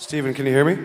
Stephen, can you hear me?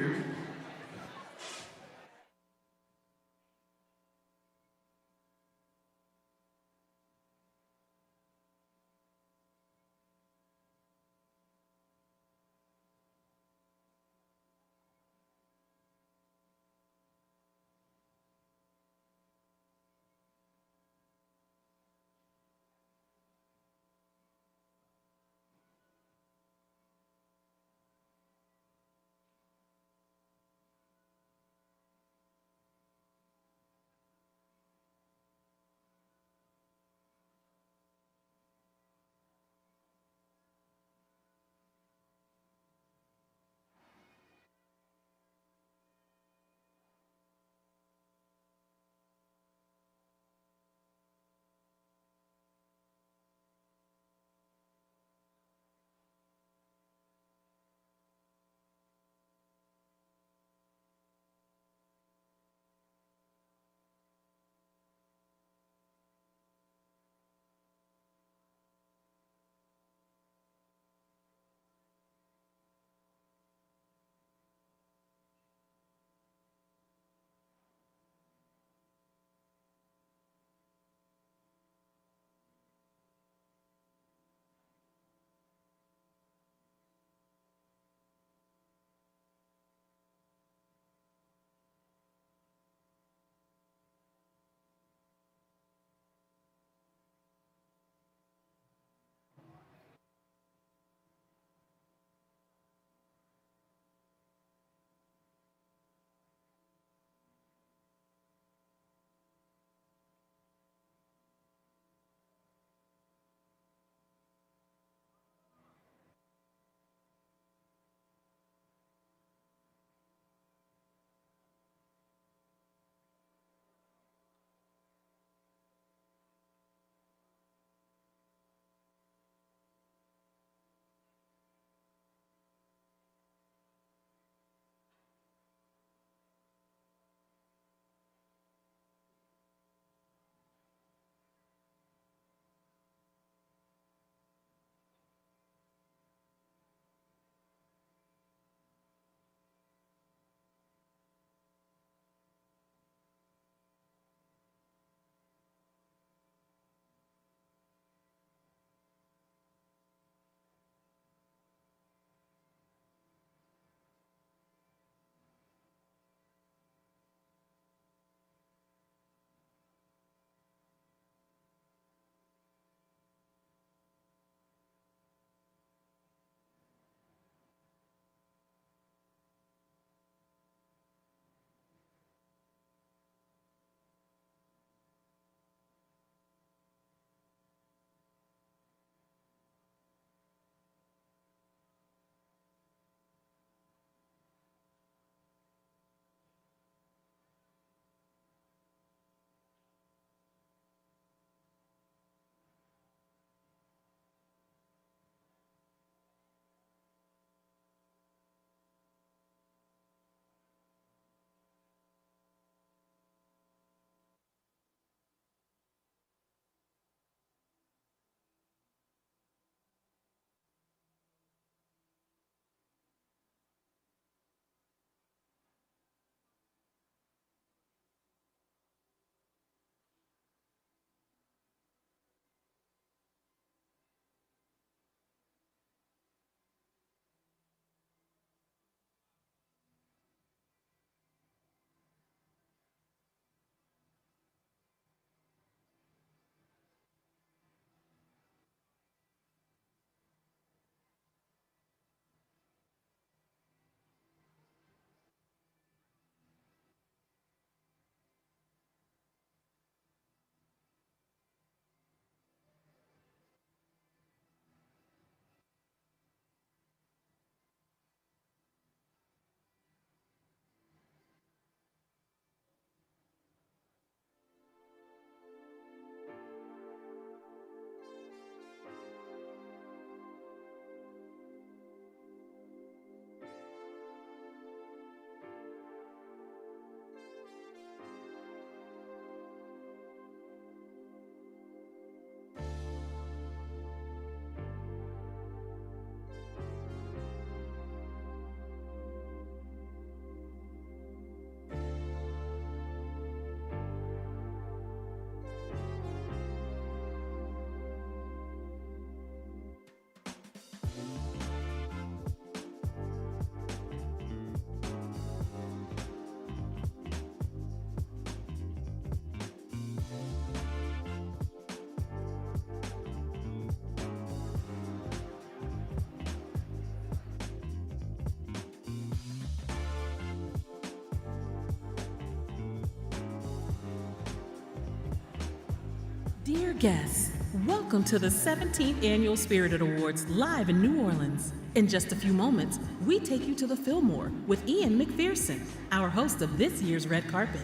Dear guests, welcome to the 17th Annual Spirited Awards live in New Orleans. In just a few moments, we take you to the Fillmore with Ian McPherson, our host of this year's red carpet.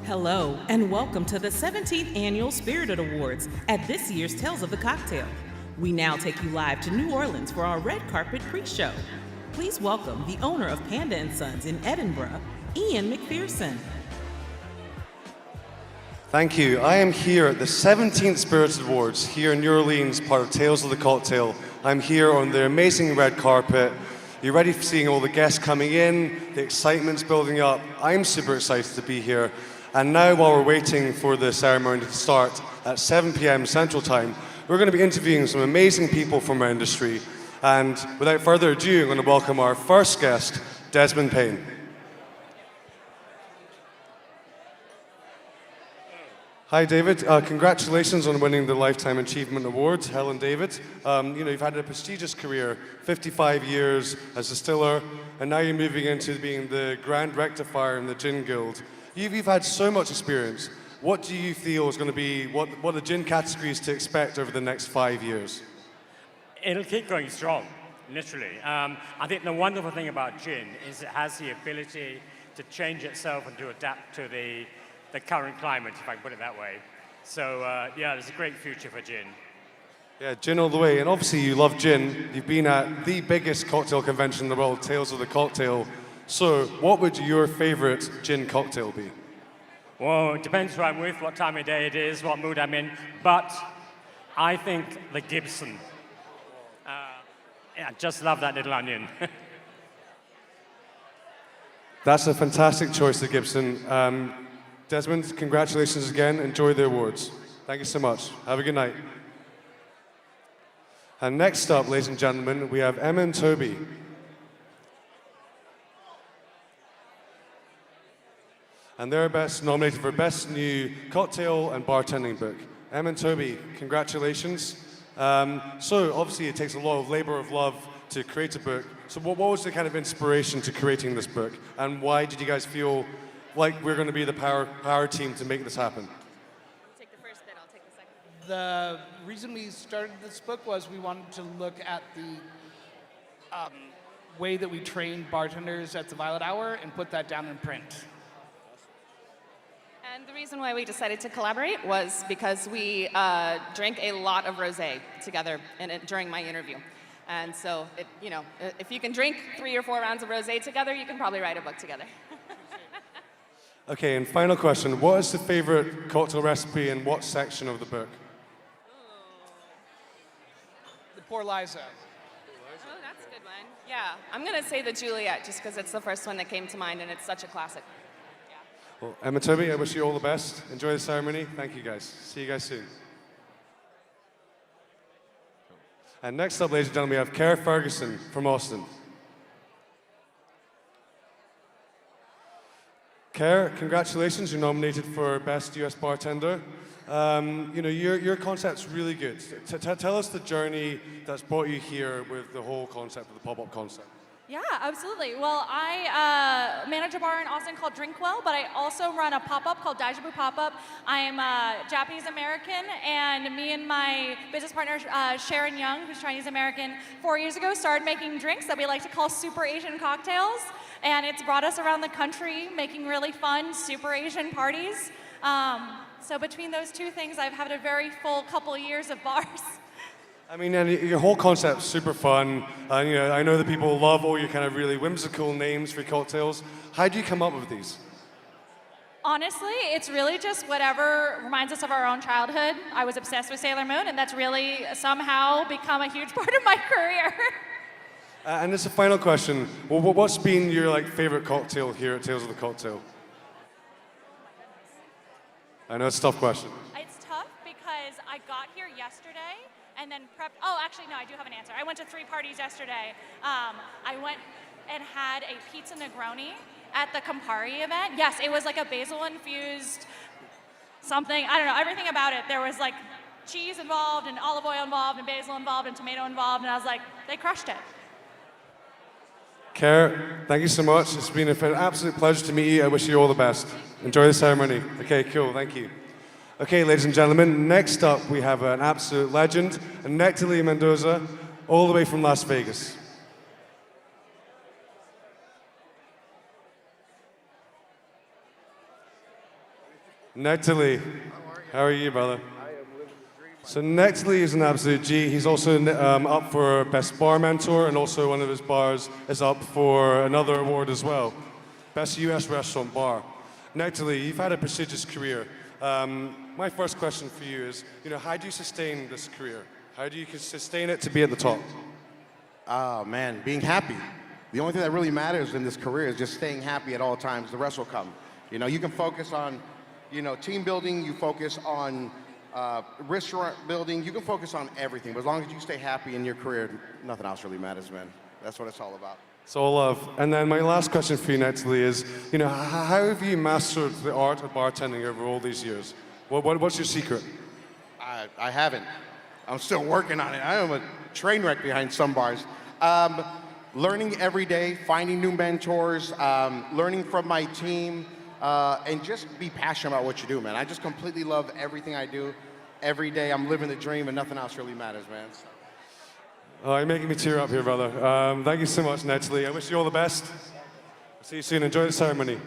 Hello, and welcome to the 17th Annual Spirited Awards at this year's Tales of the Cocktail. We now take you live to New Orleans for our red carpet pre-show. Please welcome the owner of Panda & Sons in Edinburgh, Ian McPherson. Thank you. I am here at the 17th Spirited Awards here in New Orleans, part of Tales of the Cocktail. I'm here on the amazing red carpet. You're ready for seeing all the guests coming in, the excitement's building up. I'm super excited to be here. And now, while we're waiting for the ceremony to start at 7 p.m. Central Time, we're going to be interviewing some amazing people from our industry. And without further ado, I'm going to welcome our first guest, Desmond Payne. Hi, David. Congratulations on winning the Lifetime Achievement Award, Helen David. You've had a prestigious career, 55 years as a distiller, and now you're moving into being the Grand Rectifier in the Gin Guild. You've had so much experience. What do you feel is going to be, what are the gin categories to expect over the next 5 years? It'll keep going strong, literally. I think the wonderful thing about gin is it has the ability to change itself and to adapt to the current climate, if I can put it that way. So, yeah, there's a great future for gin. Yeah, gin all the way. And obviously you love gin. You've been at the biggest cocktail convention in the world, Tales of the Cocktail. So, what would your favorite gin cocktail be? Well, it depends who I'm with, what time of day it is, what mood I'm in. But I think the Gibson. Yeah, just love that little onion. That's a fantastic choice, the Gibson. Desmond, congratulations again. Enjoy the awards. Thank you so much. Have a good night. And next up, ladies and gentlemen, we have Emma and Toby. And they're nominated for Best New Cocktail and Bartending Book. Emma and Toby, congratulations. So obviously it takes a lot of labor of love to create a book. So what was the kind of inspiration to creating this book? And why did you guys feel like we're going to be the power team to make this happen? You take the first bit, I'll take the second. The reason we started this book was we wanted to look at the way that we train bartenders at the Violet Hour and put that down in print. And the reason why we decided to collaborate was because we drank a lot of rosé together during my interview. And so, if you can drink 3 or 4 rounds of rosé together, you can probably write a book together. Okay, and final question. What is the favorite cocktail recipe in what section of the book? The Poor Liza. Oh, that's a good one. Yeah, I'm going to say the Juliet just because it's the first one that came to mind and it's such a classic. Well, Emma, Toby, I wish you all the best. Enjoy the ceremony. Thank you, guys. See you guys soon. And next up, ladies and gentlemen, we have Kerr Ferguson from Austin. Kerr, congratulations. You're nominated for Best US Bartender. Your concept's really good. Tell us the journey that's brought you here with the whole concept of the pop-up concept. Yeah, absolutely. Well, I manage a bar in Austin called Drinkwell, but I also run a pop-up called Daijaboo Pop-Up. I'm Japanese-American, and me and my business partner, Sharon Young, who's Chinese-American, 4 years ago started making drinks that we like to call Super Asian cocktails, and it's brought us around the country making really fun Super Asian parties. So between those two things, I've had a very full couple of years of bars. I mean, and your whole concept's super fun. I know that people love all your kind of really whimsical names for cocktails. How do you come up with these? Honestly, it's really just whatever reminds us of our own childhood. I was obsessed with Sailor Moon, and that's really somehow become a huge part of my career. And it's a final question. Well, what's been your favorite cocktail here at Tales of the Cocktail? I know it's a tough question. It's tough because I got here yesterday and then prepped. Oh, actually, no, I do have an answer. I went to 3 parties yesterday. I went and had a pizza Negroni at the Campari event. Yes, it was like a basil-infused something. I don't know, everything about it. There was like cheese involved and olive oil involved and basil involved and tomato involved, and I was like, they crushed it. Kara, thank you so much. It's been an absolute pleasure to meet you. I wish you all the best. Enjoy the ceremony. Okay, cool, thank you. Okay, ladies and gentlemen, next up we have an absolute legend, Nectalie Mendoza, all the way from Las Vegas. Nectalie, how are you, brother? So Nectalie is an absolute G. He's also up for Best Bar Mentor, and also one of his bars is up for another award as well, Best US Restaurant Bar. Nectalie, you've had a prestigious career. My first question for you is, how do you sustain this career? How do you sustain it to be at the top? Oh man, being happy. The only thing that really matters in this career is just staying happy at all times. The rest will come. You can focus on, team building. You focus on restaurant building. You can focus on everything, but as long as you stay happy in your career, nothing else really matters, man. That's what it's all about. It's all love. And then my last question for you, Nectalie, is, how have you mastered the art of bartending over all these years? What's your secret? I haven't. I'm still working on it. I am a train wreck behind some bars. Learning every day, finding new mentors, learning from my team, and just be passionate about what you do, man. I just completely love everything I do. Every day I'm living the dream and nothing else really matters, man. So. Oh, you're making me tear up here, brother. Thank you so much, Nectalie. I wish you all the best. See you soon. Enjoy the ceremony.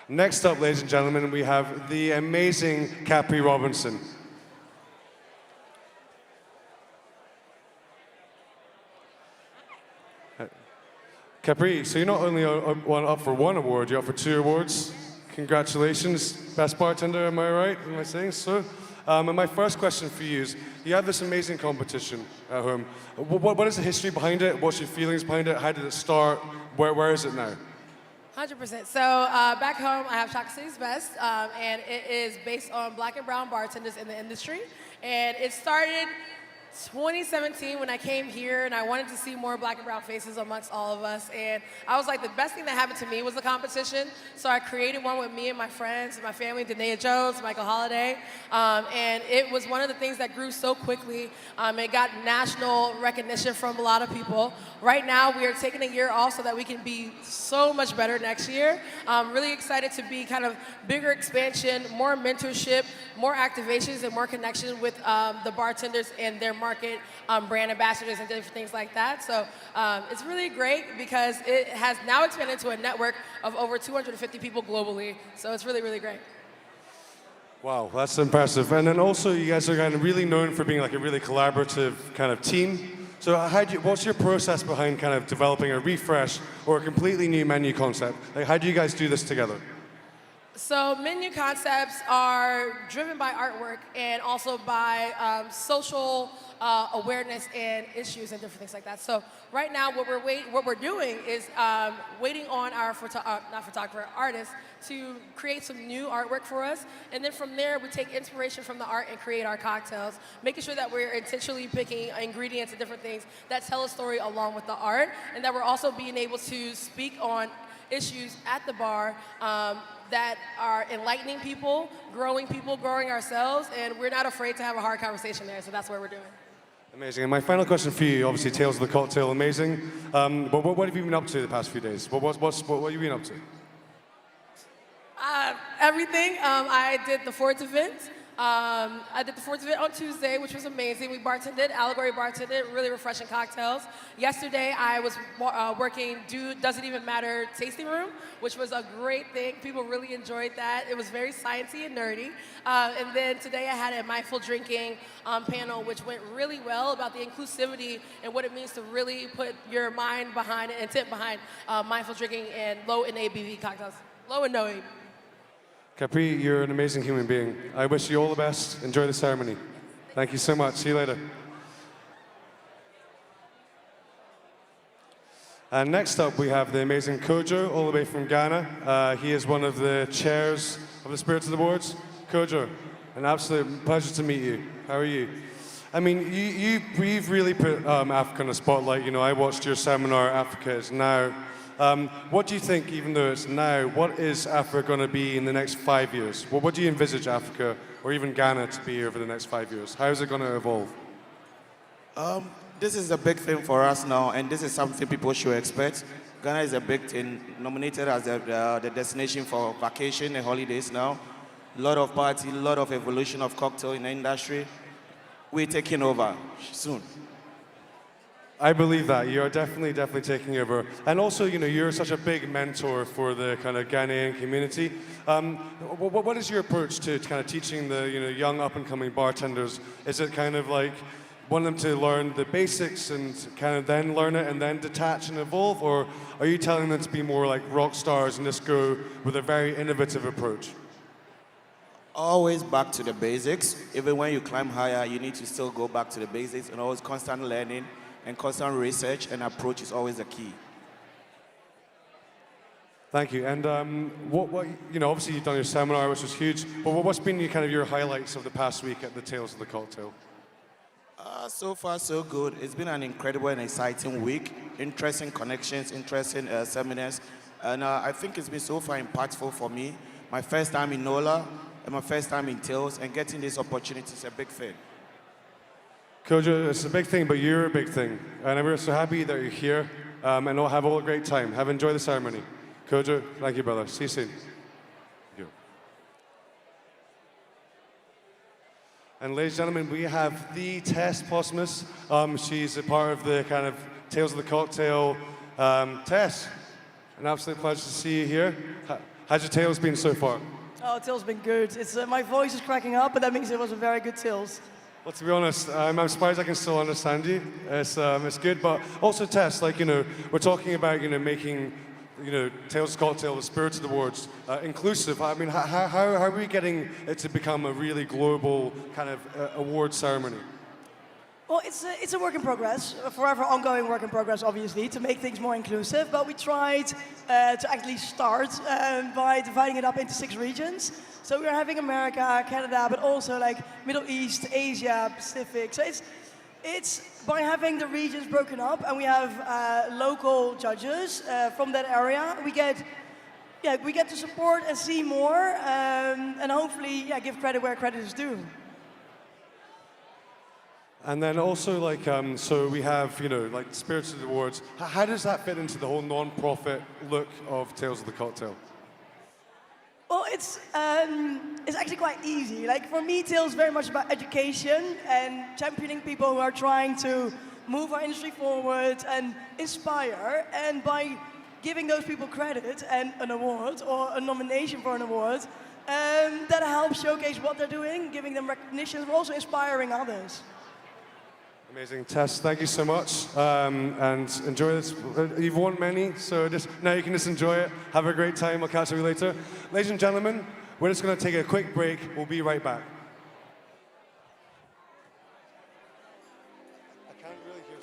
Next up, ladies and gentlemen, we have the amazing Capri Robinson. Capri, so you're not only up for 1 award, you're up for 2 awards. Congratulations, Best Bartender, am I right? Am I saying so? And my first question for you is, you have this amazing competition at home. What is the history behind it? What's your feelings behind it? How did it start? Where is it now? 100%. So back home, I have Chocolate City's Best, and it is based on black and brown bartenders in the industry. And it started 2017 when I came here, and I wanted to see more black and brown faces amongst all of us. And I was like, the best thing that happened to me was the competition. So I created one with me and my friends, my family, Danae Jones, Michael Holiday. And it was one of the things that grew so quickly. It got national recognition from a lot of people. Right now, we are taking a year off so that we can be so much better next year. I'm really excited to be kind of bigger expansion, more mentorship, more activations, and more connection with the bartenders and their market, brand ambassadors, and different things like that. So it's really great because it has now expanded to a network of over 250 people globally. So it's really, really great. Wow, that's impressive. And then also, you guys are kind of really known for being like a really collaborative kind of team. So what's your process behind kind of developing a refresh or a completely new menu concept? Like, how do you guys do this together? So menu concepts are driven by artwork and also by social awareness and issues and different things like that. So right now, what we're doing is waiting on our artists to create some new artwork for us, and then from there we take inspiration from the art and create our cocktails, making sure that we're intentionally picking ingredients and different things that tell a story along with the art, and that we're also being able to speak on issues at the bar that are enlightening people, growing ourselves, and we're not afraid to have a hard conversation there, so that's what we're doing. Amazing. And my final question for you, obviously Tales of the Cocktail, amazing. But what have you been up to the past few days? What have you been up to? Everything. I did the Ford's event. I did the Ford's event on Tuesday, which was amazing. We bartended, Allegory bartended, really refreshing cocktails. Yesterday, I was working Does It Even Matter tasting room, which was a great thing. People really enjoyed that. It was very sciencey and nerdy. And then today, I had a mindful drinking panel, which went really well about the inclusivity and what it means to really put your mind behind it, intent behind mindful drinking and low in ABV cocktails. Low and no ABV. Capri, you're an amazing human being. I wish you all the best. Enjoy the ceremony. Thank you so much. See you later. And next up, we have the amazing Kojo, all the way from Ghana. He is one of the chairs of the Spirits of the Awards. Kojo, an absolute pleasure to meet you. How are you? I mean, you've really put Africa in the spotlight. You know, I watched your seminar, Africa is Now. What do you think, even though it's now, what is Africa going to be in the next 5 years? Well, what do you envisage Africa, or even Ghana, to be over the next 5 years? How is it going to evolve? This is a big thing for us now, and this is something people should expect. Ghana is a big thing, nominated as the destination for vacation and holidays now. A lot of party, a lot of evolution of cocktail in the industry. We're taking over soon. I believe that. You are definitely taking over. And also, you know, you're such a big mentor for the kind of Ghanaian community. What is your approach to kind of teaching the young up-and-coming bartenders? Is it kind of like want them to learn the basics and kind of then learn it and then detach and evolve? Or are you telling them to be more like rock stars and just go with a very innovative approach? Always back to the basics. Even when you climb higher, you need to still go back to the basics and always constant learning and constant research and approach is always the key. Thank you. And what you know, obviously you've done your seminar, which was huge. But what's been your highlights of the past week at the Tales of the Cocktail? So far, so good. It's been an incredible and exciting week. Interesting connections, interesting seminars. And I think it's been so far impactful for me. My first time in NOLA and my first time in Tales, and getting this opportunity is a big thing. Kojo, it's a big thing, but you're a big thing. And we're so happy that you're here and have all a great time. Have enjoyed the ceremony. Kojo, thank you, brother. See you soon. Thank you. And ladies and gentlemen, we have the Tess Posmus. She's a part of the kind of Tales of the Cocktail. Tess, an absolute pleasure to see you here. How's your Tales been so far? Oh, Tales been good. It's my voice is cracking up, but that means it was a very good Tales. Well, to be honest, I'm surprised I can still understand you. It's good, but also Tess, like, you know, we're talking about, you know, making, you know, Tales of Cocktail, the Spirits of the Awards, inclusive. I mean, how are we getting it to become a really global kind of award ceremony? Well, it's a work in progress, a forever ongoing work in progress, obviously, to make things more inclusive. But we tried to actually start by dividing it up into 6 regions. So we're having America, Canada, but also like Middle East, Asia, Pacific. So it's by having the regions broken up, and we have local judges from that area. We get to support and see more, and hopefully, give credit where credit is due. And then also, like, so we have, you know, like Spirits of the Awards. How does that fit into the whole non-profit look of Tales of the Cocktail? Well, it's actually quite easy. Like, for me, Tales is very much about education and championing people who are trying to move our industry forward and inspire. And by giving those people credit and an award or a nomination for an award, that helps showcase what they're doing, giving them recognition, but also inspiring others. Amazing. Tess, thank you so much. And enjoy this. You've won many, so now you can just enjoy it. Have a great time. I'll catch you later. Ladies and gentlemen, we're just going to take a quick break. We'll be right back. I can't really hear.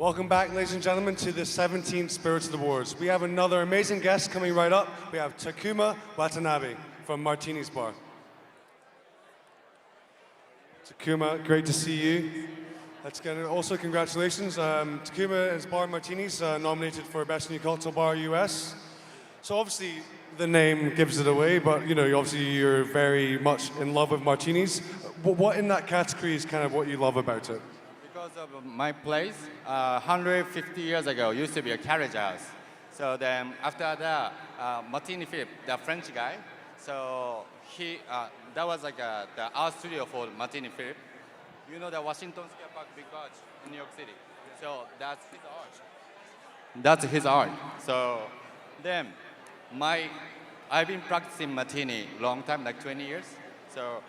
Welcome back, ladies and gentlemen, to the 17th Spirited Awards. We have another amazing guest coming right up. We have Takuma Watanabe from Martini's Bar. Takuma, great to see you. Let's get it. Also, congratulations. Takuma is Bar Martini's nominated for Best New Cocktail Bar US. So obviously, the name gives it away, but obviously you're very much in love with Martini's. What in that category is kind of what you love about it? Because of my place, 150 years ago, used to be a carriage house. So then after that, Martini Philippe, the French guy, so that was like the art studio for Martini Philippe. You know the Washington Square Park big arch in New York City. So that's his art. That's his art. So then I've been practicing Martini long time, like 20 years. So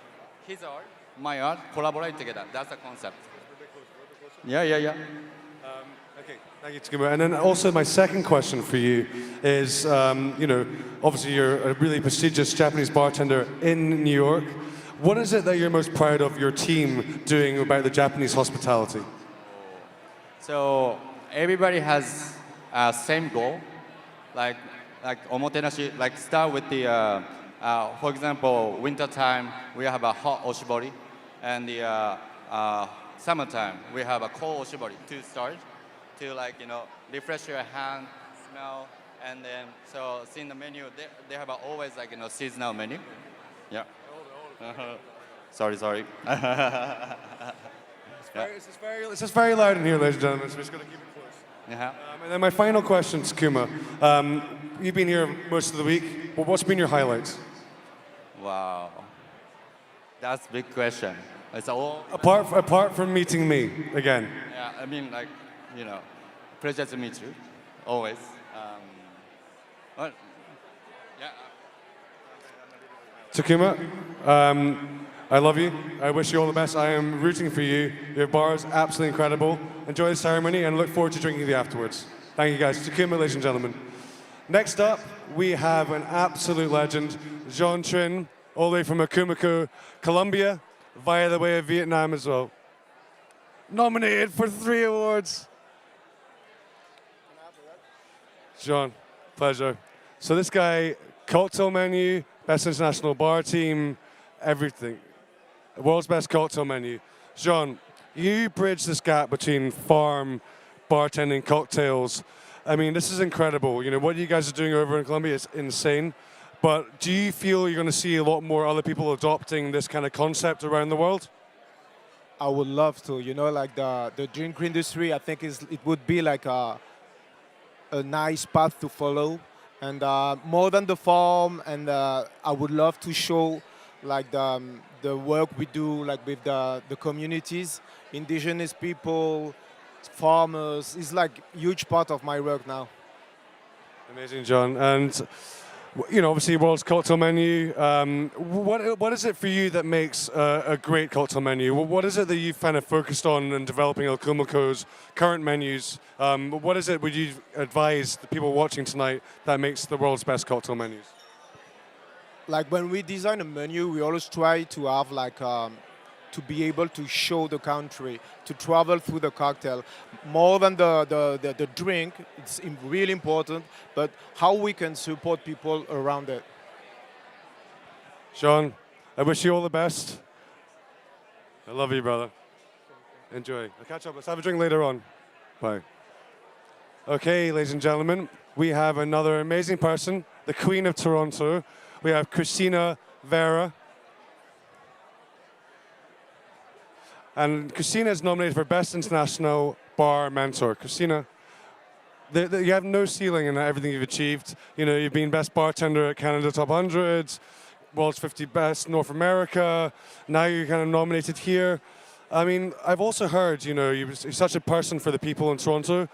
his art, my art, collaborate together. That's the concept. Yeah. Okay, thank you, Takuma. And then also my second question for you is, obviously you're a really prestigious Japanese bartender in New York. What is it that you're most proud of your team doing about the Japanese hospitality? So everybody has same goal, like omotenashi. Like start with the, for example, winter time we have a hot oshibori, and the summertime we have a cold oshibori to start, to refresh your hand, smell, and then so seeing the menu, they have always seasonal menu. Yeah. Sorry. It's just very loud in here, ladies and gentlemen, so we're just going to keep it close. And then my final question, Takuma. You've been here most of the week. Well, what's been your highlights? Wow. That's a big question. It's all apart from meeting me again. Yeah, I mean, pleasure to meet you, always. Takuma, I love you. I wish you all the best. I am rooting for you. Your bar is absolutely incredible. Enjoy the ceremony and look forward to drinking with you afterwards. Thank you, guys. Takuma, ladies and gentlemen. Next up, we have an absolute legend, Jean Trin, all the way from Akumako, Colombia, via the way of Vietnam as well. Nominated for 3 awards. Jean, pleasure. So this guy, cocktail menu, best international bar team, everything. World's best cocktail menu. Jean, you bridge this gap between farm, bartending, cocktails. I mean, this is incredible. What you guys are doing over in Colombia is insane. But do you feel you're going to see a lot more other people adopting this kind of concept around the world? I would love to. The drink industry, I think it would be like a nice path to follow. And more than the farm, and I would love to show the work we do with the communities, indigenous people, farmers. It's a huge part of my work now. Amazing, John. And obviously world's cocktail menu. What is it for you that makes a great cocktail menu? What is it that you've kind of focused on in developing El Cumaco's current menus? What is it would you advise the people watching tonight that makes the world's best cocktail menus? When we design a menu, we always try to have to be able to show the country, to travel through the cocktail. More than the drink, it's really important, but how we can support people around it. Sean, I wish you all the best. I love you, brother. Enjoy. I'll catch up. Let's have a drink later on. Bye. Okay, ladies and gentlemen, we have another amazing person, the Queen of Toronto. We have Christina Vera. And Christina is nominated for Best International Bar Mentor. Christina, you have no ceiling in everything you've achieved. You've been Best Bartender at Canada Top 100, World's 50 Best North America. Now you're kind of nominated here. I mean, I've also heard, you're such a person for the people in Toronto.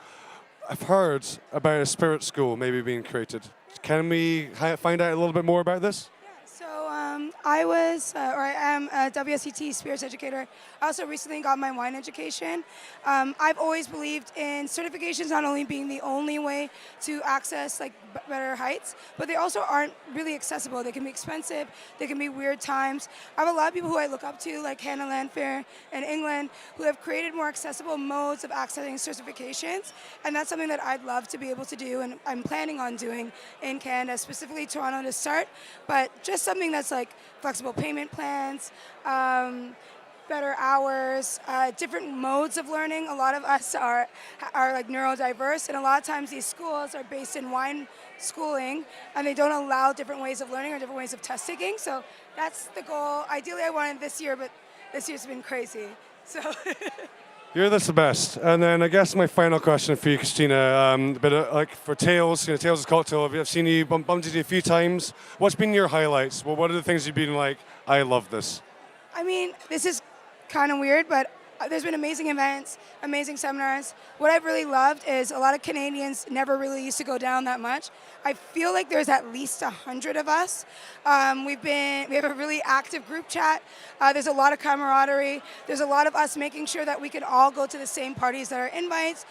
I've heard about a spirit school maybe being created. Can we find out a little bit more about this? So I am a WSET spirits educator. I also recently got my wine education. I've always believed in certifications not only being the only way to access like better heights, but they also aren't really accessible. They can be expensive. They can be weird times. I have a lot of people who I look up to, like Hannah Landfair in England, who have created more accessible modes of accessing certifications, and that's something that I'd love to be able to do, and I'm planning on doing in Canada, specifically Toronto to start, but just something that's like flexible payment plans, better hours, different modes of learning. A lot of us are like neurodiverse, and a lot of times these schools are based in wine schooling, and they don't allow different ways of learning or different ways of test taking. So that's the goal. Ideally, I wanted this year, but this year's been crazy. So. You're the best. And then I guess my final question for you, Christina, like for Tales, Tales' Cocktail, I've seen you, bumped into you a few times. What's been your highlights? Well, what are the things you've been like, I love this? I mean, this is kind of weird, but there's been amazing events, amazing seminars. What I've really loved is a lot of Canadians never really used to go down that much. I feel like there's at least 100 of us. We have a really active group chat. There's a lot of camaraderie. There's a lot of us making sure that we can all go to the same parties that are invites.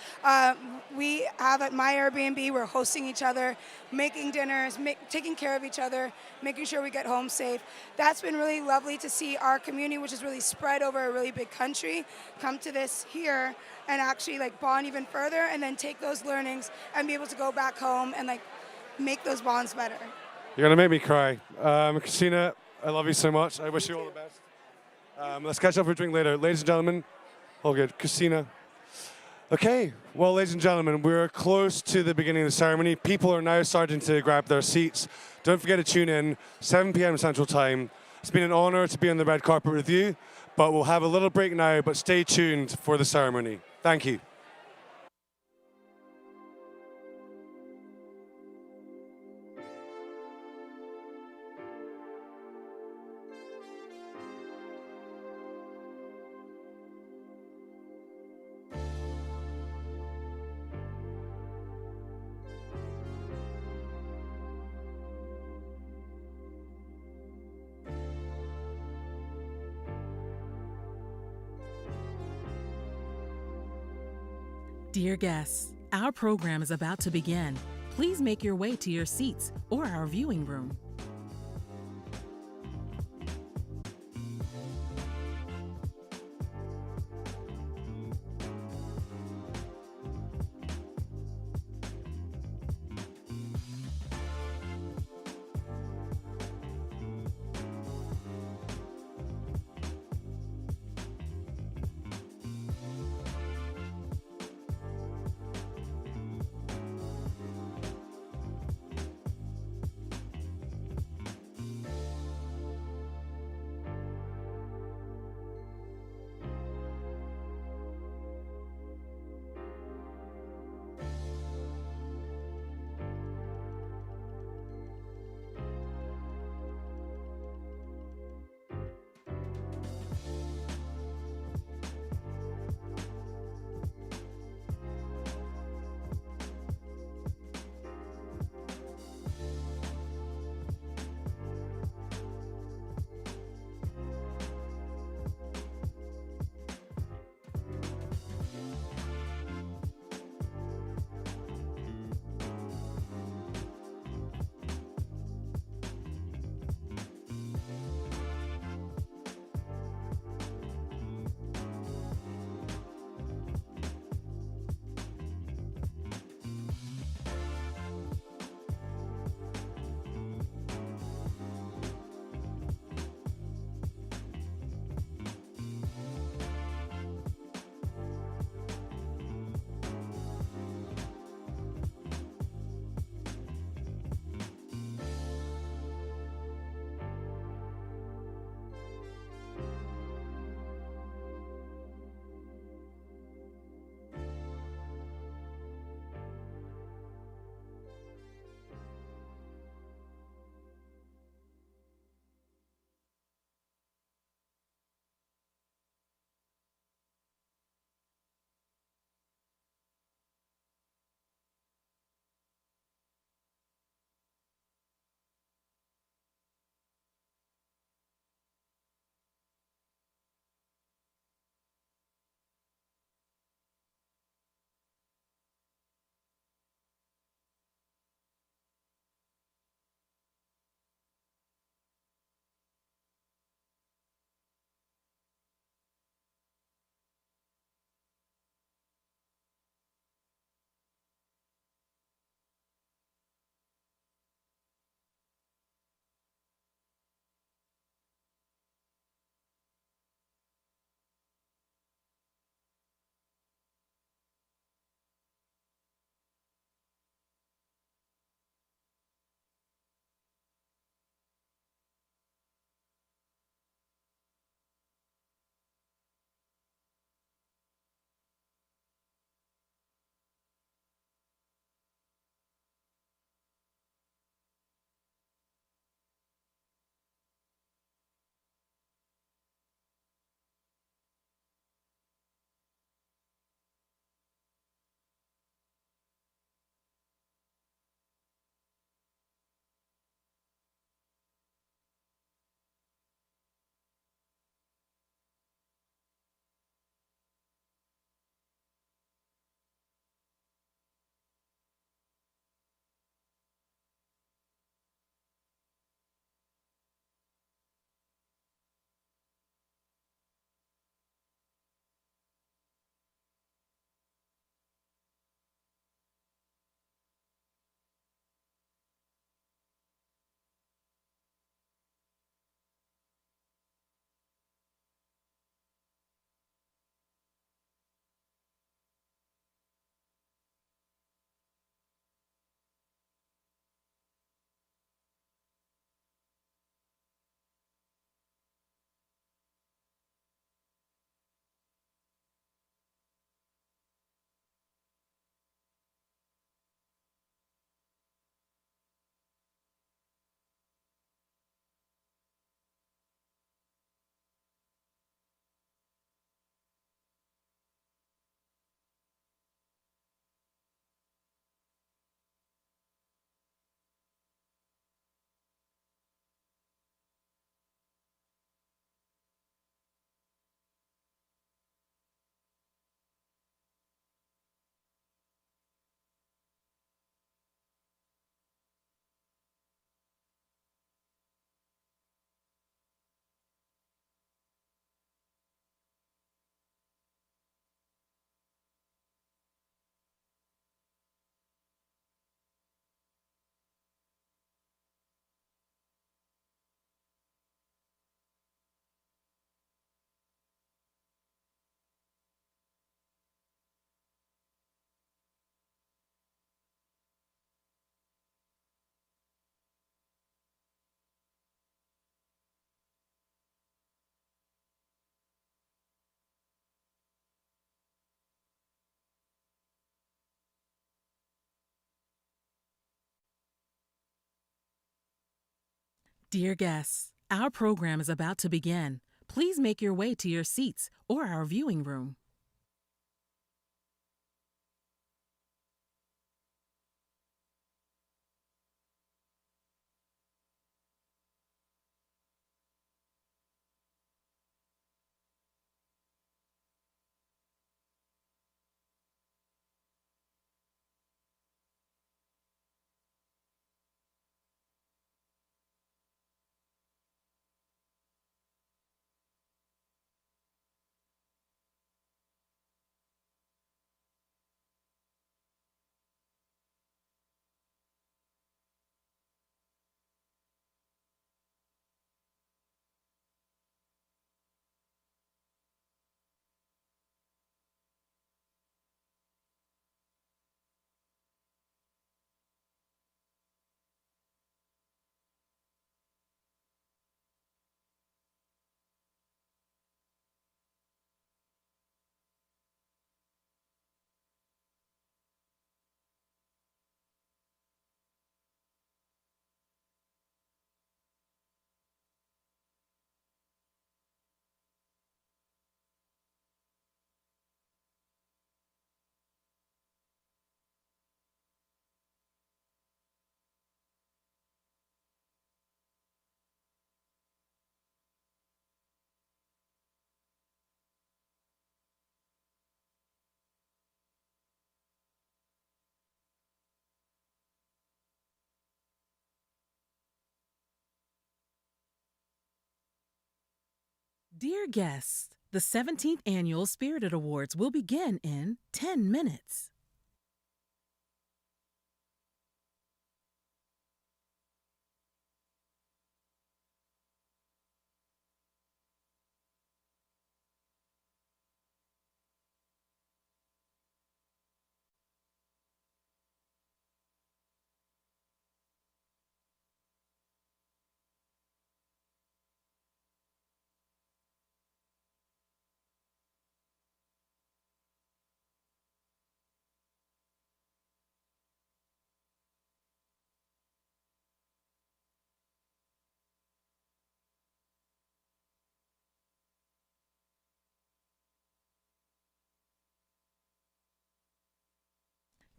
We have at my Airbnb, we're hosting each other, making dinners, taking care of each other, making sure we get home safe. That's been really lovely to see our community, which is really spread over a really big country, come to this here and actually like bond even further, and then take those learnings and be able to go back home and like make those bonds better. You're going to make me cry. Christina, I love you so much. I wish you all the best. Let's catch up for a drink later. Ladies and gentlemen, all good. Christina. Okay, well, ladies and gentlemen, we're close to the beginning of the ceremony. People are now starting to grab their seats. Don't forget to tune in, 7 p.m. Central Time. It's been an honor to be on the red carpet with you, but we'll have a little break now, but stay tuned for the ceremony. Thank you. Dear guests, our program is about to begin. Please make your way to your seats or our viewing room. Dear guests, our program is about to begin. Please make your way to your seats or our viewing room. Dear guests, the 17th Annual Spirited Awards will begin in 10 minutes.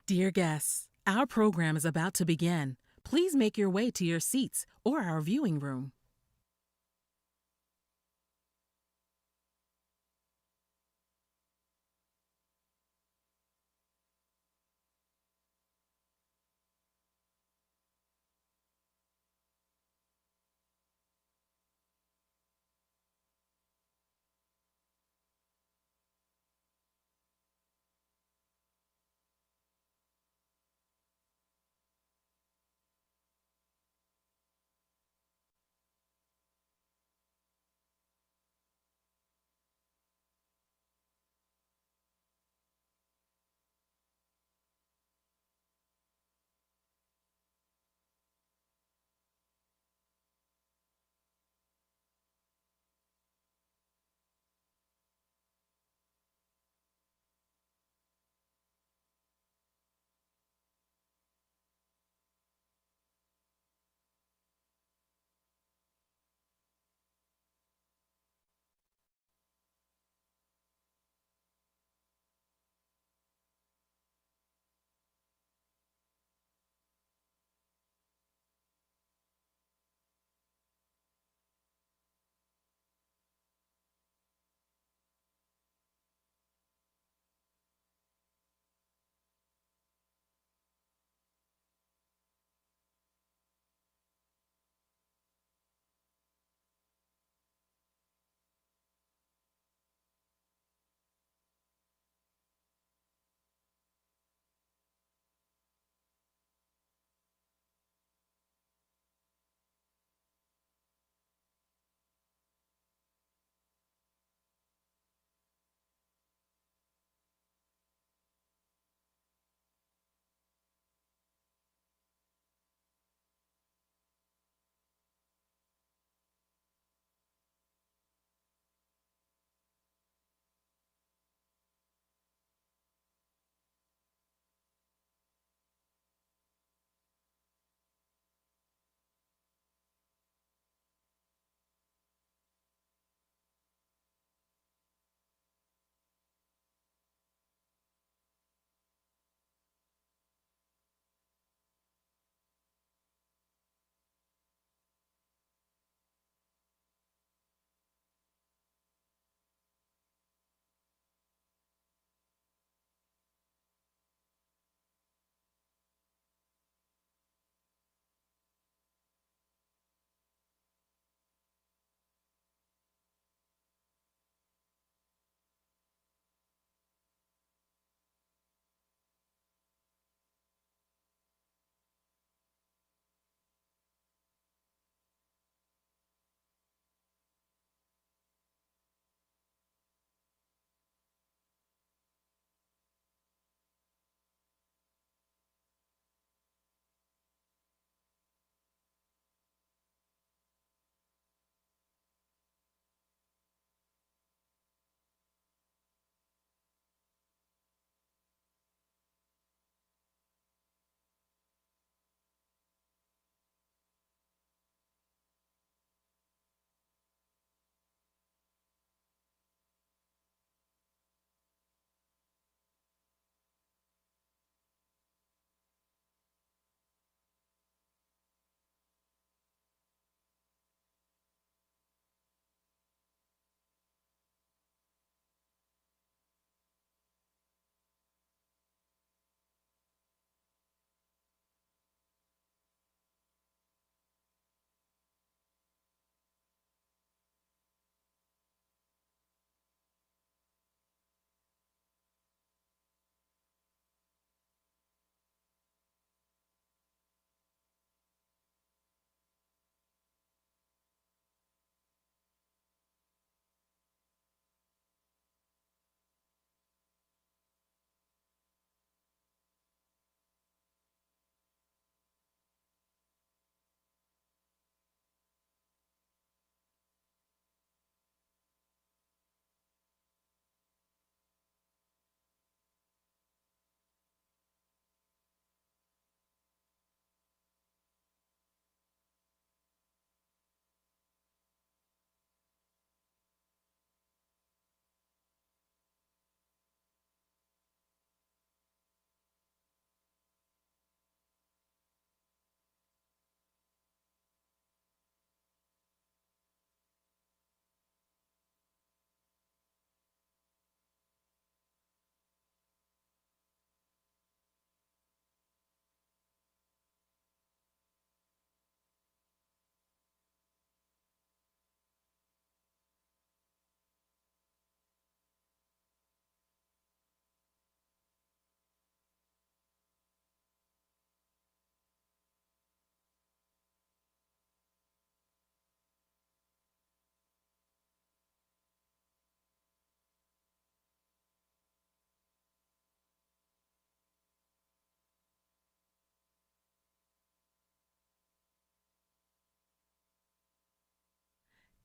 Dear guests, our program is about to begin. Please make your way to your seats or our viewing room.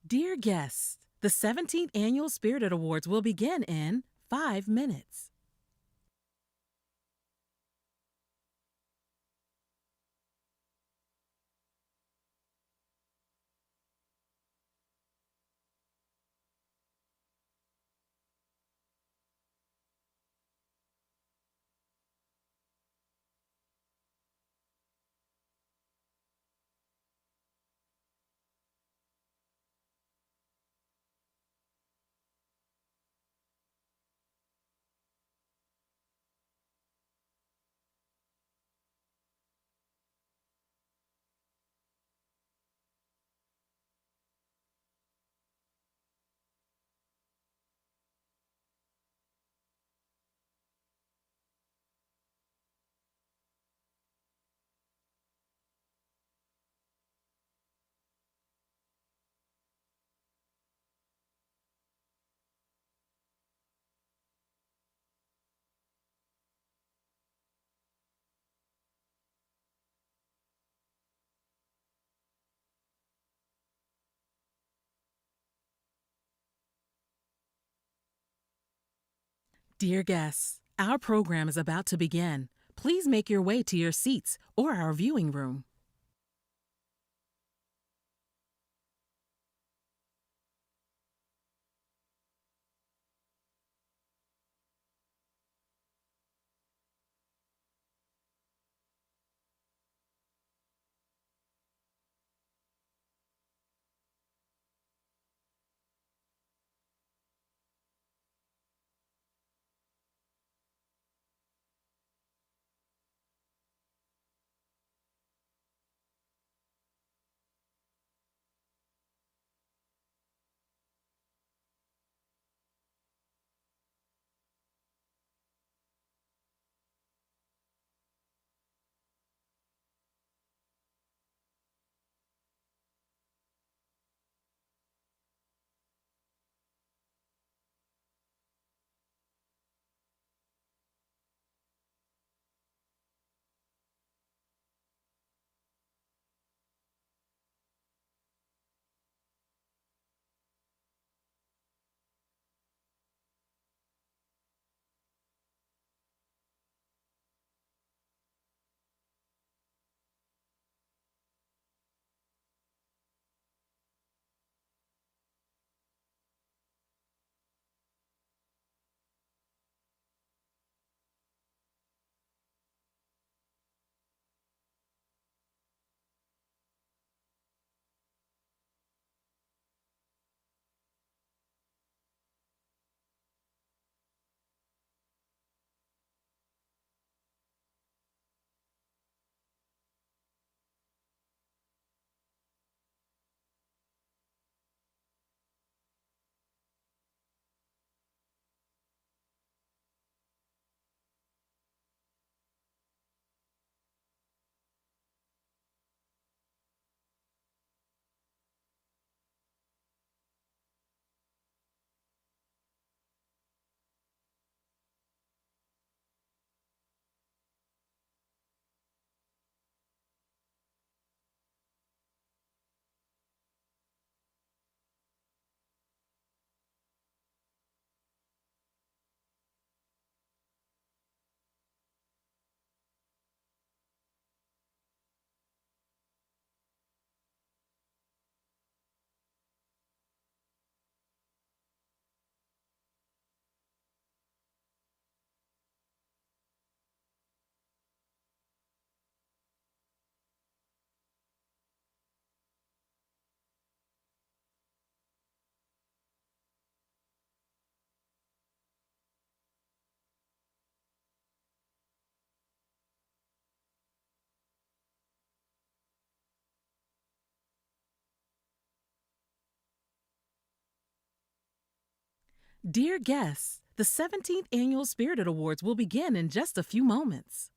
Dear guests, the 17th Annual Spirited Awards will begin in 5 minutes. Dear guests, our program is about to begin. Please make your way to your seats or our viewing room. Dear guests, the 17th Annual Spirited Awards will begin in just a few moments.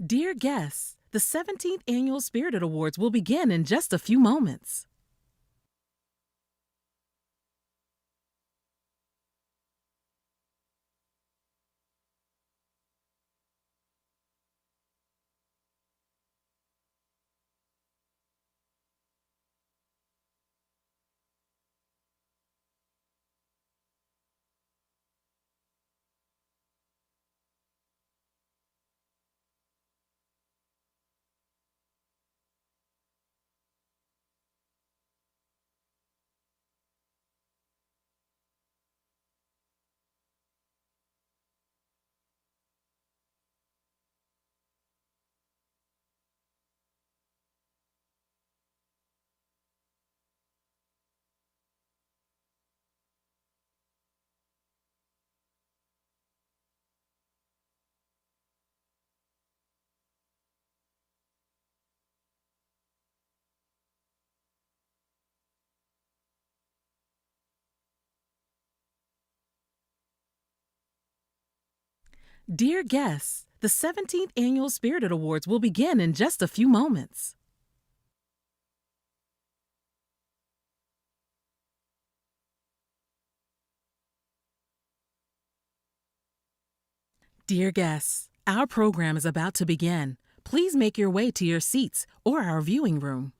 Dear guests, the 17th Annual Spirited Awards will begin in just a few moments. Dear guests, the 17th Annual Spirited Awards will begin in just a few moments. Dear guests, our program is about to begin. Please make your way to your seats or our viewing room.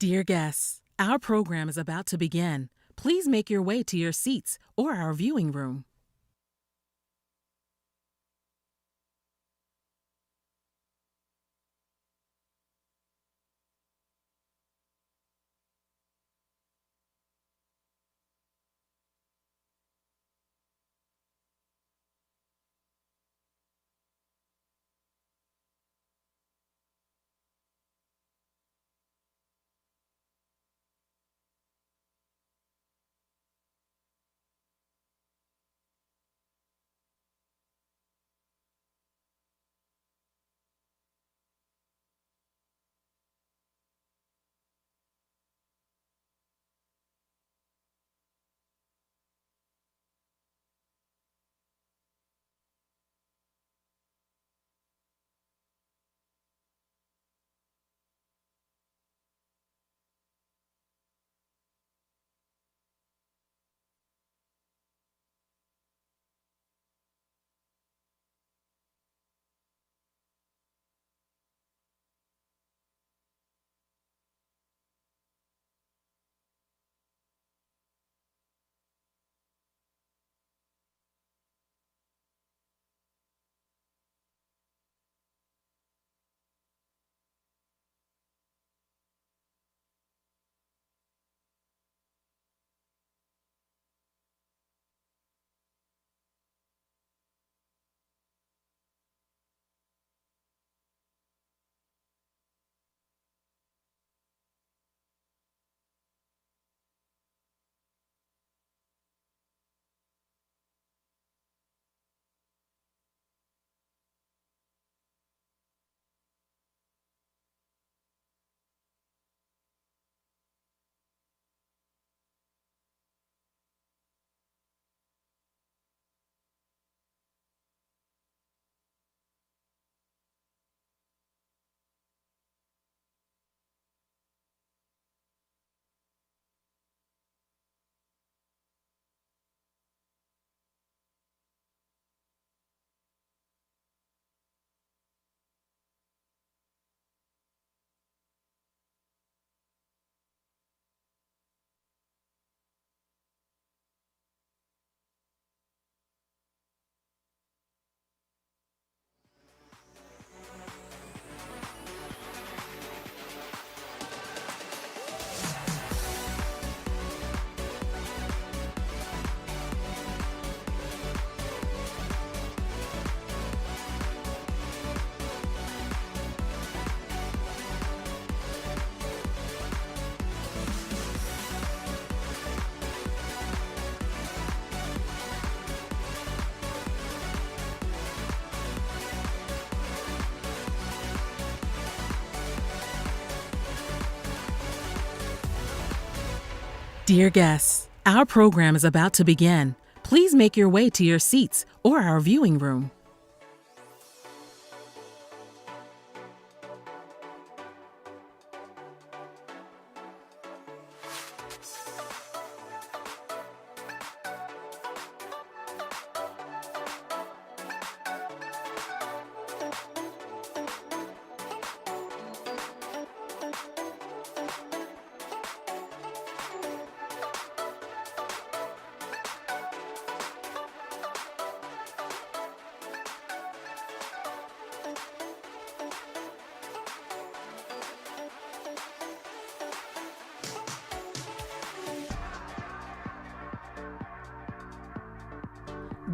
Dear guests, our program is about to begin. Please make your way to your seats or our viewing room. Dear guests, our program is about to begin. Please make your way to your seats or our viewing room.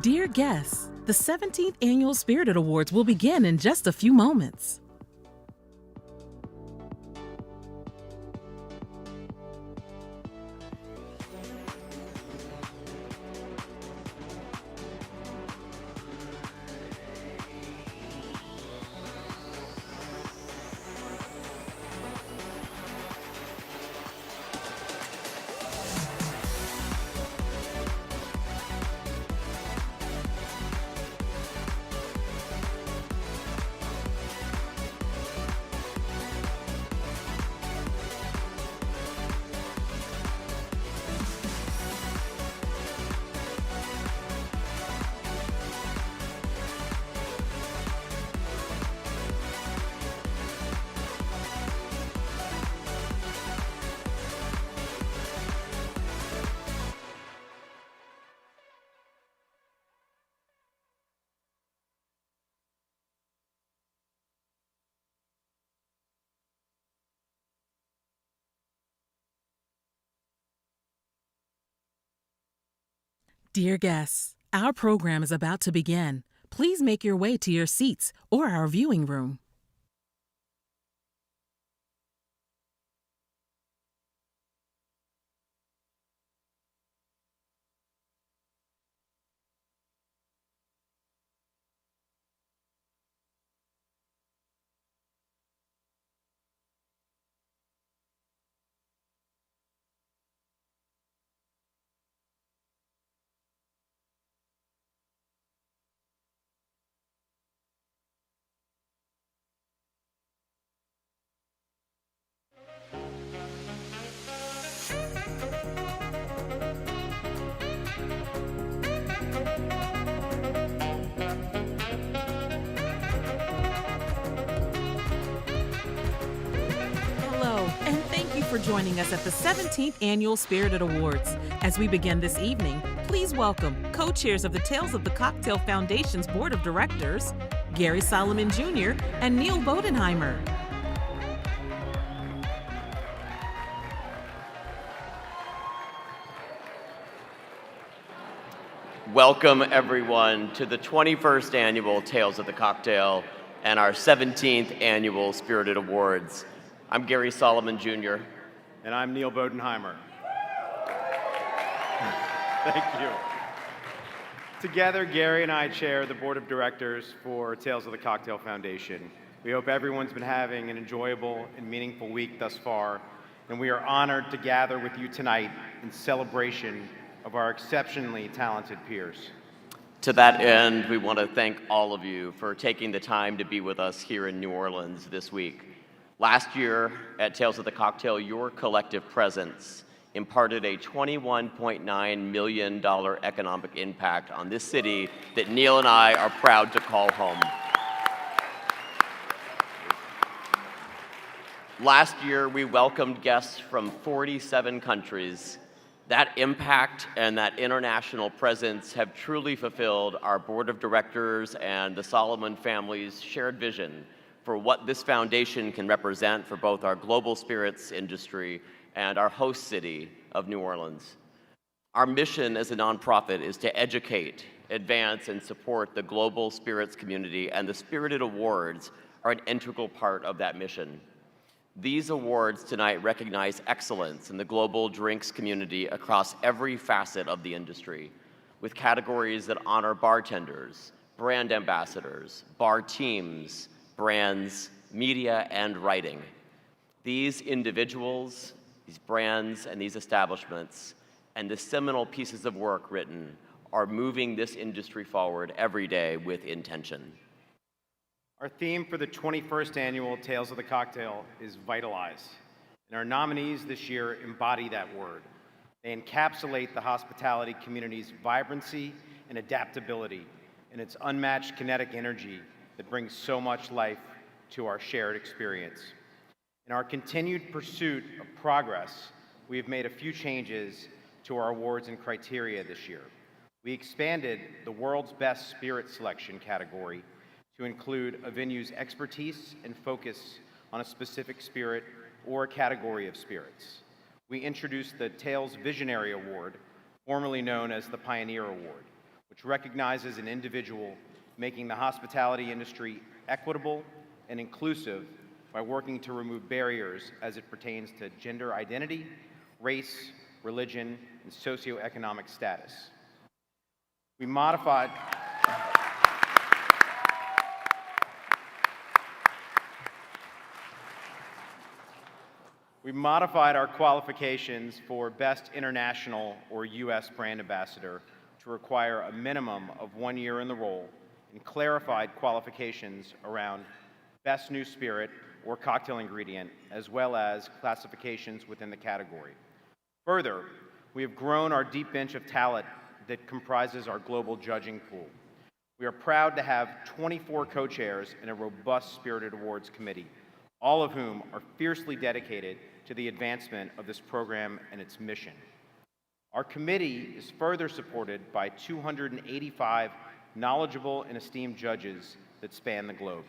Dear guests, the 17th Annual Spirited Awards will begin in just a few moments. Dear guests, our program is about to begin. Please make your way to your seats or our viewing room. Hello, and thank you for joining us at the 17th Annual Spirited Awards. As we begin this evening, please welcome co-chairs of the Tales of the Cocktail Foundation's Board of Directors, Gary Solomon Jr. and Neil Bodenheimer. Welcome, everyone, to the 21st Annual Tales of the Cocktail and our 17th Annual Spirited Awards. I'm Gary Solomon Jr. And I'm Neil Bodenheimer. Thank you. Together, Gary and I chair the Board of Directors for Tales of the Cocktail Foundation. We hope everyone's been having an enjoyable and meaningful week thus far, and we are honored to gather with you tonight in celebration of our exceptionally talented peers. To that end, we want to thank all of you for taking the time to be with us here in New Orleans this week. Last year at Tales of the Cocktail, your collective presence imparted a $21.9 million economic impact on this city that Neil and I are proud to call home. Last year, we welcomed guests from 47 countries. That impact and that international presence have truly fulfilled our board of directors and the Solomon family's shared vision for what this foundation can represent for both our global spirits industry and our host city of New Orleans. Our mission as a nonprofit is to educate, advance, and support the global spirits community, and the Spirited Awards are an integral part of that mission. These awards tonight recognize excellence in the global drinks community across every facet of the industry, with categories that honor bartenders, brand ambassadors, bar teams, brands, media, and writing. These individuals these brands and these establishments, and the seminal pieces of work written are moving this industry forward every day with intention. Our theme for the 21st annual Tales of the Cocktail is Vitalize, and our nominees this year embody that word. They encapsulate the hospitality community's vibrancy and adaptability and its unmatched kinetic energy that brings so much life to our shared experience. In our continued pursuit of progress, we have made a few changes to our awards and criteria this year. We expanded the world's best spirit selection category to include a venue's expertise and focus on a specific spirit or a category of spirits. We introduced the Tales Visionary Award, formerly known as the Pioneer Award, which recognizes an individual making the hospitality industry equitable and inclusive by working to remove barriers as it pertains to gender identity, race, religion, and socioeconomic status. We modified our qualifications for Best International or U.S. Brand Ambassador to require a minimum of 1 year in the role and clarified qualifications around Best New Spirit or cocktail ingredient, as well as classifications within the category. Further, we have grown our deep bench of talent that comprises our global judging pool. We are proud to have 24 co-chairs and a robust Spirited Awards committee, all of whom are fiercely dedicated to the advancement of this program and its mission. Our committee is further supported by 285 knowledgeable and esteemed judges that span the globe.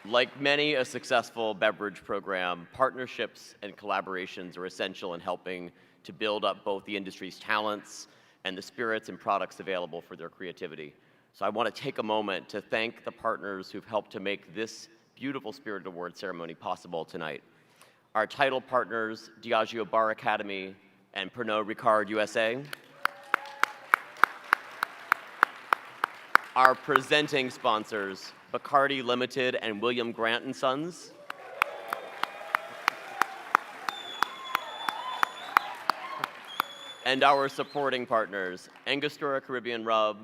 Like many a successful beverage program, partnerships and collaborations are essential in helping to build up both the industry's talents and the spirits and products available for their creativity. So I want to take a moment to thank the partners who've helped to make this beautiful Spirited Award ceremony possible tonight. Our title partners, Diageo Bar Academy and Pernod Ricard USA. Our presenting sponsors, Bacardi Limited and William Grant & Sons. And our supporting partners, Angostura Caribbean Rub,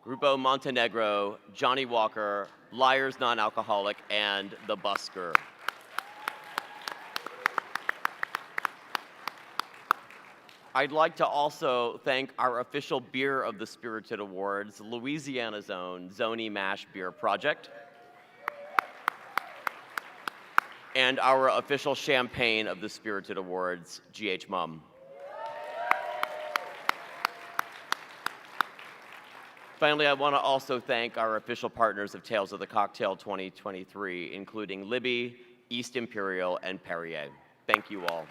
Grupo Montenegro, Johnny Walker, Liars Non-Alcoholic, and The Busker. I'd like to also thank our official beer of the Spirited Awards, Louisiana's own Zoni Mash Beer Project, and our official champagne of the Spirited Awards, GH Mum. Finally, I want to also thank our official partners of Tales of the Cocktail 2023, including Libby, East Imperial, and Perrier. Thank you all.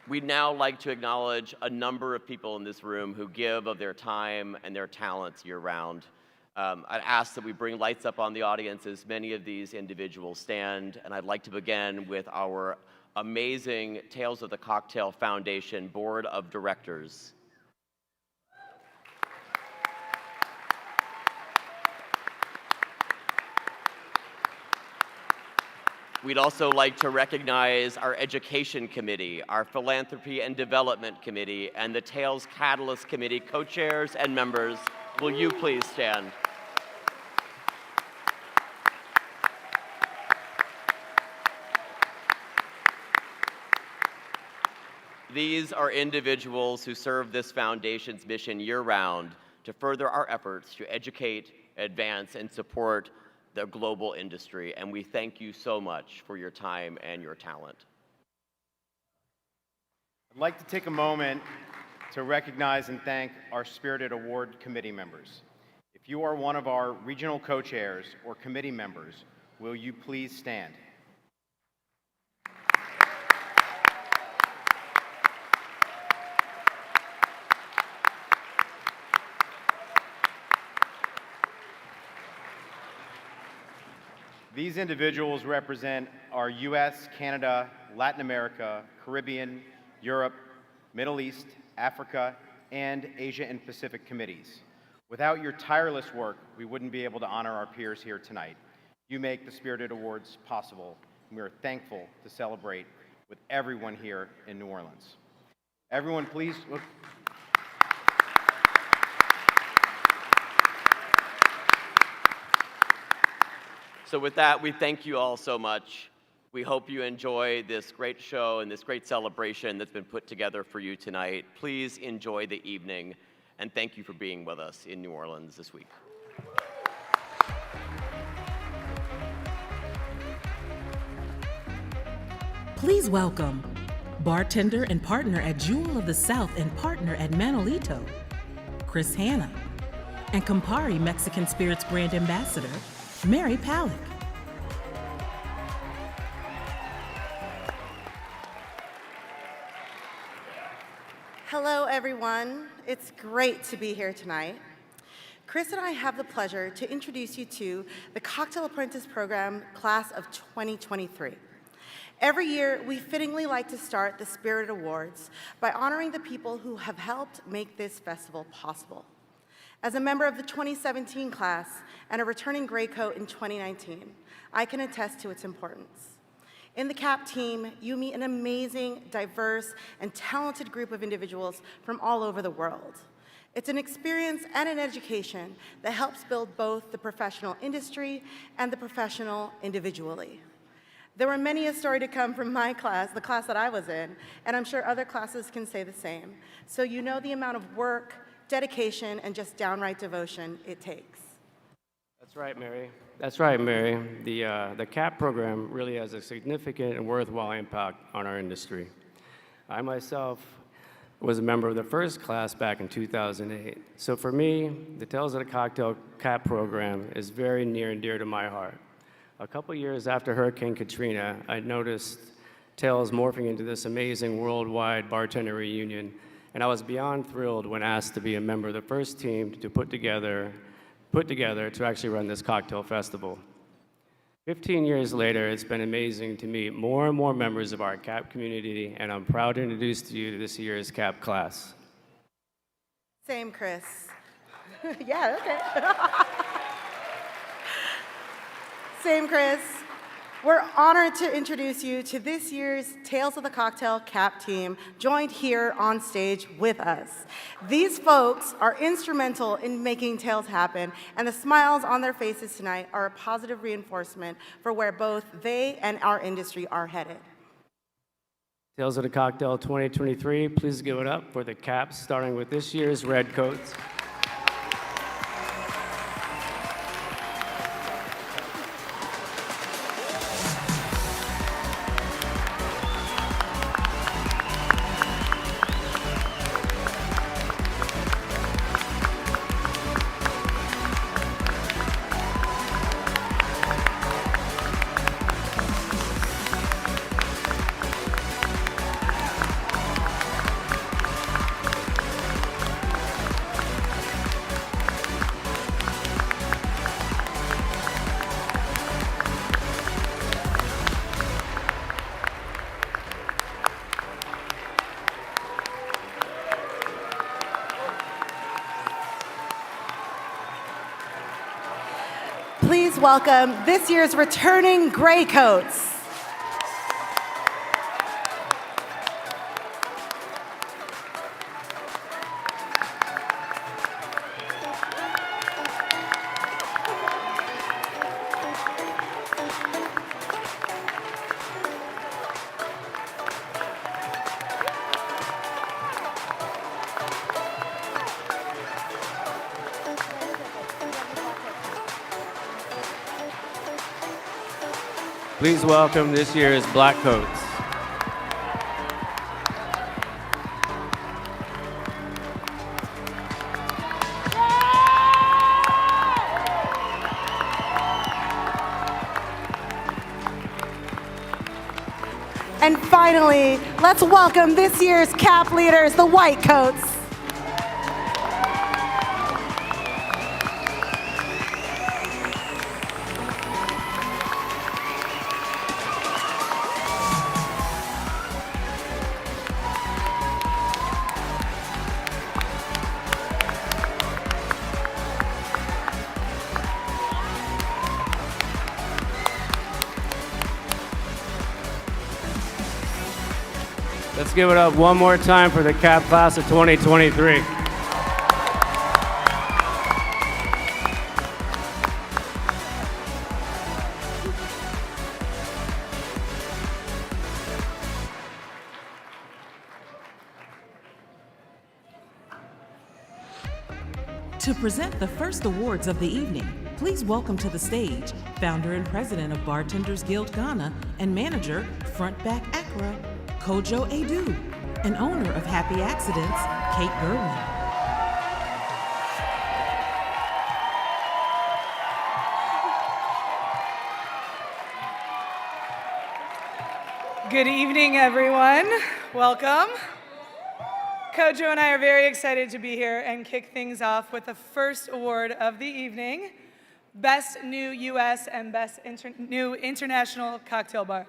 We'd now like to acknowledge a number of people in this room who give of their time and their talents year-round. I'd ask that we bring lights up on the audience as many of these individuals stand, and I'd like to begin with our amazing Tales of the Cocktail Foundation Board of Directors. We'd also like to recognize our Education Committee, our Philanthropy and Development Committee, and the Tales Catalyst Committee co-chairs and members. Will you please stand? These are individuals who serve this foundation's mission year-round to further our efforts to educate, advance, and support the global industry, and we thank you so much for your time and your talent. I'd like to take a moment to recognize and thank our Spirited Award committee members. If you are one of our regional co-chairs or committee members, will you please stand? These individuals represent our US, Canada, Latin America, Caribbean, Europe, Middle East, Africa, and Asia and Pacific committees. Without your tireless work, we wouldn't be able to honor our peers here tonight. You make the Spirited Awards possible, and we are thankful to celebrate with everyone here in New Orleans. Everyone, please look. So with that, we thank you all so much. We hope you enjoy this great show and this great celebration that's been put together for you tonight. Please enjoy the evening, and thank you for being with us in New Orleans this week. Please welcome bartender and partner at Jewel of the South and partner at Manolito, Chris Hanna, and Campari Mexican Spirits brand ambassador, Mary Palick. Hello, everyone. It's great to be here tonight. Chris and I have the pleasure to introduce you to the Cocktail Apprentice Program Class of 2023. Every year, we fittingly like to start the Spirit Awards by honoring the people who have helped make this festival possible. As a member of the 2017 class and a returning gray coat in 2019, I can attest to its importance. In the CAP team, you meet an amazing, diverse, and talented group of individuals from all over the world. It's an experience and an education that helps build both the professional industry and the professional individually. There were many a story to come from my class, the class that I was in, and I'm sure other classes can say the same. So you know the amount of work, dedication, and just downright devotion it takes. That's right, Mary. That's right, Mary. The CAP program really has a significant and worthwhile impact on our industry. I myself was a member of the first class back in 2008. So for me, the Tales of the Cocktail CAP program is very near and dear to my heart. A couple years after Hurricane Katrina, I noticed Tales morphing into this amazing worldwide bartender reunion, and I was beyond thrilled when asked to be a member of the first team to put together to actually run this cocktail festival. 15 years later, it's been amazing to meet more and more members of our CAP community, and I'm proud to introduce to you this year's CAP class. Same, Chris. Yeah, okay. Same, Chris. We're honored to introduce you to this year's Tales of the Cocktail CAP team, joined here on stage with us. These folks are instrumental in making Tales happen, and the smiles on their faces tonight are a positive reinforcement for where both they and our industry are headed. Tales of the Cocktail 2023, please give it up for the CAPs, starting with this year's red coats. Please welcome this year's returning gray coats. Please welcome this year's black coats. And finally, let's welcome this year's CAP leaders, the white coats. Let's give it up one more time for the CAP class of 2023. To present the first awards of the evening, please welcome to the stage founder and president of Bartenders Guild Ghana and manager, Frontback Accra, Kojo Edu, and owner of Happy Accidents, Kate Gerwin. Good evening, everyone. Welcome. Kojo and I are very excited to be here and kick things off with the first award of the evening, Best New U.S. and Best New International Cocktail Bar.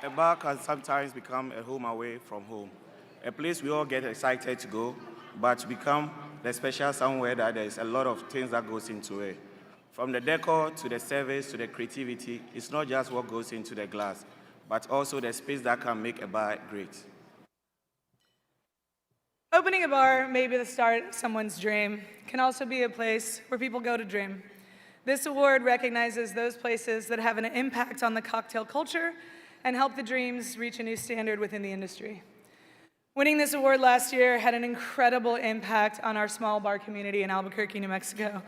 A bar can sometimes become a home away from home, a place we all get excited to go, but to become the special somewhere that there's a lot of things that goes into it. From the decor to the service to the creativity, it's not just what goes into the glass, but also the space that can make a bar great. Opening a bar may be the start of someone's dream. It can also be a place where people go to dream. This award recognizes those places that have an impact on the cocktail culture and help the dreams reach a new standard within the industry. Winning this award last year had an incredible impact on our small bar community in Albuquerque, New Mexico.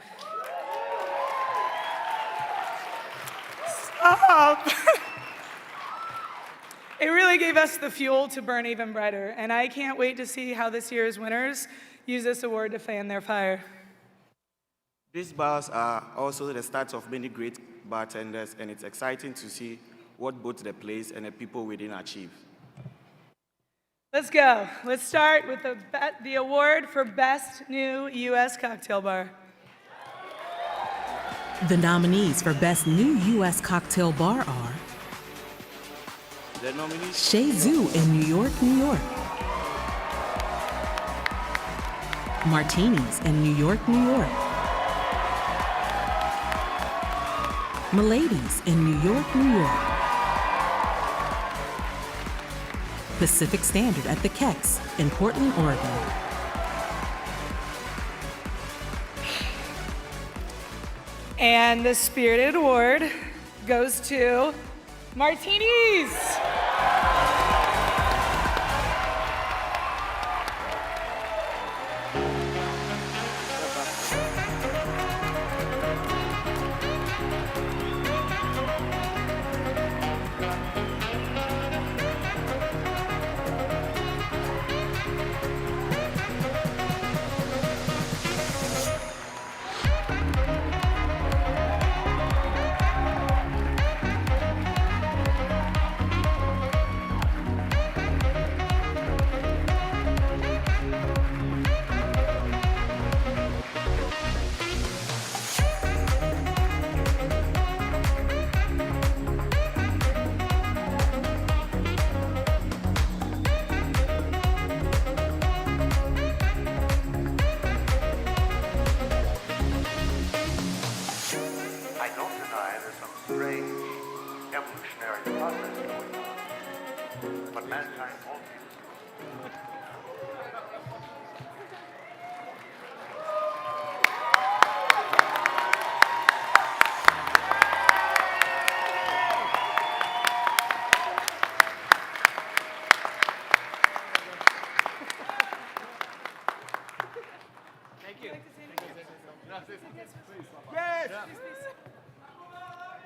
Stop! It really gave us the fuel to burn even brighter, and I can't wait to see how this year's winners use this award to fan their fire. These bars are also the start of many great bartenders, and it's exciting to see what both the place and the people within achieve. Let's go. Let's start with the award for Best New U.S. Cocktail Bar. The nominees for Best New U.S. Cocktail Bar are The nominees: Chez Zoo in New York, New York. Martinis in New York, New York. Miladies in New York, New York. Pacific Standard at the Kex in Portland, Oregon. And the Spirited Award goes to Martinis.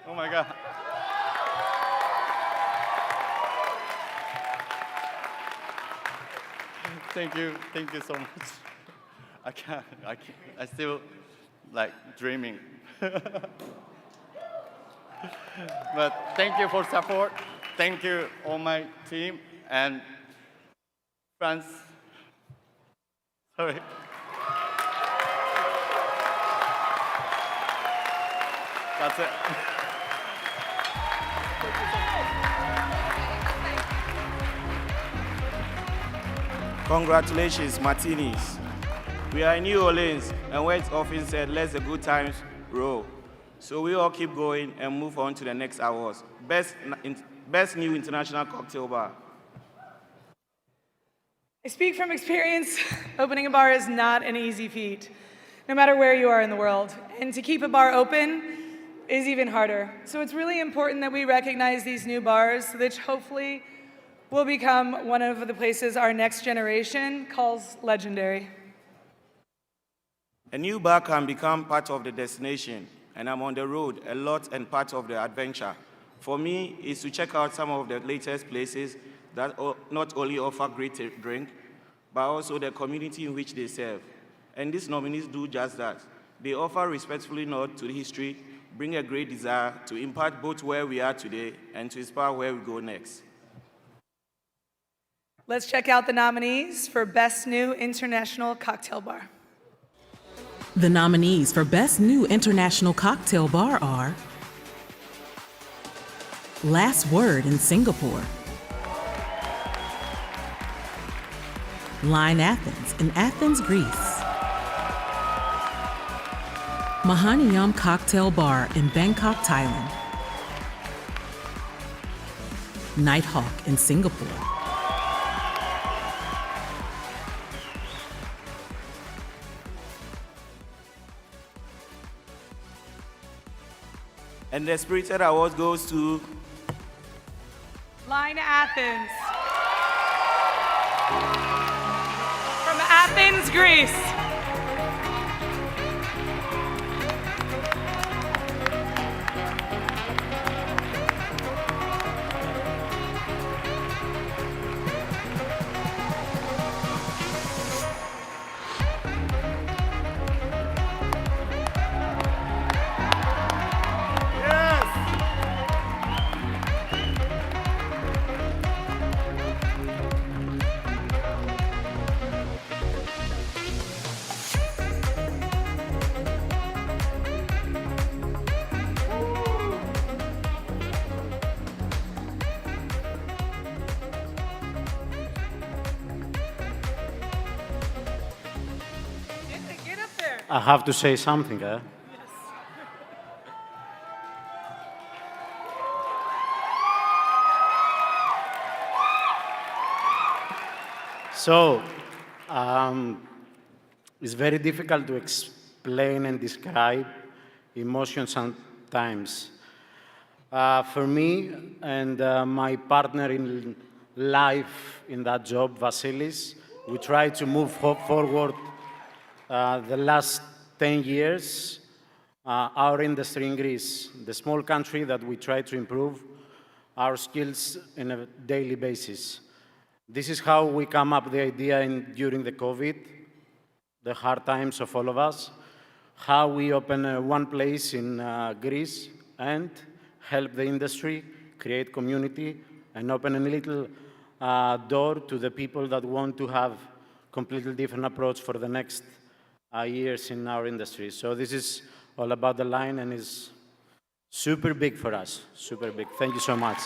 Oh my God. Thank you so much. I still like dreaming. But thank you for support. Thank you all my team and friends. Sorry. That's it. Congratulations, Martinis. We are in New Orleans, and where it's often said, let the good times roll. So we all keep going and move on to the next awards. Best Best New International Cocktail Bar. I speak from experience. Opening a bar is not an easy feat, no matter where you are in the world. And to keep a bar open is even harder. So it's really important that we recognize these new bars, which hopefully will become one of the places our next generation calls legendary. A new bar can become part of the destination, and I'm on the road a lot and part of the adventure. For me, is to check out some of the latest places that not only offer great drink, but also the community in which they serve. And these nominees do just that. They offer respectfully nod to the history, bring a great desire to impact both where we are today and to inspire where we go next. Let's check out the nominees for Best New International Cocktail Bar. The nominees for Best New International Cocktail Bar are Last Word in Singapore, Line Athens in Athens, Greece, Mahaniyam Cocktail Bar in Bangkok, Thailand, Nighthawk in Singapore, And the Spirited Award goes to Line Athens. From Athens, Greece. I have to say something, eh? So, it's very difficult to explain and describe emotions sometimes. For me and my partner in life in that job, Vasilis, we try to move forward the last 10 years, our industry in Greece, the small country that we try to improve our skills on a daily basis. This is how we come up with the idea during the COVID, the hard times of all of us, how we open one place in Greece and help the industry, create community, and open a little door to the people that want to have completely different approach for the next years in our industry. So this is all about the line and is super big for us, super big. Thank you so much.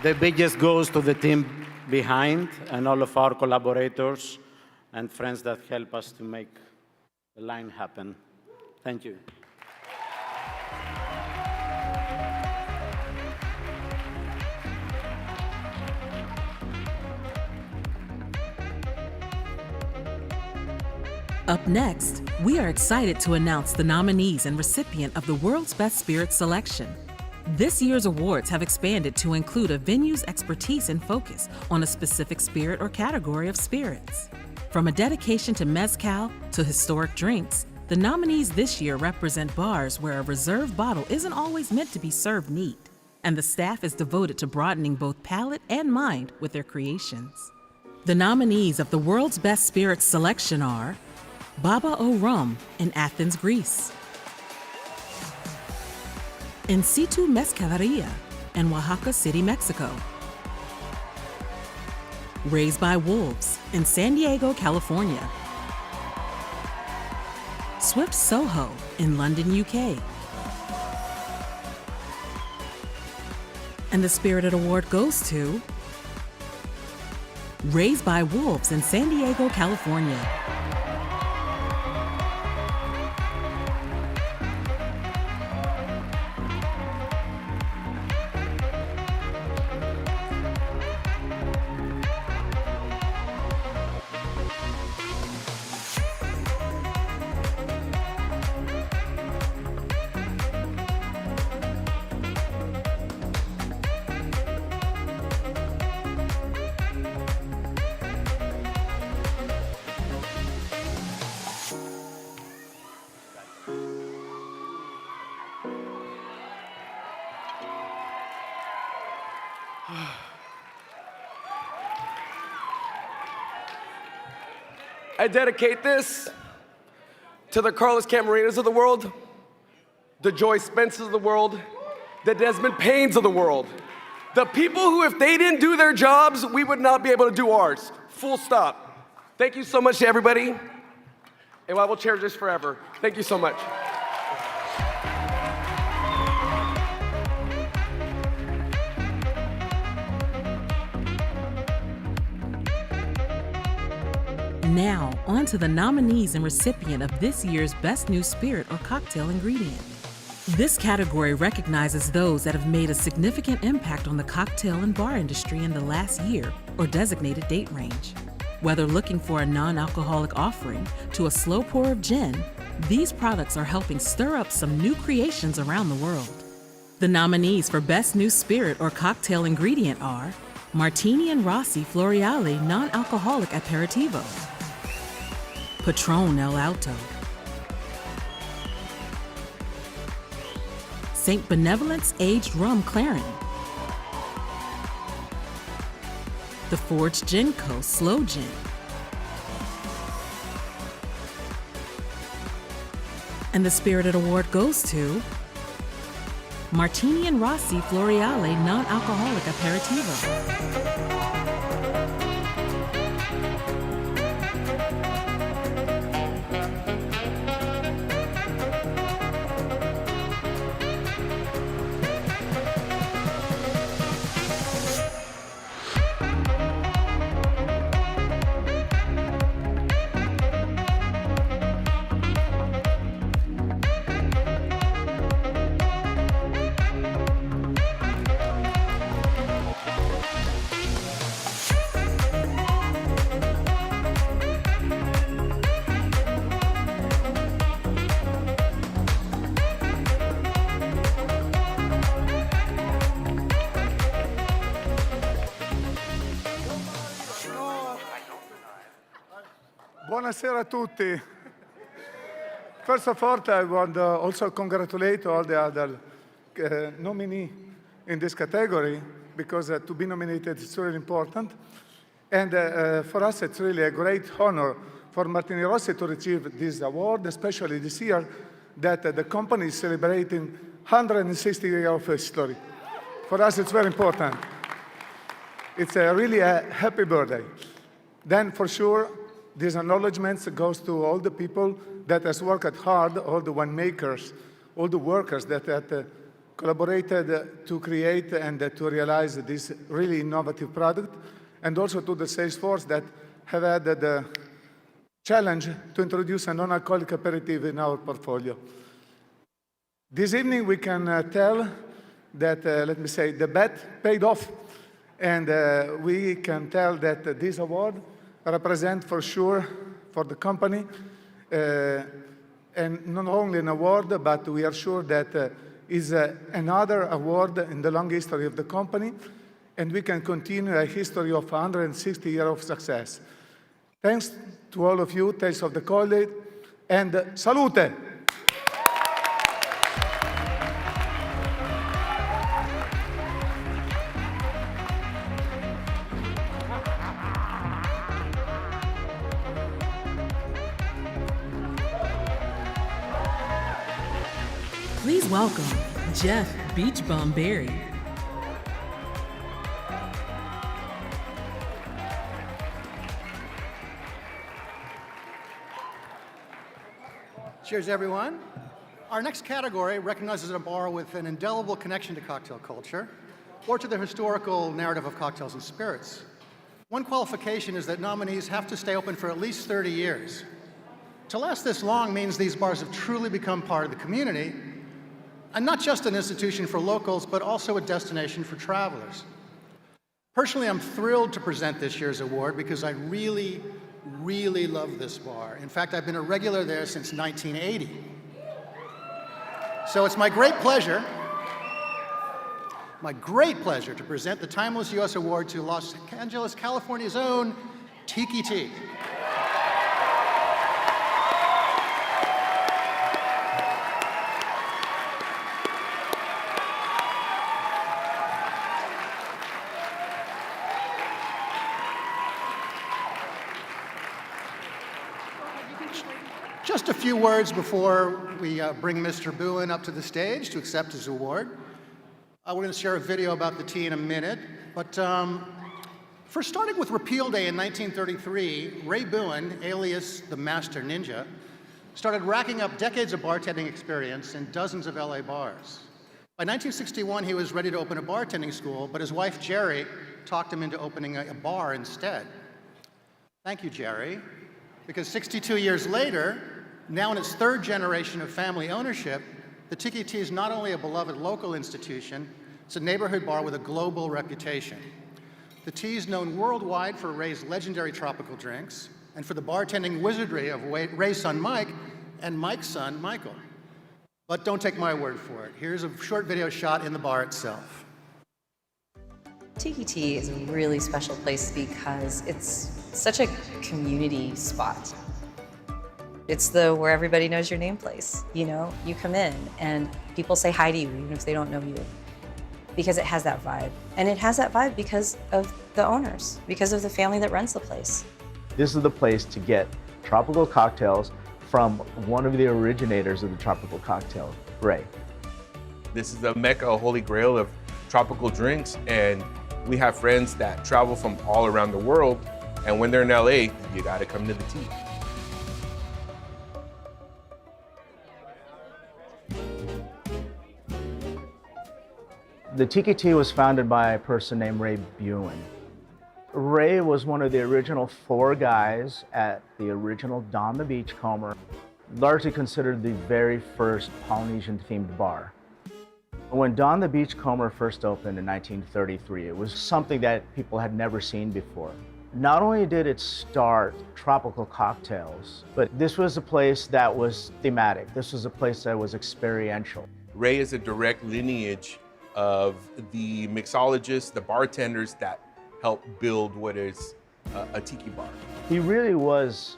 The biggest goes to the team behind and all of our collaborators and friends that help us to make the line happen. Thank you. Up next, we are excited to announce the nominees and recipient of the World's Best Spirits selection. This year's awards have expanded to include a venue's expertise and focus on a specific spirit or category of spirits. From a dedication to mezcal to historic drinks, the nominees this year represent bars where a reserve bottle isn't always meant to be served neat, and the staff is devoted to broadening both palate and mind with their creations. The nominees of the World's Best Spirits selection are Baba O Rum in Athens, Greece, In Situ Mezcaleria in Oaxaca City, Mexico, Raised by Wolves in San Diego, California, Swift Soho in London, UK, and the Spirited Award goes to Raised by Wolves in San Diego, California. I dedicate this to the Carlos Camarinas of the world, the Joyce Spencers of the world, the Desmond Paynes of the world. The people who, if they didn't do their jobs, we would not be able to do ours. Full stop. Thank you so much to everybody, and I will cherish this forever. Thank you so much. Now, on to the nominees and recipient of this year's Best New Spirit or Cocktail Ingredient. This category recognizes those that have made a significant impact on the cocktail and bar industry in the last year or designated date range. Whether looking for a non-alcoholic offering to a slow pour of gin, these products are helping stir up some new creations around the world. The nominees for Best New Spirit or Cocktail Ingredient are Martini and Rossi Floreale Non-Alcoholic Aperitivo, Patron El Alto, St. Benevolence Aged Rum Clarin, The Forged Gin Co. Slow Gin, and the Spirited Award goes to Martini and Rossi Floreale Non-Alcoholic Aperitivo. Buonasera a tutti. First of all, I want to also congratulate all the other nominees in this category because to be nominated is really important. And for us, it's really a great honor for Martini Rossi to receive this award, especially this year that the company is celebrating 160 years of history. For us, it's very important. It's really a happy birthday. Then, for sure, these acknowledgements goes to all the people that has worked hard, all the winemakers, all the workers that collaborated to create and to realize this really innovative product, and also to the sales force that have had the challenge to introduce a non-alcoholic aperitif in our portfolio. This evening we can tell that, let me say, the bet paid off, and we can tell that this award represent for sure for the company, and not only an award, but we are sure that is another award in the long history of the company, and we can continue a history of 160 years of success. Thanks to all of you, thanks of the college, and salute! Please welcome Jeff Beach Bum Berry. Cheers, everyone. Our next category recognizes a bar with an indelible connection to cocktail culture or to the historical narrative of cocktails and spirits. One qualification is that nominees have to stay open for at least 30 years. To last this long means these bars have truly become part of the community, and not just an institution for locals, but also a destination for travelers. Personally, I'm thrilled to present this year's award because I really, really love this bar. In fact, I've been a regular there since 1980. So it's my great pleasure to present the Timeless US Award to Los Angeles, California's own Tiki T. Just a few words before we bring Mr. Bowen up to the stage to accept his award. We're going to share a video about the tea in a minute, but for starting with Repeal Day in 1933, Ray Bowen, alias the Master Ninja, started racking up decades of bartending experience in dozens of LA bars. By 1961, he was ready to open a bartending school, but his wife, Jerry, talked him into opening a bar instead. Thank you, Jerry, because 62 years later, now in its third generation of family ownership, the Tiki Tea is not only a beloved local institution, it's a neighborhood bar with a global reputation. The tea is known worldwide for Ray's legendary tropical drinks and for the bartending wizardry of Ray's son, Mike, and Mike's son, Michael. But don't take my word for it. Here's a short video shot in the bar itself. Tiki Tea is a really special place because it's such a community spot. It's the where everybody knows your name place. You know, you come in and people say hi to you even if they don't know you, because it has that vibe. And it has that vibe because of the owners, because of the family that runs the place. This is the place to get tropical cocktails from one of the originators of the tropical cocktail, Ray. This is the mecca, holy grail of tropical drinks, and we have friends that travel from all around the world, and when they're in LA, you gotta come to the tea. The Tiki Tea was founded by a person named Ray Bowen. Ray was one of the original 4 guys at the original Don the Beachcomber, largely considered the very first Polynesian-themed bar. When Don the Beachcomber first opened in 1933, it was something that people had never seen before. Not only did it start tropical cocktails, but this was a place that was thematic. This was a place that was experiential. Ray is a direct lineage of the mixologists, the bartenders that helped build what is a tiki bar. He really was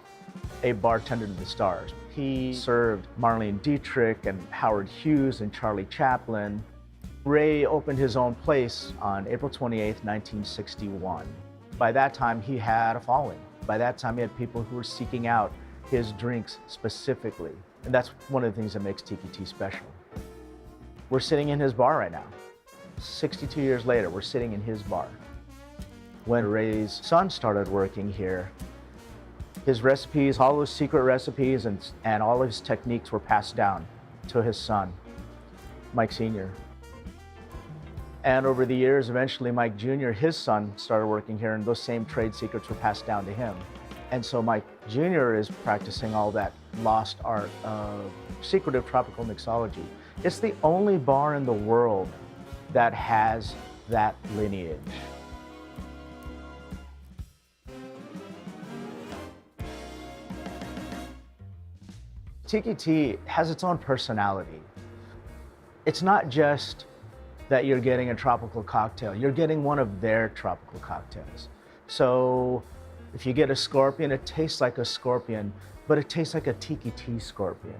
a bartender to the stars. He served Marlene Dietrich and Howard Hughes and Charlie Chaplin. Ray opened his own place on April 28th, 1961. By that time, he had a following. By that time, he had people who were seeking out his drinks specifically. And that's one of the things that makes Tiki Tea special. We're sitting in his bar right now. 62 years later, we're sitting in his bar. When Ray's son started working here, his recipes, all those secret recipes and all of his techniques were passed down to his son, Mike Sr. And over the years, eventually Mike Jr., his son, started working here, and those same trade secrets were passed down to him. And so Mike Jr. is practicing all that lost art of secretive tropical mixology. It's the only bar in the world that has that lineage. Tiki Tea has its own personality. It's not just that you're getting a tropical cocktail, you're getting one of their tropical cocktails. So if you get a scorpion, it tastes like a scorpion, but it tastes like a Tiki Tea scorpion.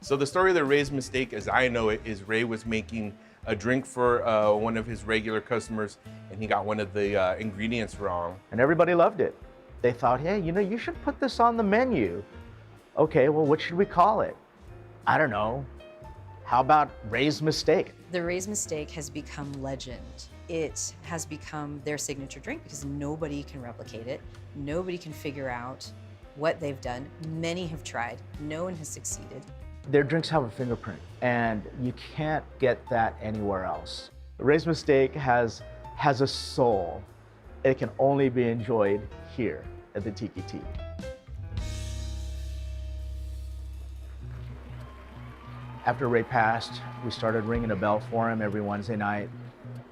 So the story of the Ray's mistake, as I know it, is Ray was making a drink for one of his regular customers, and he got one of the ingredients wrong. And everybody loved it. They thought, hey, you know, you should put this on the menu. Okay, well, what should we call it? I don't know. How about Ray's Mistake? The Ray's Mistake has become legend. It has become their signature drink because nobody can replicate it. Nobody can figure out what they've done. Many have tried. No one has succeeded. Their drinks have a fingerprint, and you can't get that anywhere else. Ray's Mistake has a soul. It can only be enjoyed here at the Tiki Tea. After Ray passed, we started ringing a bell for him every Wednesday night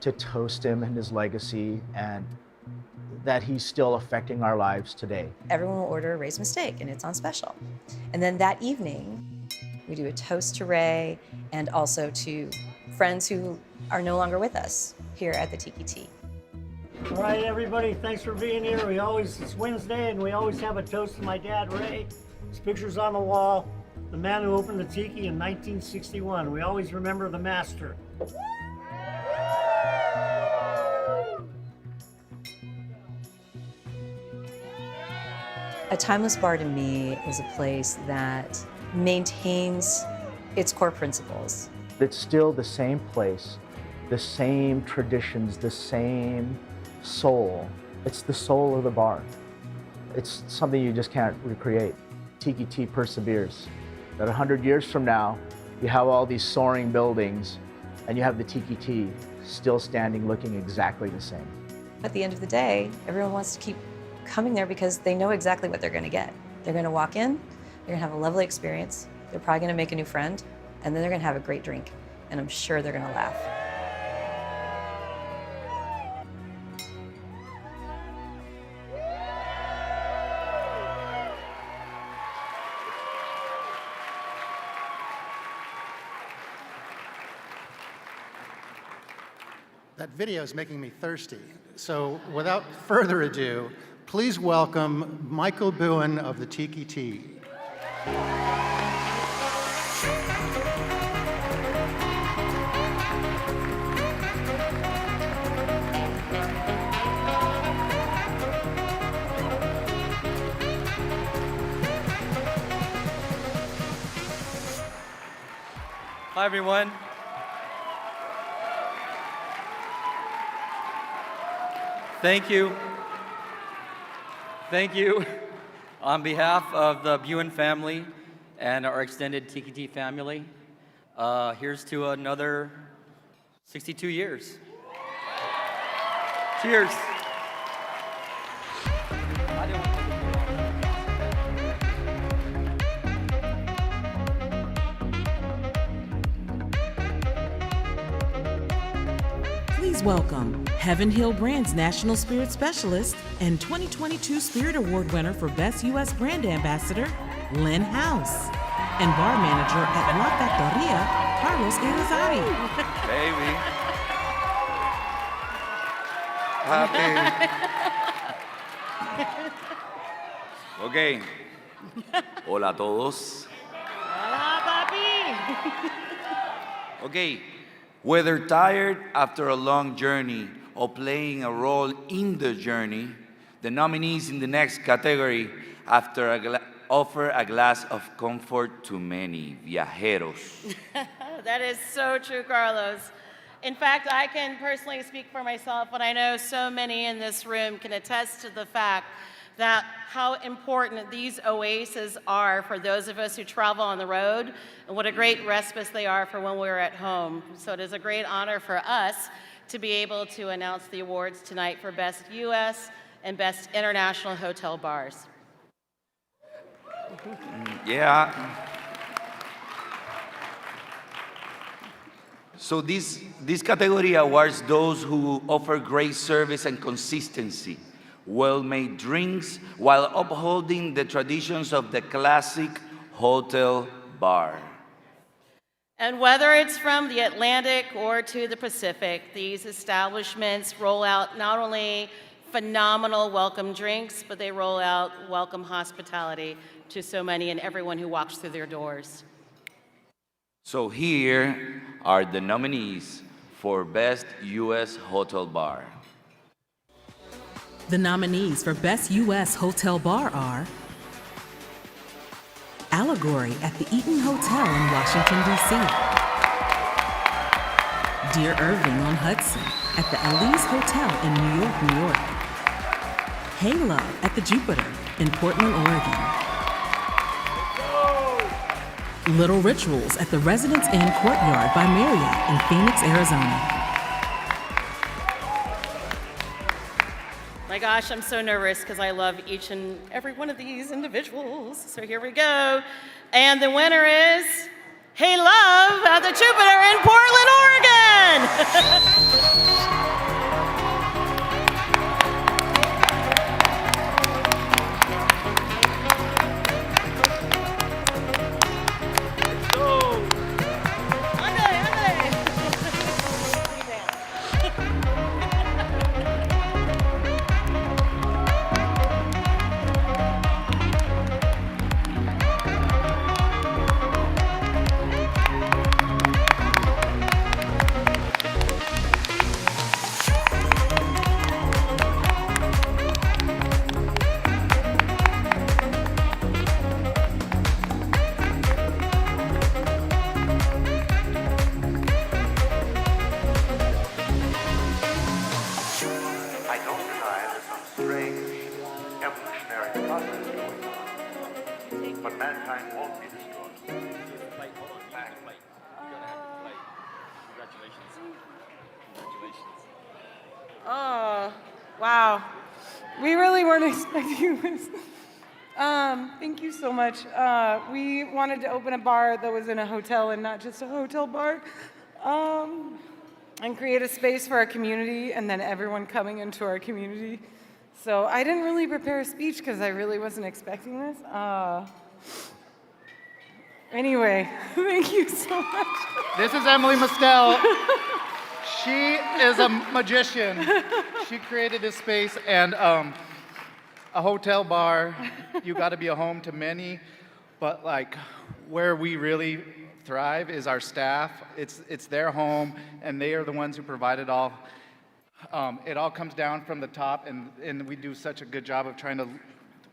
to toast him and his legacy, and that he's still affecting our lives today. Everyone will order a Ray's Mistake, and it's on special. And then that evening, we do a toast to Ray and also to friends who are no longer with us here at the Tiki Tea. All right, everybody, thanks for being here. It's Wednesday, and we always have a toast to my dad, Ray. His picture's on the wall. The man who opened the Tiki in 1961. We always remember the master. A timeless bar to me is a place that maintains its core principles. It's still the same place, the same traditions, the same soul. It's the soul of the bar. It's something you just can't recreate. Tiki Tea perseveres. That 100 years from now, you have all these soaring buildings and you have the Tiki Tea still standing looking exactly the same. At the end of the day, everyone wants to keep coming there because they know exactly what they're going to get. They're going to walk in, they're going to have a lovely experience, they're probably going to make a new friend, and then they're going to have a great drink. And I'm sure they're going to laugh. That video is making me thirsty. So without further ado, please welcome Michael Bowen of the Tiki Tea. Hi, everyone. Thank you. Thank you. On behalf of the Bowen family and our extended Tiki Tea family, here's to another 62 years. Cheers. Please welcome Heaven Hill Brand's National Spirit Specialist and 2022 Spirit Award winner for Best U.S. Brand Ambassador, Lynn House, and bar manager at La Factoria, Carlos Irizarry. Baby. Happy. Okay. Hola a todos. Hola, papi. Okay. Whether tired after a long journey or playing a role in the journey, the nominees in the next category offer a glass of comfort to many viajeros. That is so true, Carlos. In fact, I can personally speak for myself, and I know so many in this room can attest to the fact that how important these oases are for those of us who travel on the road, and what a great respite they are for when we're at home. So it is a great honor for us to be able to announce the awards tonight for Best U.S. and Best International Hotel Bars. Yeah. So this category awards those who offer great service and consistency, well-made drinks, while upholding the traditions of the classic hotel bar. And whether it's from the Atlantic or to the Pacific, these establishments roll out not only phenomenal welcome drinks, but they roll out welcome hospitality to so many and everyone who walks through their doors. So here are the nominees for Best U.S. Hotel Bar. The nominees for Best U.S. Hotel Bar are Allegory at the Eaton Hotel in Washington, D.C. Dear Irving on Hudson at the Elise Hotel in New York, New York. Hey Love at the Jupiter in Portland, Oregon. Little Rituals at the Residence Inn Courtyard by Marriott in Phoenix, Arizona. My gosh, I'm so nervous because I love each and every one of these individuals. So here we go. And the winner is Hey Love at the Jupiter in Portland, Oregon. evolutionary process going on. But mankind won't be destroyed. Oh, wow. We really weren't expecting this. Thank you so much. We wanted to open a bar that was in a hotel and not just a hotel bar, and create a space for our community and then everyone coming into our community. So I didn't really prepare a speech because I really wasn't expecting this. Anyway, thank you so much. This is Emily Mostel. She is a magician. She created this space and a hotel bar. You got to be a home to many, but like where we really thrive is our staff. It's their home, and they are the ones who provide it all. It all comes down from the top, and we do such a good job of trying to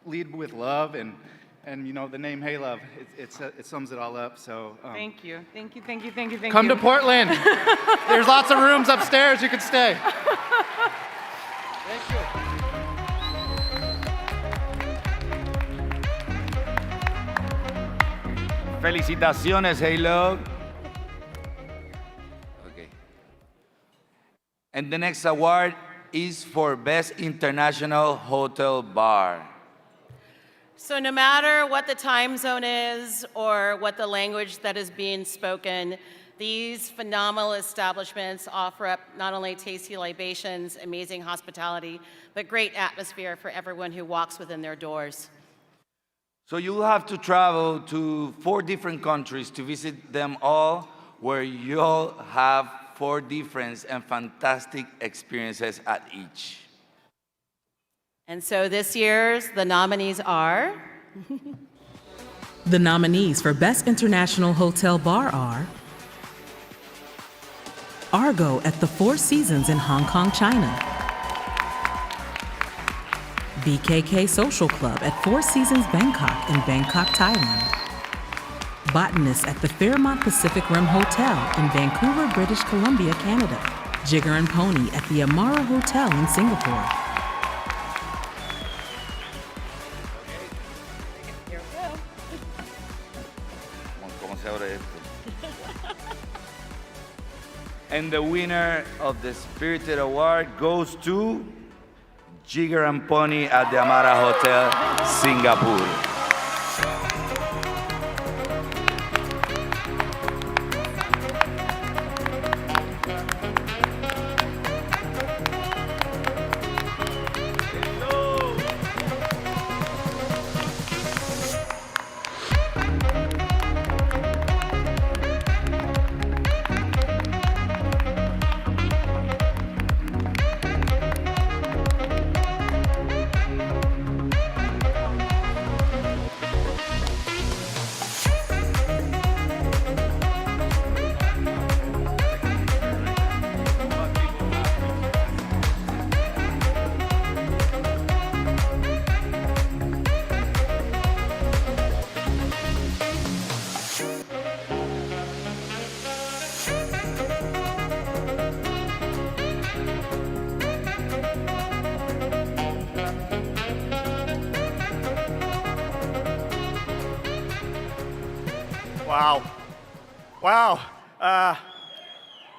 lead with love and you know the name Hey Love. It sums it all up. So Thank you. Come to Portland. There's lots of rooms upstairs you could stay. Thank you. Felicitaciones, Hey Love. Okay. And the next award is for Best International Hotel Bar. So no matter what the time zone is or what the language that is being spoken, these phenomenal establishments offer up not only tasty libations, amazing hospitality, but great atmosphere for everyone who walks within their doors. So you'll have to travel to 4 different countries to visit them all, where you'll have 4 different and fantastic experiences at each. And so this year's, the nominees are... The nominees for Best International Hotel Bar are Argo at the Four Seasons in Hong Kong, China. BKK Social Club at Four Seasons Bangkok in Bangkok, Thailand. Botanist at the Fairmont Pacific Rim Hotel in Vancouver, British Columbia, Canada. Jigger and Pony at the Amara Hotel in Singapore. And the winner of the Spirited Award goes to Jigger and Pony at the Amara Hotel, Singapore. Wow. Wow.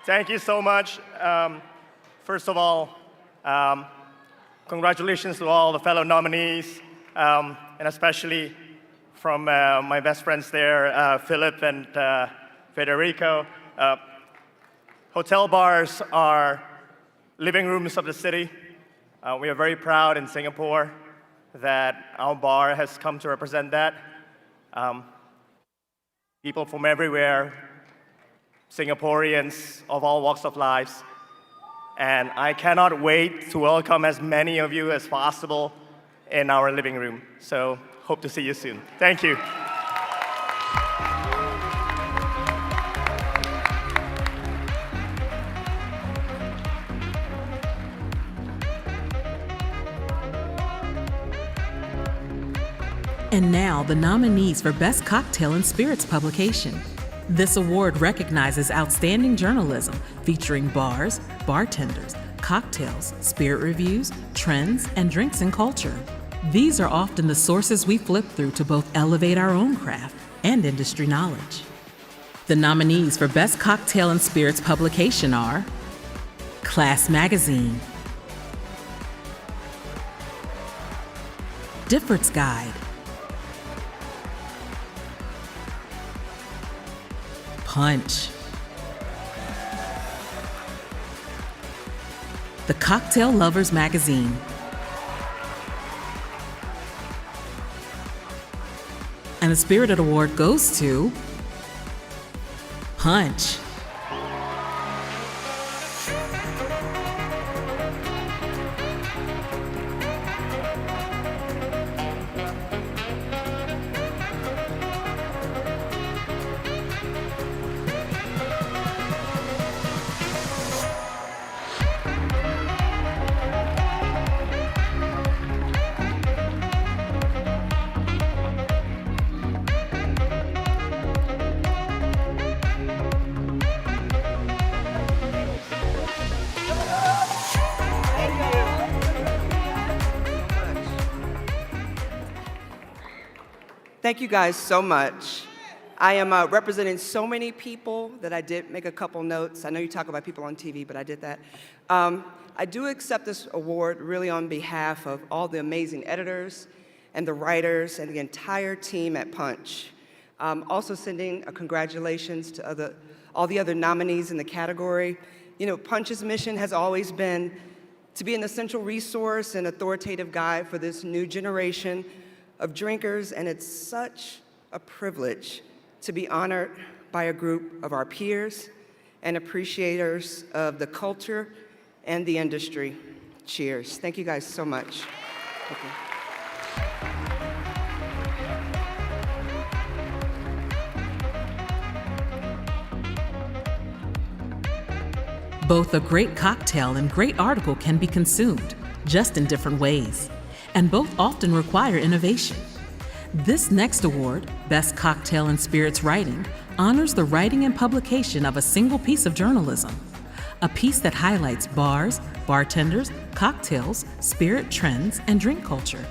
Thank you so much. First of all, congratulations to all the fellow nominees, and especially from my best friends there, Philip and Federico. Hotel bars are living rooms of the city. We are very proud in Singapore that our bar has come to represent that. People from everywhere, Singaporeans of all walks of life. And I cannot wait to welcome as many of you as possible in our living room. So hope to see you soon. Thank you. And now, the nominees for Best Cocktail and Spirits Publication. This award recognizes outstanding journalism featuring bars, bartenders, cocktails, spirit reviews, trends, and drinks and culture. These are often the sources we flip through to both elevate our own craft and industry knowledge. The nominees for Best Cocktail and Spirits publication are Class Magazine, Difford's Guide, Punch, The Cocktail Lovers Magazine, and the Spirited Award goes to Punch. Thank you guys so much. I am representing so many people that I did make a couple notes. I know you talk about people on TV, but I did that. I do accept this award really on behalf of all the amazing editors and the writers and the entire team at Punch. Also sending a congratulations to all the other nominees in the category. You know, Punch's mission has always been to be an essential resource and authoritative guide for this new generation of drinkers, and it's such a privilege to be honored by a group of our peers and appreciators of the culture and the industry. Cheers. Thank you guys so much. Thank you. Both a great cocktail and great article can be consumed, just in different ways, and both often require innovation. This next award, Best Cocktail and Spirits Writing, honors the writing and publication of a single piece of journalism, a piece that highlights bars, bartenders, cocktails, spirit trends, and drink culture.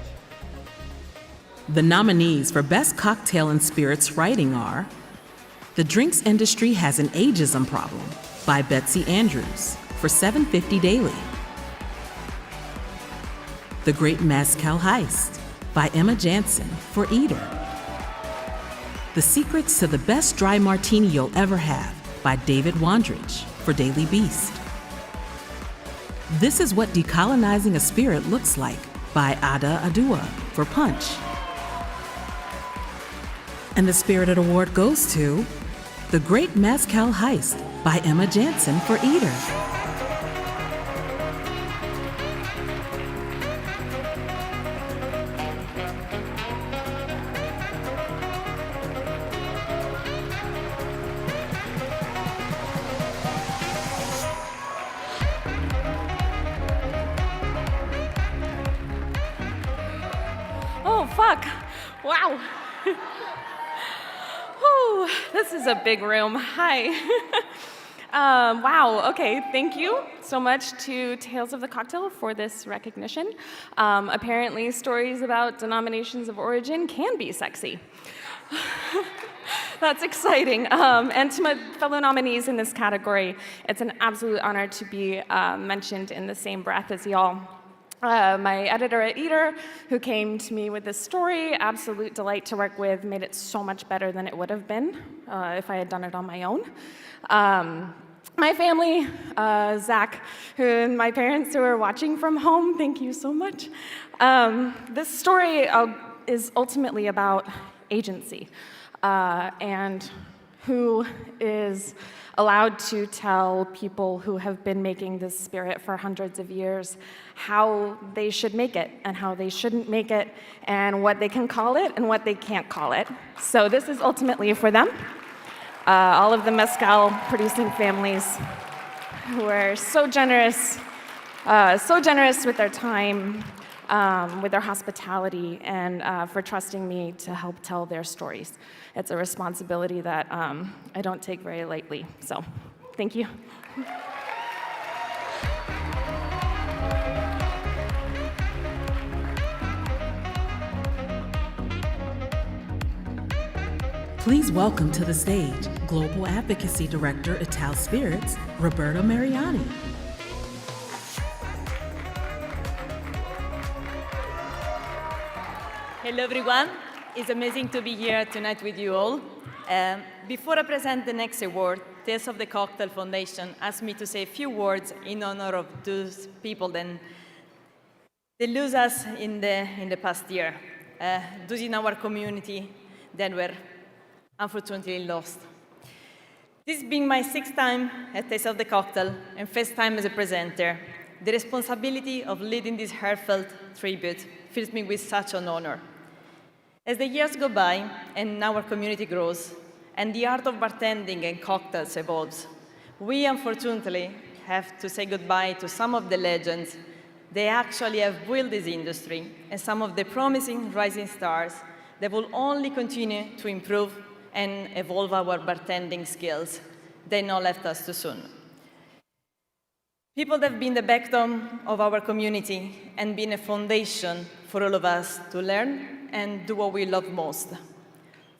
The nominees for Best Cocktail and Spirits Writing are The Drinks Industry Has an Ageism Problem by Betsy Andrews for $7.50 daily. The Great Mezcal Heist by Emma Jansen for Eater. The Secrets to the Best Dry Martini You'll Ever Have by David Wandrich for Daily Beast. This Is What Decolonizing a Spirit Looks Like by Ada Adua for Punch. And the Spirited Award goes to The Great Mezcal Heist by Emma Jansen for Eater. Oh, fuck. Wow. Whew, this is a big room. Hi. Wow, okay, thank you so much to Tales of the Cocktail for this recognition. Apparently, stories about denominations of origin can be sexy. That's exciting. And to my fellow nominees in this category, it's an absolute honor to be mentioned in the same breath as y'all. My editor at Eater, who came to me with this story, absolute delight to work with, made it so much better than it would have been if I had done it on my own. My family, Zach, and my parents who are watching from home, thank you so much. This story is ultimately about agency and who is allowed to tell people who have been making this spirit for hundreds of years how they should make it and how they shouldn't make it and what they can call it and what they can't call it. So this is ultimately for them. All of the mezcal producing families who are so generous with their time, with their hospitality, and for trusting me to help tell their stories. It's a responsibility that I don't take very lightly, so thank you. Please welcome to the stage Global Advocacy Director at Tal Spirits, Roberta Mariani. Hello, everyone. It's amazing to be here tonight with you all. Before I present the next award, Tales of the Cocktail Foundation asked me to say a few words in honor of those people that they lose us in the past year. Those in our community that were unfortunately lost. This being my 6th time at Taste of the Cocktail and 1st time as a presenter, the responsibility of leading this heartfelt tribute fills me with such an honor. As the years go by and our community grows, and the art of bartending and cocktails evolves, we unfortunately have to say goodbye to some of the legends that actually have built this industry and some of the promising rising stars that will only continue to improve and evolve our bartending skills. They now left us too soon. People that have been the backbone of our community and been a foundation for all of us to learn and do what we love most.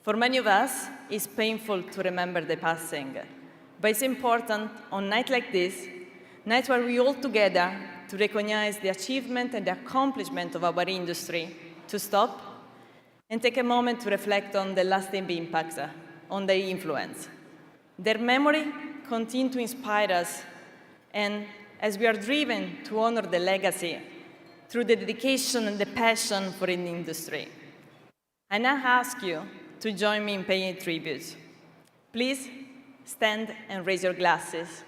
For many of us, it's painful to remember the passing, but it's important on nights like this, nights where we all together to recognize the achievement and the accomplishment of our industry, to stop and take a moment to reflect on the lasting impacts, on their influence. Their memory continues to inspire us, and as we are driven to honor the legacy through the dedication and the passion for an industry. I now ask you to join me in paying tribute. Please stand and raise your glasses.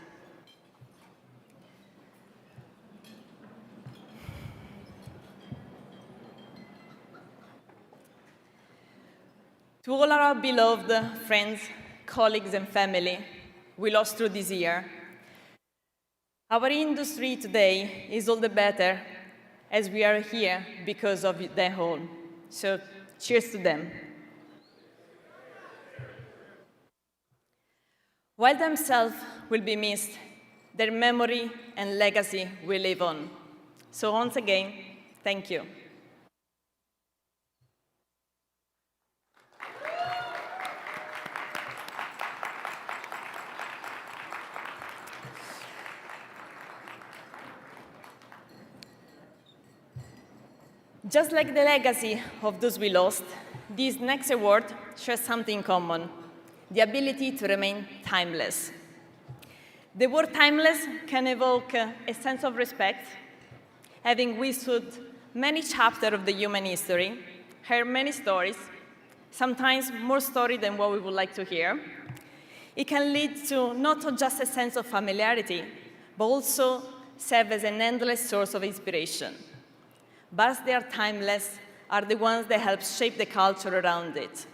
To all our beloved friends, colleagues, and family we lost through this year, our industry today is all the better as we are here because of their home. So cheers to them. While themselves will be missed, their memory and legacy will live on. So once again, thank you. Just like the legacy of those we lost, this next award shares something in common: the ability to remain timeless. The word timeless can evoke a sense of respect, having withstood many chapters of the human history, heard many stories, sometimes more stories than what we would like to hear. It can lead to not just a sense of familiarity, but also serve as an endless source of inspiration. Bars that are timeless are the ones that help shape the culture around it.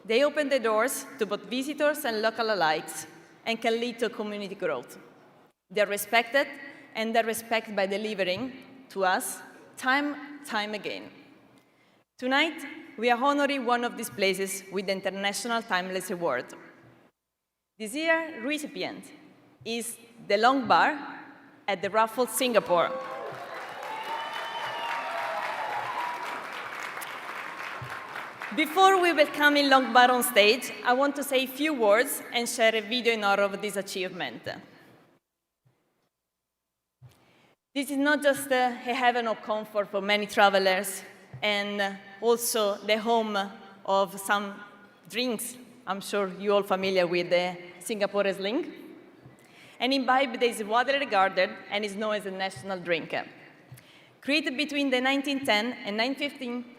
They open the doors to both visitors and local alike and can lead to community growth. They're respected, and they're respected by delivering to us time again. Tonight, we are honoring one of these places with the International Timeless Award. This year's recipient is the Long Bar at the Raffles, Singapore. Before we welcome in Long Bar on stage, I want to say a few words and share a video in honor of this achievement. This is not just a haven of comfort for many travelers, and also the home of some drinks. I'm sure you're all familiar with the Singapore Sling. An imbibe that is widely regarded and is known as a national drink. Created between the 1910 and 1915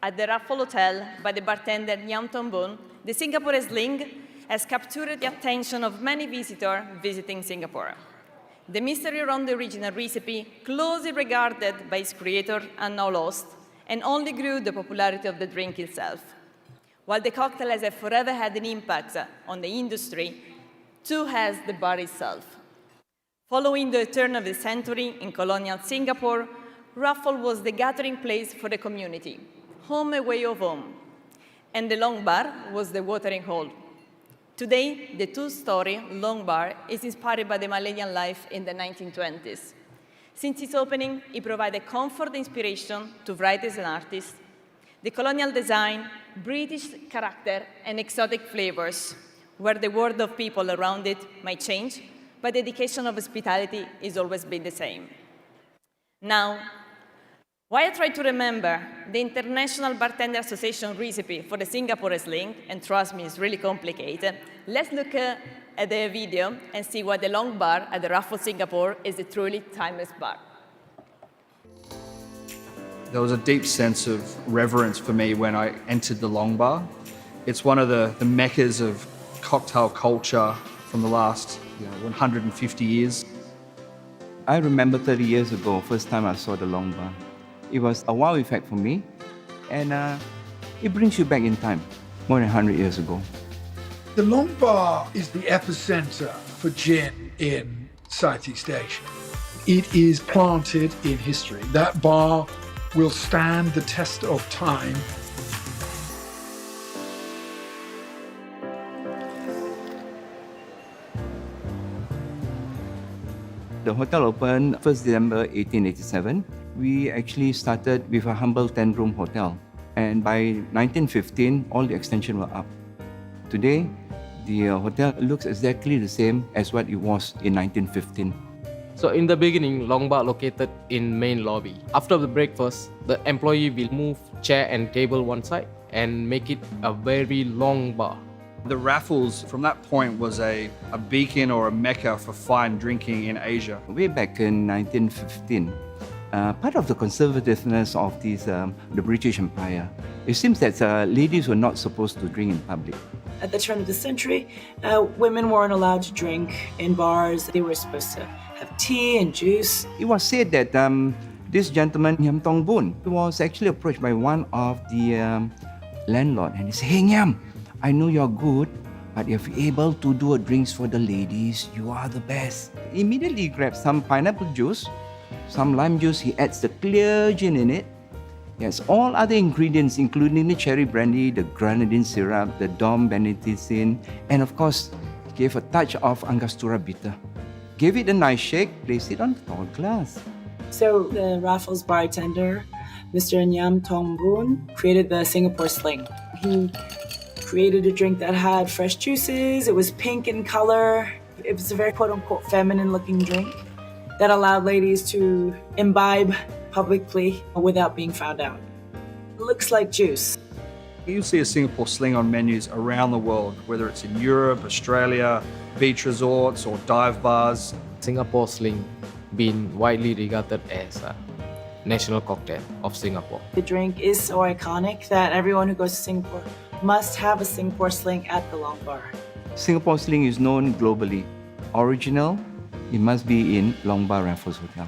at the Raffles Hotel by the bartender Yam Thong Boon, the Singapore Sling has captured the attention of many visitors visiting Singapore. The mystery around the original recipe, closely regarded by its creator, are now lost, and only grew the popularity of the drink itself. While the cocktail has forever had an impact on the industry, so has the bar itself. Following the turn of the century in colonial Singapore, Raffles was the gathering place for the community, home away of home, and the Long Bar was the watering hole. Today, the two-story Long Bar is inspired by the Malaysian life in the 1920s. Since its opening, it provided comfort and inspiration to writers and artists, The colonial design, British character, and exotic flavors, where the world of people around it might change, but the dedication of hospitality has always been the same. Now, while I try to remember the International Bartender Association recipe for the Singapore sling, and trust me, it's really complicated, let's look at the video and see why the long bar at the Raffles Singapore is a truly timeless bar. There was a deep sense of reverence for me when I entered the long bar. It's one of the meccas of cocktail culture from the last 150 years. I remember 30 years ago, first time I saw the long bar. It was a wow effect for me, and it brings you back in time, more than 100 years ago. The long bar is the epicenter for gin in Southeast Asia. It is planted in history. That bar will stand the test of time. The hotel opened 1st December 1887. We actually started with a humble 10-room hotel. And by 1915, all the extensions were up. Today, the hotel looks exactly the same as what it was in 1915. So in the beginning, long bar located in main lobby. After the breakfast, the employee will move chair and table one side and make it a very long bar. The Raffles, from that point, was a beacon or a mecca for fine drinking in Asia. Way back in 1915, part of the conservativeness of the British Empire, it seems that ladies were not supposed to drink in public. At the turn of the century, women weren't allowed to drink in bars. They were supposed to have tea and juice. It was said that this gentleman, Nyam Tong Boon, was actually approached by one of the landlord, and he said, "Hey Nyam, I know you're good, but if you're able to do drinks for the ladies, you are the best." Immediately he grabs some pineapple juice, some lime juice, he adds the clear gin in it. Yes, all other ingredients, including the cherry brandy, the grenadine syrup, the Dom Benedictine, and of course, gave a touch of Angostura bitter. Gave it a nice shake, placed it on a tall glass. So the Raffles bartender, Mr. Nyam Tong Boon, created the Singapore sling. He created a drink that had fresh juices, it was pink in color, it was a very quote-unquote feminine-looking drink that allowed ladies to imbibe publicly without being found out. It looks like juice. You'll see a Singapore sling on menus around the world, whether it's in Europe, Australia, beach resorts or dive bars. Singapore sling been widely regarded as a national cocktail of Singapore. The drink is so iconic that everyone who goes to Singapore must have a Singapore sling at the long bar. Singapore sling is known globally. Original, it must be in Long Bar Raffles Hotel.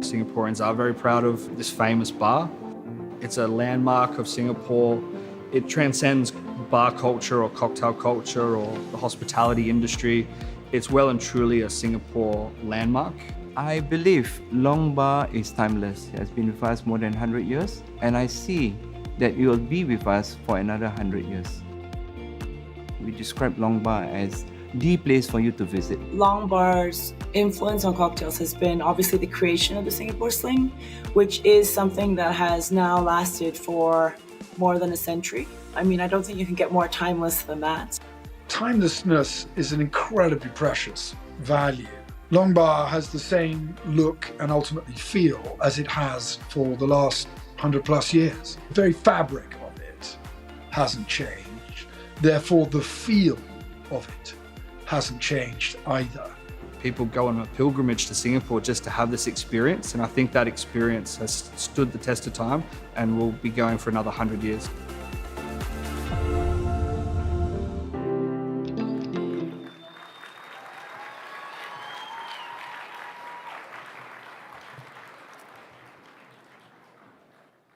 Singaporeans are very proud of this famous bar. It's a landmark of Singapore. It transcends bar culture or cocktail culture or the hospitality industry. It's well and truly a Singapore landmark. I believe Long Bar is timeless. It has been with us more than 100 years, and I see that it will be with us for another 100 years. We describe Long Bar as the place for you to visit. Long Bar's influence on cocktails has been obviously the creation of the Singapore sling, which is something that has now lasted for more than a century. I mean, I don't think you can get more timeless than that. Timelessness is an incredibly precious value. Long Bar has the same look and ultimately feel as it has for the last 100+ years. The very fabric of it hasn't changed. Therefore, the feel of it hasn't changed either. People go on a pilgrimage to Singapore just to have this experience, and I think that experience has stood the test of time and will be going for another 100 years.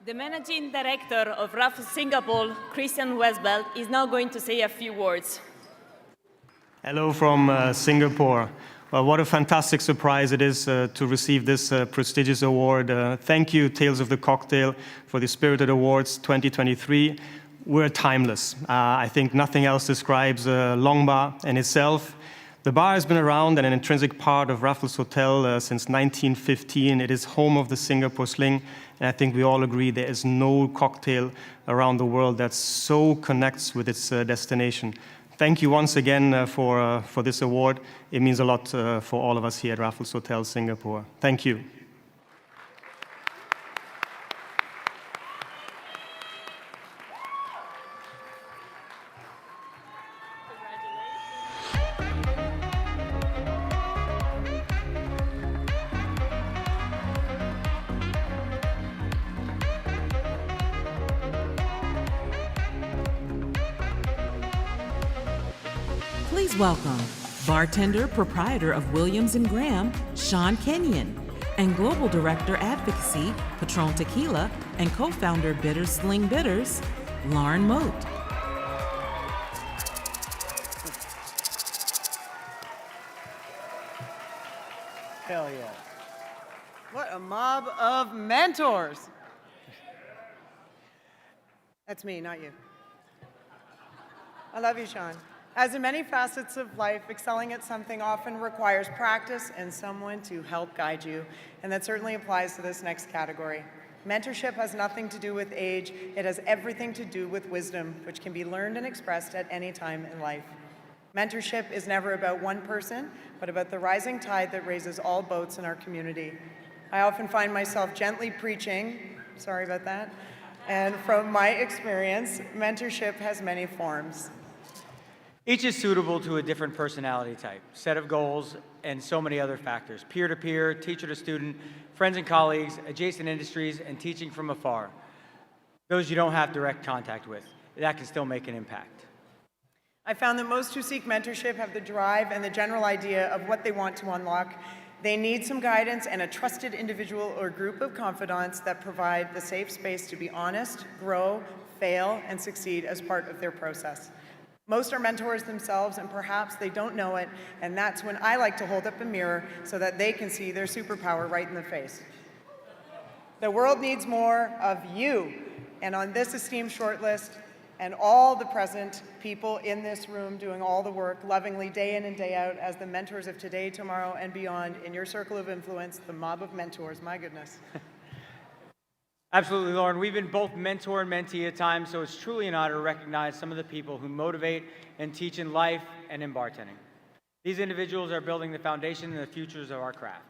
The managing director of Raffles Singapore, Christian Westbelt, is now going to say a few words. Hello from Singapore. Well, what a fantastic surprise it is to receive this prestigious award. Thank you, Tales of the Cocktail, for the Spirited Awards 2023. We're timeless. I think nothing else describes Long Bar in itself. The bar has been around and an intrinsic part of Raffles Hotel since 1915. It is home of the Singapore Sling, and I think we all agree there is no cocktail around the world that so connects with its destination. Thank you once again for this award. It means a lot for all of us here at Raffles Hotel Singapore. Thank you. Please welcome bartender, proprietor of Williams & Graham, Sean Kenyon, and Global Director Advocacy, Patron Tequila, and co-founder Bitters Sling Bitters, Lauren Moat. Hell yeah. What a mob of mentors. That's me, not you. I love you, Sean. As in many facets of life, excelling at something often requires practice and someone to help guide you, and that certainly applies to this next category. Mentorship has nothing to do with age, it has everything to do with wisdom, which can be learned and expressed at any time in life. Mentorship is never about one person, but about the rising tide that raises all boats in our community. I often find myself gently preaching, sorry about that, and from my experience, mentorship has many forms. Each is suitable to a different personality type, set of goals, and so many other factors. Peer-to-peer, teacher-to-student, friends and colleagues, adjacent industries, and teaching from afar. Those you don't have direct contact with. That can still make an impact. I found that most who seek mentorship have the drive and the general idea of what they want to unlock. They need some guidance and a trusted individual or group of confidants that provide the safe space to be honest, grow, fail, and succeed as part of their process. Most are mentors themselves, and perhaps they don't know it, and that's when I like to hold up a mirror so that they can see their superpower right in the face. The world needs more of you, and on this esteemed shortlist, and all the present people in this room doing all the work lovingly day in and day out as the mentors of today, tomorrow, and beyond in your circle of influence, the mob of mentors, my goodness. Absolutely, Lauren. We've been both mentor and mentee at times, so it's truly an honor to recognize some of the people who motivate and teach in life and in bartending. These individuals are building the foundation and the futures of our craft.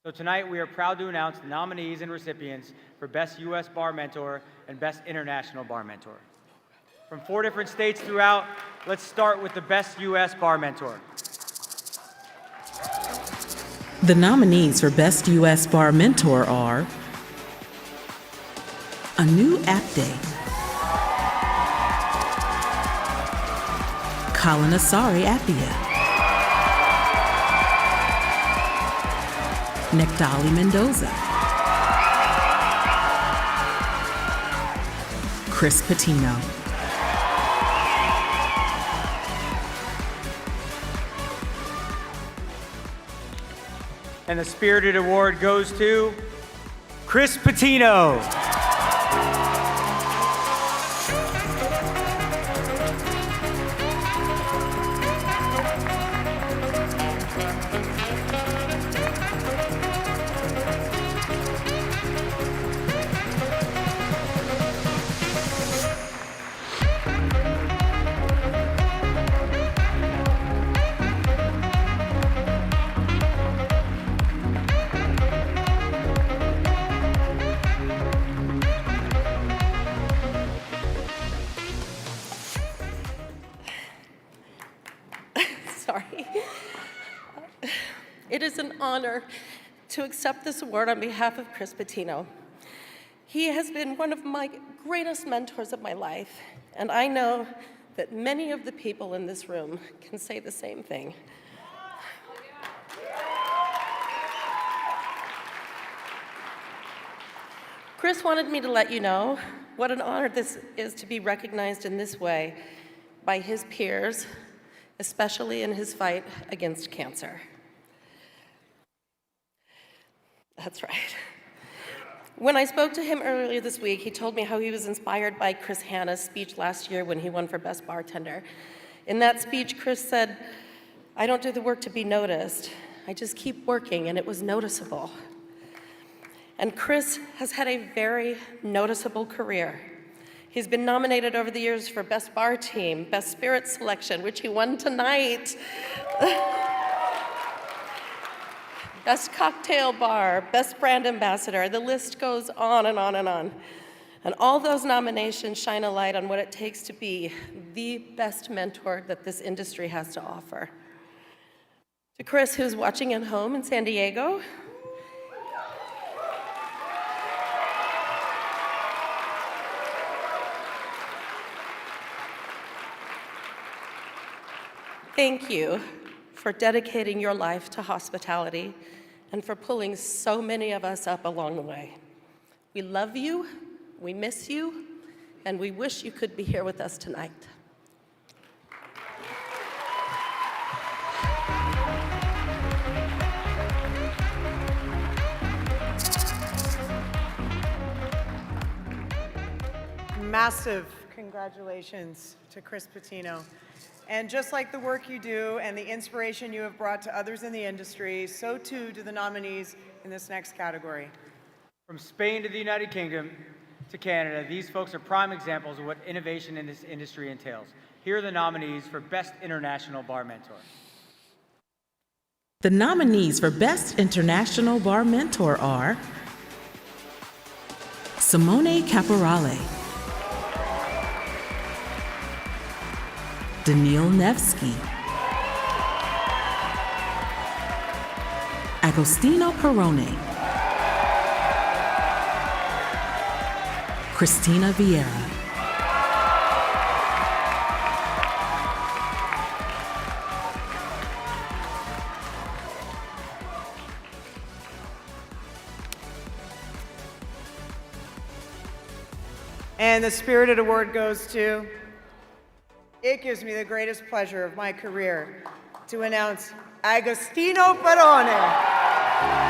So tonight, we are proud to announce the nominees and recipients for Best U.S. Bar Mentor and Best International Bar Mentor. From 4 different states throughout, let's start with the Best U.S. Bar Mentor. The nominees for Best U.S. Bar Mentor are Anu Apte, Kalanasari Appia, Nectali Mendoza, Chris Patino, And the Spirited Award goes to Chris Patino. Sorry. It is an honor to accept this award on behalf of Chris Patino. He has been one of my greatest mentors of my life, and I know that many of the people in this room can say the same thing. Chris wanted me to let you know what an honor this is to be recognized in this way by his peers, especially in his fight against cancer. That's right. When I spoke to him earlier this week, he told me how he was inspired by Chris Hanna's speech last year when he won for Best Bartender. In that speech, Chris said, I don't do the work to be noticed. I just keep working, and it was noticeable. And Chris has had a very noticeable career. He's been nominated over the years for Best Bar Team, Best Spirit Selection, which he won tonight, Best Cocktail Bar, Best Brand Ambassador. The list goes on and on and on. And all those nominations shine a light on what it takes to be the best mentor that this industry has to offer. To Chris, who's watching at home in San Diego, thank you for dedicating your life to hospitality and for pulling so many of us up along the way. We love you, we miss you, and we wish you could be here with us tonight. Massive congratulations to Chris Patino. And just like the work you do and the inspiration you have brought to others in the industry, so too do the nominees in this next category. From Spain to the United Kingdom to Canada, these folks are prime examples of what innovation in this industry entails. Here are the nominees for Best International Bar Mentor. The nominees for Best International Bar Mentor are Simone Caporale, Daniil Nevsky, Agostino Perrone, Cristina Vieira, And the Spirited Award goes to, it gives me the greatest pleasure of my career to announce Agostino Perrone.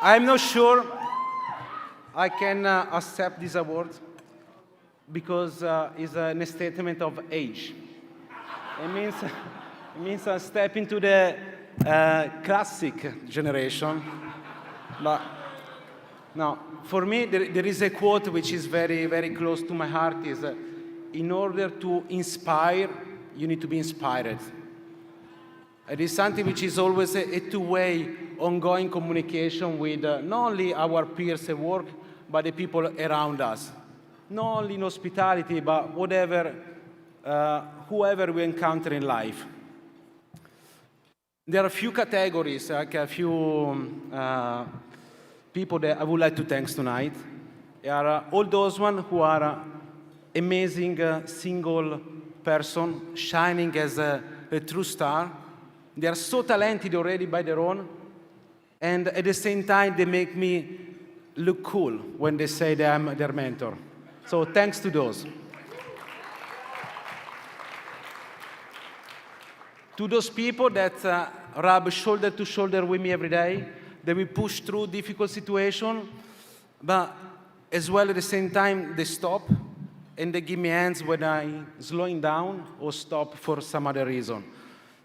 I'm not sure I can accept this award because it's a statement of age. It means I step into the classic generation. But now, for me, there is a quote which is very, very close to my heart: is in order to inspire, you need to be inspired. It is something which is always a two-way, ongoing communication with not only our peers at work, but the people around us. Not only in hospitality, but whatever, whoever we encounter in life. There are a few categories, like a few people that I would like to thank tonight. There are all those ones who are amazing single person, shining as a true star. They are so talented already by their own, and at the same time, they make me look cool when they say that I'm their mentor. So thanks to those. To those people that rub shoulder to shoulder with me every day, that we push through difficult situations, but as well at the same time, they stop and they give me hands when I'm slowing down or stop for some other reason.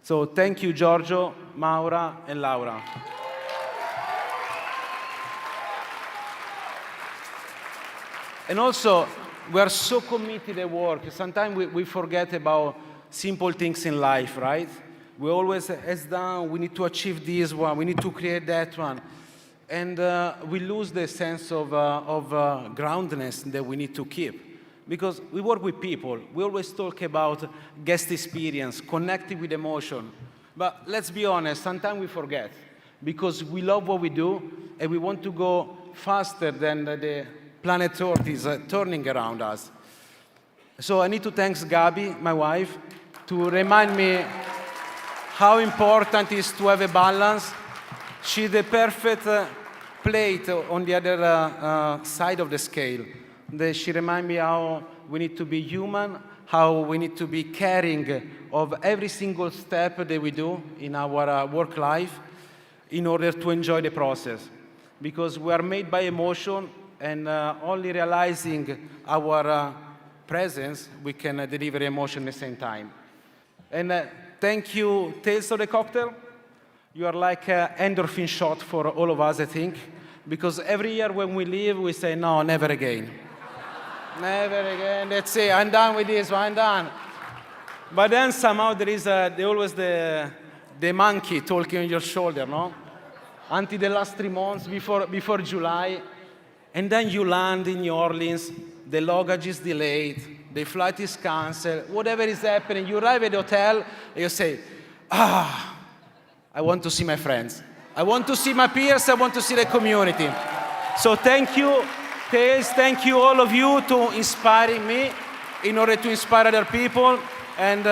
So thank you, Giorgio, Maura, and Laura. And also, we are so committed at work. Sometimes we forget about simple things in life, right? We always, heads down, we need to achieve this one, we need to create that one. And we lose the sense of groundedness that we need to keep. Because we work with people. We always talk about guest experience, connecting with emotion. But let's be honest, sometimes we forget. Because we love what we do, and we want to go faster than the planet Earth is turning around us. So I need to thank Gabi, my wife, to remind me how important it is to have a balance. She's the perfect plate on the other side of the scale. She reminds me how we need to be human, how we need to be caring of every single step that we do in our work life in order to enjoy the process. Because we are made by emotion, and only realizing our presence, we can deliver emotion at the same time. And thank you, Tales of the Cocktail. You are like an endorphin shot for all of us, I think, because every year when we leave, we say, no, never again. Never again, that's it, I'm done with this one, I'm done. But then somehow there is always the monkey talking on your shoulder, no? Until the last 3 months before July. And then you land in New Orleans, the luggage is delayed, the flight is canceled, whatever is happening, you arrive at the hotel, and you say, I want to see my friends. I want to see my peers, I want to see the community. So thank you, Tales, thank you all of you to inspiring me in order to inspire other people. And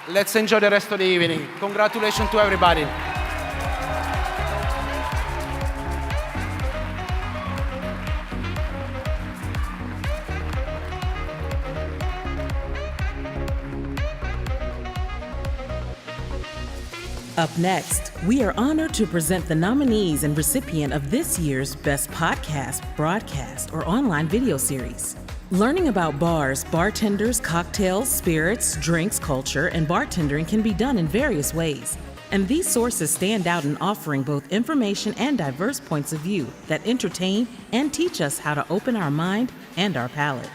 let's enjoy the rest of the evening. Congratulations to everybody. Up next, we are honored to present the nominees and recipient of this year's Best Podcast, Broadcast, or Online Video Series. Learning about bars, bartenders, cocktails, spirits, drinks, culture, and bartending can be done in various ways. And these sources stand out in offering both information and diverse points of view that entertain and teach us how to open our mind and our palate.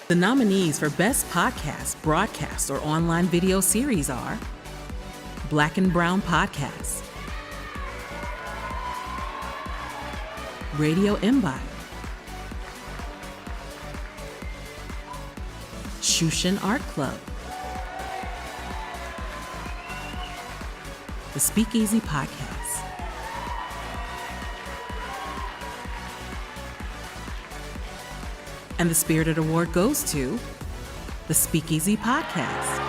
The nominees for Best Podcast, Broadcast, or Online Video Series are Black and Brown Podcast, Radio Imbibe, Shushan Art Club, The Speakeasy Podcast, and the Spirited Award goes to The Speakeasy Podcast.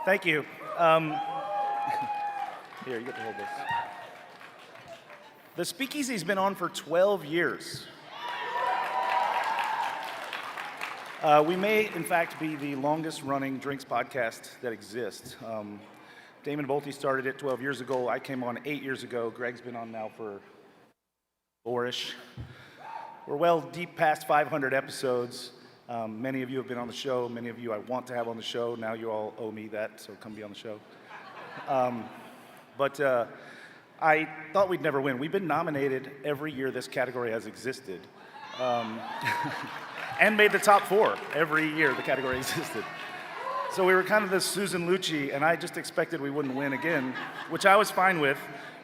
Thank you. Here, you get to hold this. The Speakeasy's been on for 12 years. We may, in fact, be the longest-running drinks podcast that exists. Damon Bolte started it 12 years ago. I came on 8 years ago. Greg's been on now for 4-ish. We're well deep past 500 episodes. Many of you have been on the show. Many of you I want to have on the show. Now you all owe me that, so come be on the show. But I thought we'd never win. We've been nominated every year this category has existed. and made the top 4 every year the category existed. So we were kind of this Susan Lucci, and I just expected we wouldn't win again, which I was fine with.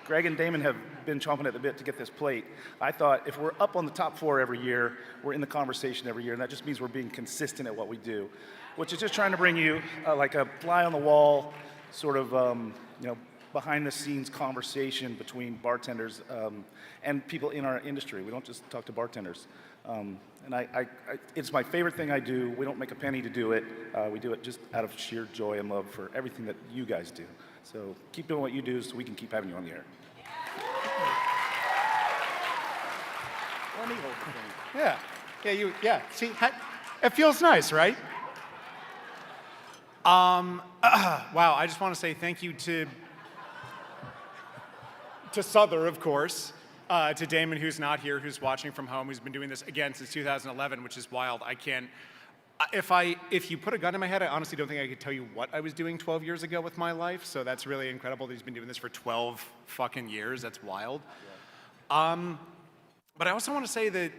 Greg and Damon have been chomping at the bit to get this plate. I thought if we're up on the top 4 every year, we're in the conversation every year, and that just means we're being consistent at what we do, which is just trying to bring you like a fly on the wall, sort of behind the scenes conversation between bartenders and people in our industry. We don't just talk to bartenders. And it's my favorite thing I do. We don't make a penny to do it. We do it just out of sheer joy and love for everything that you guys do. So keep doing what you do so we can keep having you on the air. Let me hold the thing. Yeah. See, it feels nice, right? Wow, I just want to say thank you to Souther, of course, to Damon, who's not here, who's watching from home, who's been doing this again since 2011, which is wild. I can't. If you put a gun in my head, I honestly don't think I could tell you what I was doing 12 years ago with my life. So that's really incredible that he's been doing this for 12 fucking years. That's wild. Yeah. But I also want to say that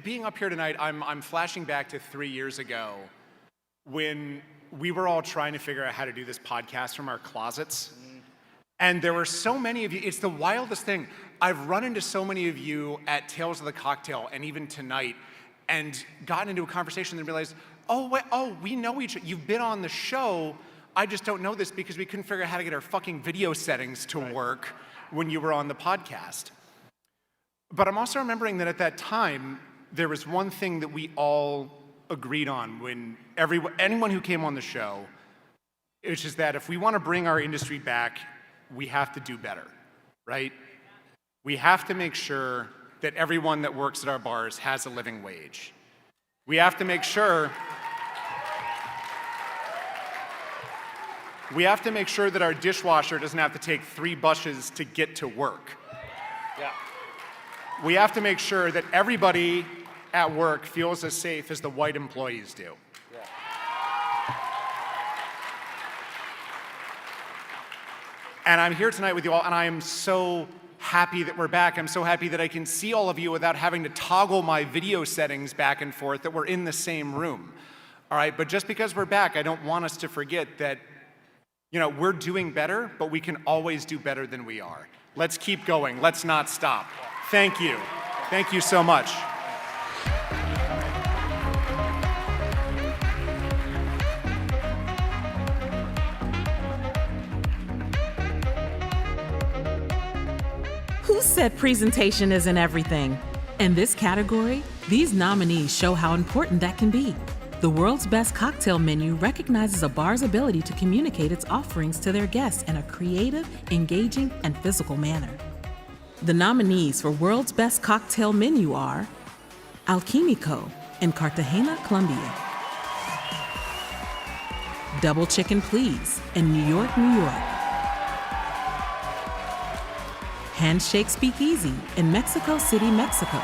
being up here tonight, I'm flashing back to 3 years ago when we were all trying to figure out how to do this podcast from our closets. And there were so many of you. It's the wildest thing. I've run into so many of you at Tales of the Cocktail and even tonight and gotten into a conversation and realized, we know each other. You've been on the show. I just don't know this because we couldn't figure out how to get our fucking video settings to work when you were on the podcast. But I'm also remembering that at that time, there was one thing that we all agreed on when anyone who came on the show, which is that if we want to bring our industry back, we have to do better, right? We have to make sure that everyone that works at our bars has a living wage. We have to make sure that our dishwasher doesn't have to take 3 buses to get to work. Yeah. We have to make sure that everybody at work feels as safe as the white employees do. Yeah. And I'm here tonight with you all, and I am so happy that we're back. I'm so happy that I can see all of you without having to toggle my video settings back and forth, that we're in the same room. All right, but just because we're back, I don't want us to forget that, we're doing better, but we can always do better than we are. Let's keep going. Let's not stop. Thank you. Thank you so much. Who said presentation isn't everything? In this category, these nominees show how important that can be. The world's best cocktail menu recognizes a bar's ability to communicate its offerings to their guests in a creative, engaging, and physical manner. The nominees for World's Best Cocktail Menu are Alquimico in Cartagena, Colombia, Double Chicken Please in New York, New York, Handshake Speakeasy in Mexico City, Mexico,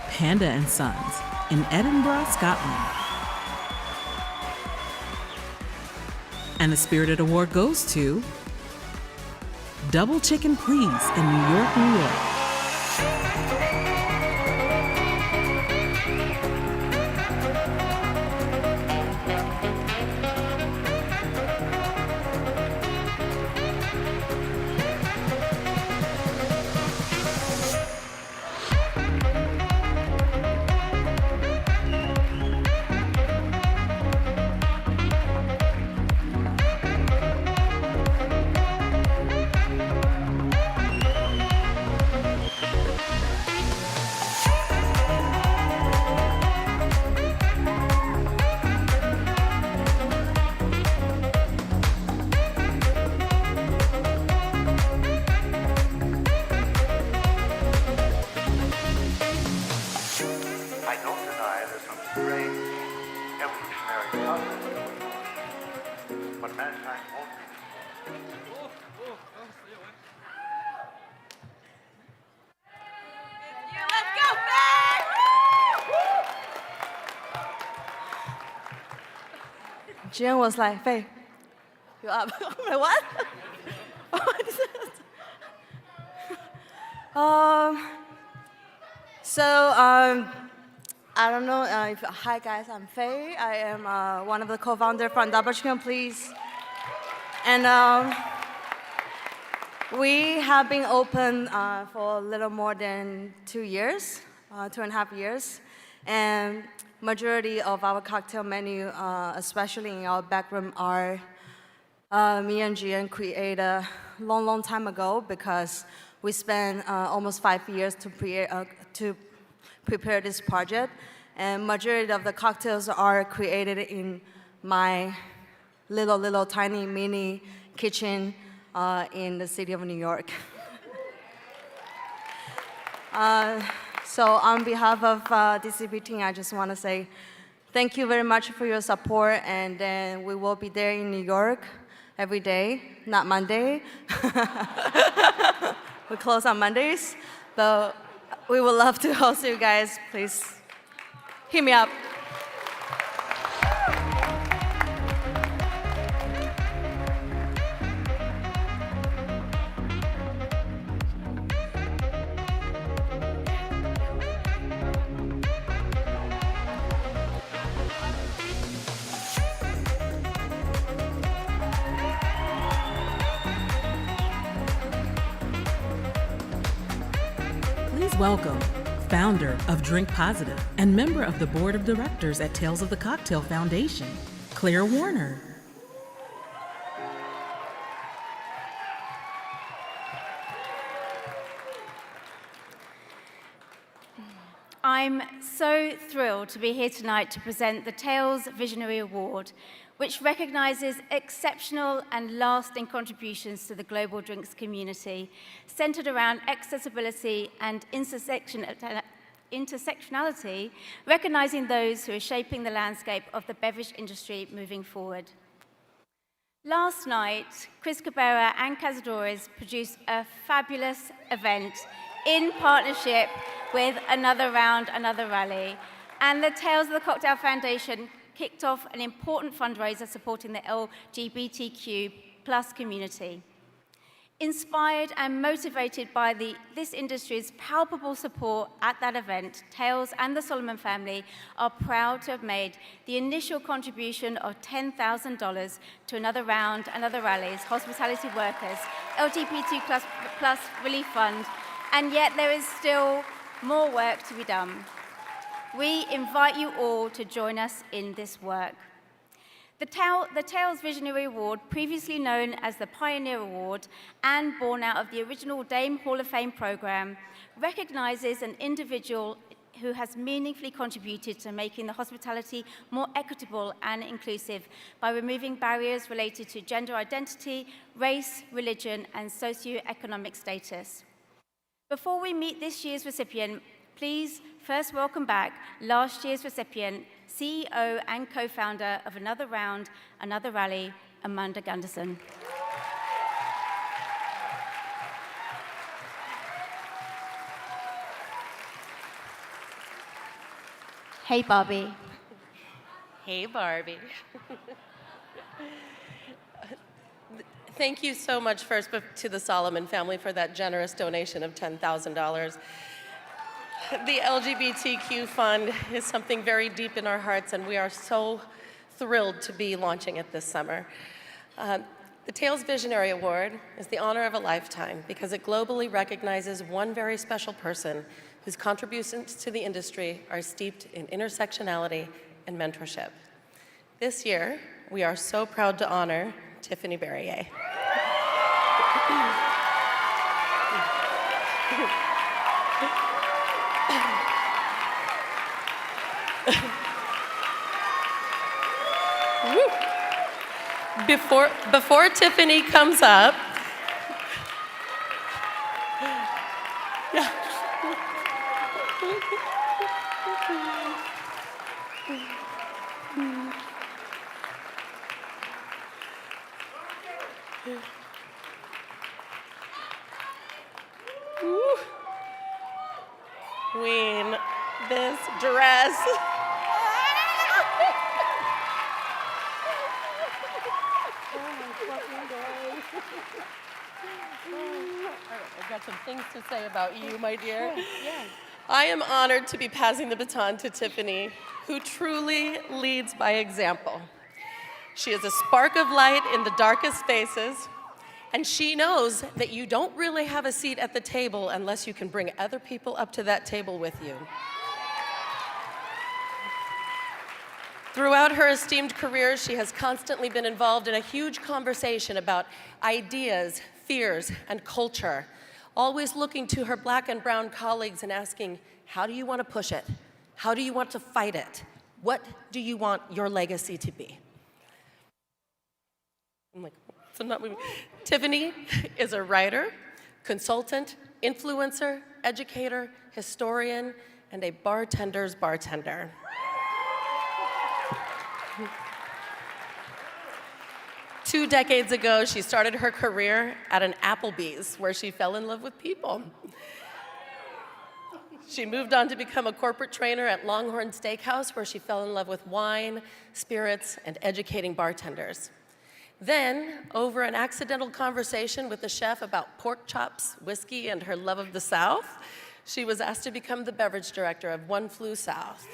Panda and Sons in Edinburgh, Scotland. And the Spirited Award goes to Double Chicken Please in New York, New York. Jen was like, Faye, you up? I'm like, what? What is this? I don't know hi guys, I'm Faye. I am one of the co-founders from Double Chicken Please. And we have been open for a little more than 2 years, 2.5 years. And majority of our cocktail menu, especially in our back room, are me and Gian created a long time ago because we spent almost 5 years to prepare this project. And majority of the cocktails are created in my little tiny mini kitchen in the city of New York. So on behalf of DCP team, I just want to say thank you very much for your support, and then we will be there in New York every day, not Monday. We close on Mondays, but we would love to host you guys. Please hit me up. Please welcome founder of Drink Positive and member of the board of directors at Tales of the Cocktail Foundation, Claire Warner. I'm so thrilled to be here tonight to present the Tales Visionary Award, which recognizes exceptional and lasting contributions to the global drinks community, centered around accessibility and intersectionality, recognizing those who are shaping the landscape of the beverage industry moving forward. Last night, Chris Cabrera and Cazadores produced a fabulous event in partnership with Another Round, Another Rally, and the Tales of the Cocktail Foundation kicked off an important fundraiser supporting the LGBTQ+ community. Inspired and motivated by this industry's palpable support at that event, Tales and the Solomon family are proud to have made the initial contribution of $10,000 to Another Round, Another Rally's Hospitality Workers LGBTQ+ Relief Fund, and yet there is still more work to be done. We invite you all to join us in this work. The Tales Visionary Award, previously known as the Pioneer Award and born out of the original Dame Hall of Fame program, recognizes an individual who has meaningfully contributed to making the hospitality more equitable and inclusive by removing barriers related to gender identity, race, religion, and socioeconomic status. Before we meet this year's recipient, please first welcome back last year's recipient, CEO and co-founder of Another Round, Another Rally, Amanda Gunderson. Hey, Barbie. Hey, Barbie. Thank you so much first to the Solomon family for that generous donation of $10,000. The LGBTQ Fund is something very deep in our hearts, and we are so thrilled to be launching it this summer. The Tales Visionary Award is the honor of a lifetime because it globally recognizes one very special person whose contributions to the industry are steeped in intersectionality and mentorship. This year, we are so proud to honor Tiffany Barrier. Before Tiffany comes up, Queen, this dress. I've got some things to say about you, my dear. Yes. I am honored to be passing the baton to Tiffany, who truly leads by example. She is a spark of light in the darkest spaces, and she knows that you don't really have a seat at the table unless you can bring other people up to that table with you. Throughout her esteemed career, she has constantly been involved in a huge conversation about ideas, fears, and culture, always looking to her Black and brown colleagues and asking, how do you want to push it? How do you want to fight it? What do you want your legacy to be? I'm like, so not moving. Tiffany is a writer, consultant, influencer, educator, historian, and a bartender's bartender. Two decades ago, she started her career at an Applebee's, where she fell in love with people. She moved on to become a corporate trainer at Longhorn Steakhouse, where she fell in love with wine, spirits, and educating bartenders. Then, over an accidental conversation with the chef about pork chops, whiskey, and her love of the South, she was asked to become the beverage director of One Flew South.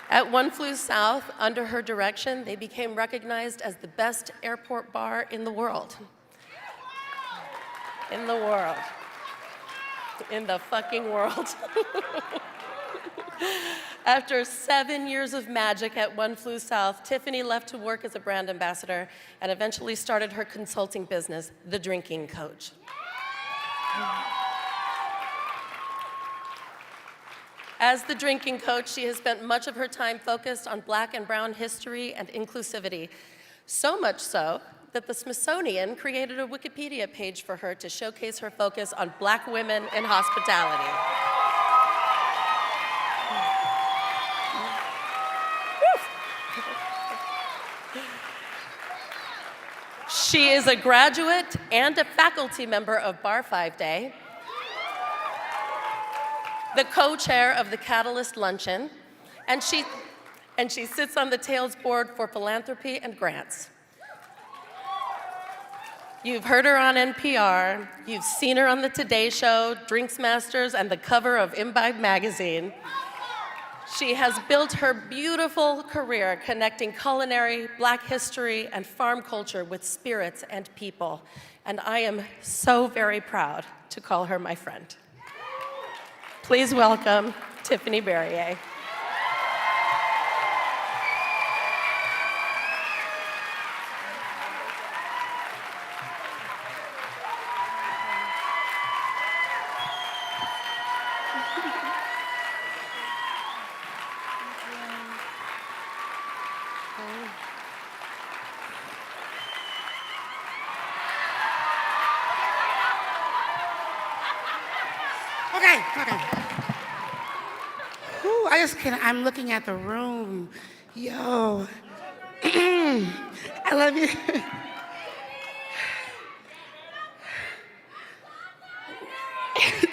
At One Flew South, under her direction, they became recognized as the best airport bar in the world. In the world. In the fucking world. After 7 years of magic at One Flew South, Tiffany left to work as a brand ambassador and eventually started her consulting business, The Drinking Coach. As the drinking coach, she has spent much of her time focused on Black and brown history and inclusivity, so much so that the Smithsonian created a Wikipedia page for her to showcase her focus on Black women in hospitality. She is a graduate and a faculty member of Bar 5 Day, the co-chair of the Catalyst Luncheon, and she sits on the Tales Board for Philanthropy and Grants. You've heard her on NPR, you've seen her on the Today Show, Drinks Masters, and the cover of Imbibe magazine. She has built her beautiful career connecting culinary, Black history, and farm culture with spirits and people, and I am so very proud to call her my friend. Please welcome Tiffany Berrier. Okay. Ooh, I'm looking at the room. Yo. I love you.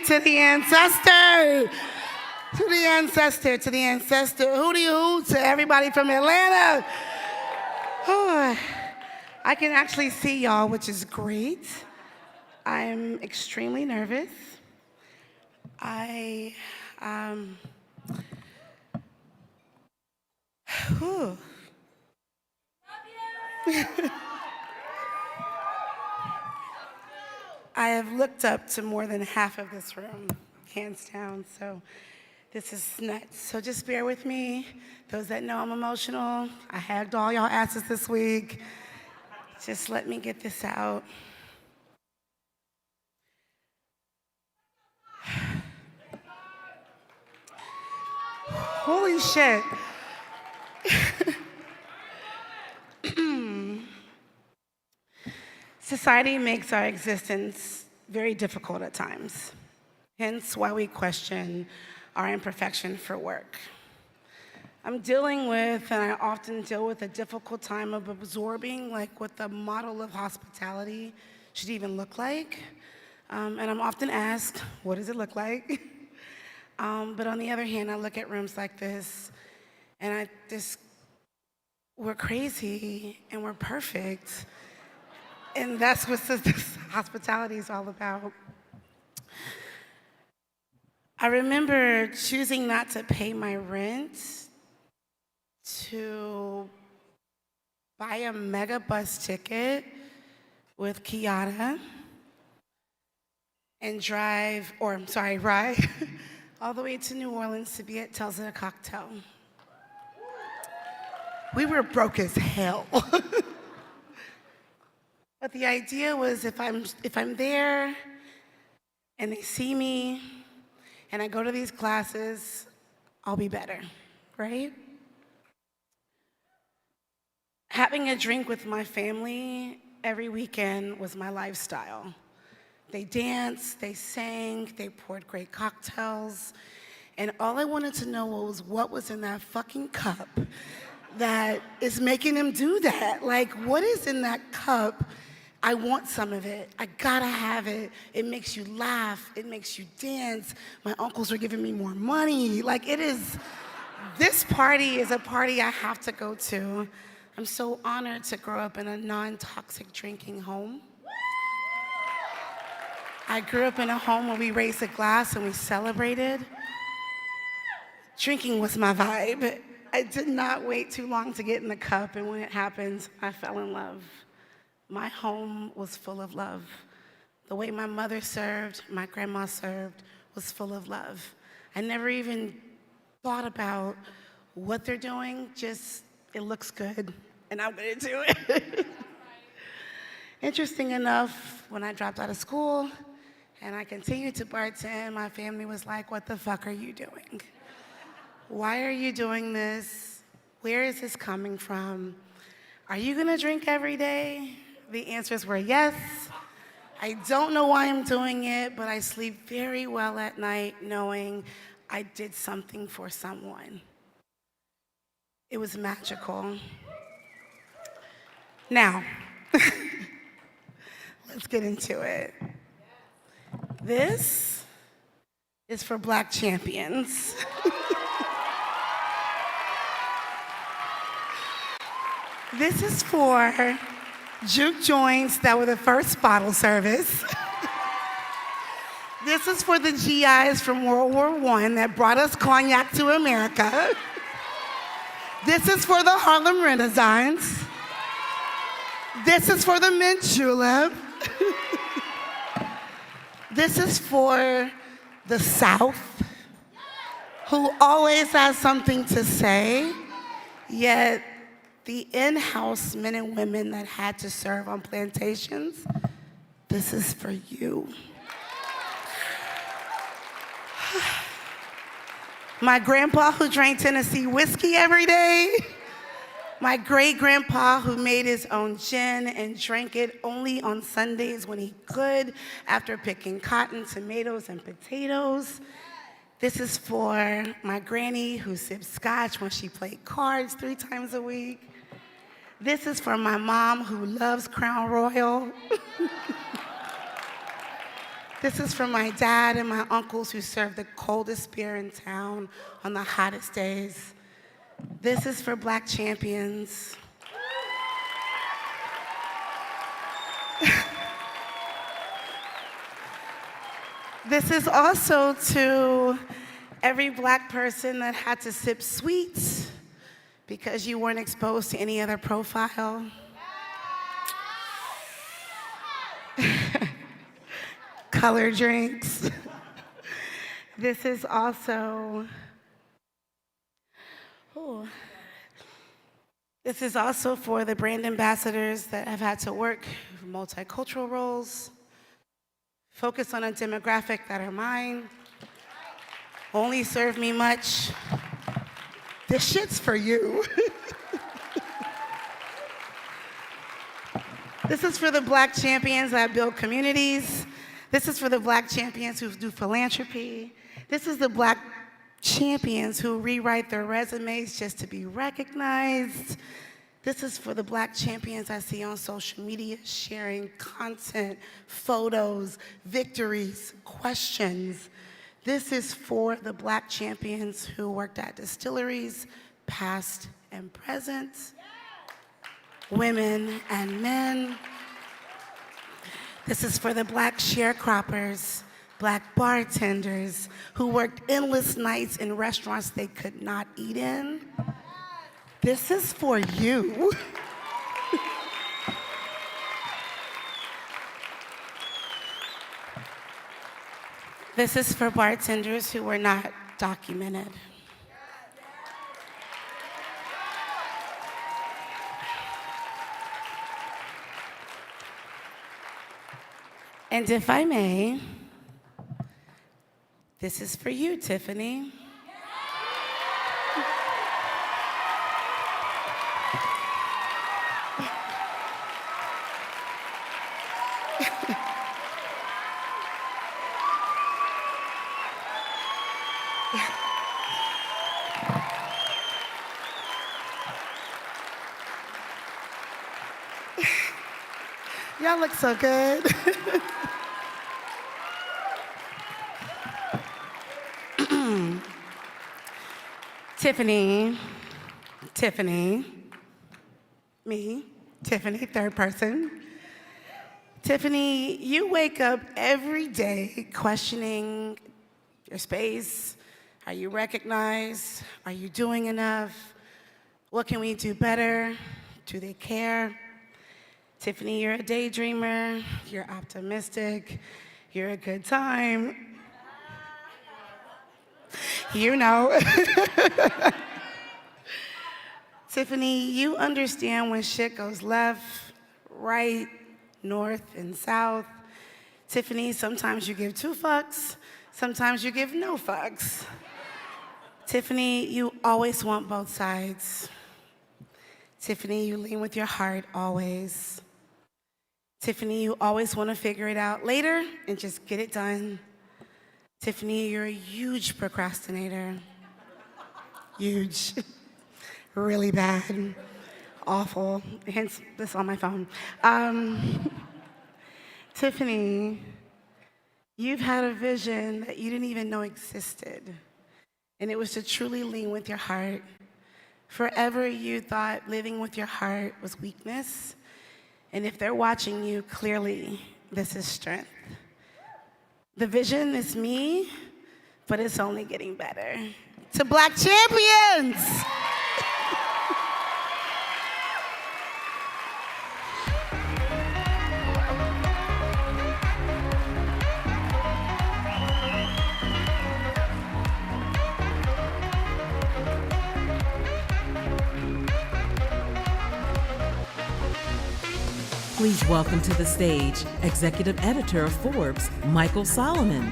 To the ancestor. To the ancestor. To the ancestor. Hootie hoo to everybody from Atlanta. Oh, I can actually see y'all, which is great. I'm extremely nervous. Whew. I have looked up to more than half of this room, hands down, so this is nuts. So just bear with me. Those that know I'm emotional, I hugged all y'all asses this week. Just let me get this out. Holy shit. Society makes our existence very difficult at times, hence why we question our imperfection for work. I'm dealing with, and I often deal with, a difficult time of absorbing what the model of hospitality should even look like. And I'm often asked, what does it look like? But on the other hand, I look at rooms like this, and we're crazy, and we're perfect. And that's what this hospitality is all about. I remember choosing not to pay my rent to buy a mega bus ticket with Kiana and ride all the way to New Orleans to be at Tales of the Cocktail. We were broke as hell. But the idea was if I'm there and they see me and I go to these classes, I'll be better, right? Having a drink with my family every weekend was my lifestyle. They danced, they sang, they poured great cocktails, and all I wanted to know was what was in that fucking cup that is making them do that. Like, what is in that cup? I want some of it. I gotta have it. It makes you laugh. It makes you dance. My uncles are giving me more money. Like, this party is a party I have to go to. I'm so honored to grow up in a non-toxic drinking home. I grew up in a home where we raised a glass and we celebrated. Drinking was my vibe. I did not wait too long to get in the cup, and when it happened, I fell in love. My home was full of love. The way my mother served, my grandma served, was full of love. I never even thought about what they're doing, just it looks good, and I'm gonna do it. Interesting enough, when I dropped out of school and I continued to bartend, my family was like, what the fuck are you doing? Why are you doing this? Where is this coming from? Are you gonna drink every day? The answers were yes. I don't know why I'm doing it, but I sleep very well at night knowing I did something for someone. It was magical. Now, let's get into it. This is for Black champions. This is for juke joints that were the first bottle service. This is for the GIs from World War I that brought us cognac to America. This is for the Harlem Renaissance. This is for the mint julep. This is for the South, who always has something to say, yet the in-house men and women that had to serve on plantations, this is for you. My grandpa who drank Tennessee whiskey every day. My great-grandpa who made his own gin and drank it only on Sundays when he could after picking cotton, tomatoes, and potatoes. This is for my granny who sipped scotch when she played cards 3 times a week. This is for my mom who loves Crown Royal. This is for my dad and my uncles who serve the coldest beer in town on the hottest days. This is for Black champions. This is also to every Black person that had to sip sweets because you weren't exposed to any other profile. Color drinks. This is also, this is also for the brand ambassadors that have had to work multicultural roles, focus on a demographic that are mine, only serve me much. This shit's for you. This is for the Black champions that build communities. This is for the Black champions who do philanthropy. This is the Black champions who rewrite their resumes just to be recognized. This is for the Black champions I see on social media sharing content, photos, victories, questions. This is for the Black champions who worked at distilleries, past and present, women and men, This is for the Black sharecroppers, Black bartenders who worked endless nights in restaurants they could not eat in. This is for you. This is for bartenders who were not documented. And if I may, this is for you, Tiffany. Y'all look so good. Tiffany, me, Tiffany, third person. Tiffany, you wake up every day questioning your space. Are you recognized? Are you doing enough? What can we do better? Do they care? Tiffany, you're a daydreamer. You're optimistic. You're a good time. You know. Tiffany, you understand when shit goes left, right, north, and south. Tiffany, sometimes you give 2 fucks, sometimes you give no fucks. Tiffany, you always want both sides. Tiffany, you lean with your heart always. Tiffany, you always want to figure it out later and just get it done. Tiffany, you're a huge procrastinator. Huge. Really bad. Awful. Hence this on my phone. Tiffany, you've had a vision that you didn't even know existed, and it was to truly lean with your heart. Forever you thought living with your heart was weakness, and if they're watching you, clearly this is strength. The vision is me, but it's only getting better. To Black champions! Please welcome to the stage Executive Editor of Forbes, Michael Solomon,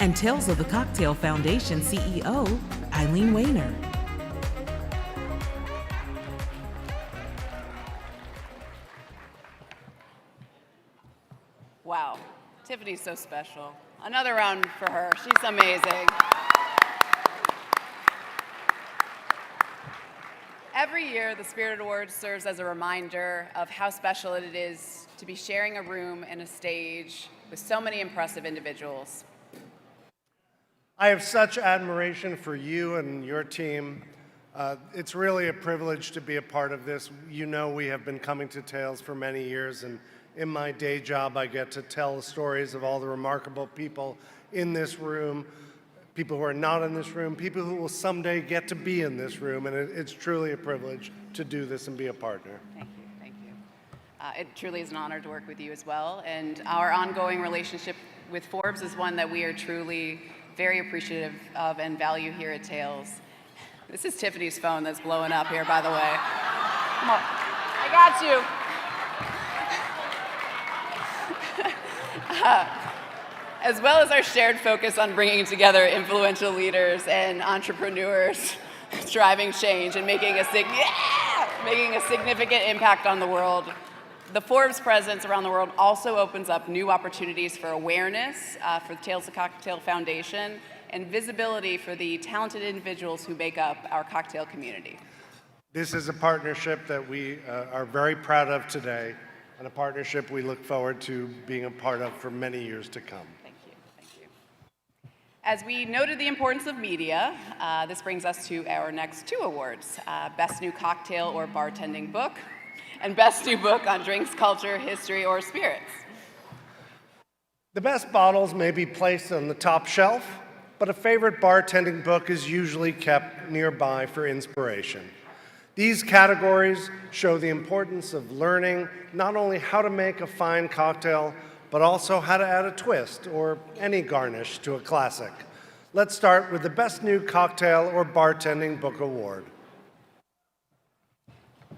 and Tales of the Cocktail Foundation CEO, Eileen Weiner. Wow, Tiffany's so special. Another round for her. She's amazing. Every year, the Spirit Awards serves as a reminder of how special it is to be sharing a room and a stage with so many impressive individuals. I have such admiration for you and your team. It's really a privilege to be a part of this. You know, we have been coming to Tales for many years, and in my day job, I get to tell the stories of all the remarkable people in this room, people who are not in this room, people who will someday get to be in this room, and it's truly a privilege to do this and be a partner. Thank you, thank you. It truly is an honor to work with you as well, and our ongoing relationship with Forbes is one that we are truly very appreciative of and value here at Tales. This is Tiffany's phone that's blowing up here, by the way. Come on, I got you. As well as our shared focus on bringing together influential leaders and entrepreneurs, driving change and making a significant impact on the world. The Forbes presence around the world also opens up new opportunities for awareness for the Tales of Cocktail Foundation and visibility for the talented individuals who make up our cocktail community. This is a partnership that we are very proud of today, and a partnership we look forward to being a part of for many years to come. Thank you, thank you. As we noted the importance of media, this brings us to our next 2 awards, Best New Cocktail or Bartending Book, and Best New Book on Drinks, Culture, History, or Spirits. The best bottles may be placed on the top shelf, but a favorite bartending book is usually kept nearby for inspiration. These categories show the importance of learning not only how to make a fine cocktail, but also how to add a twist or any garnish to a classic. Let's start with the Best New Cocktail or Bartending Book Award.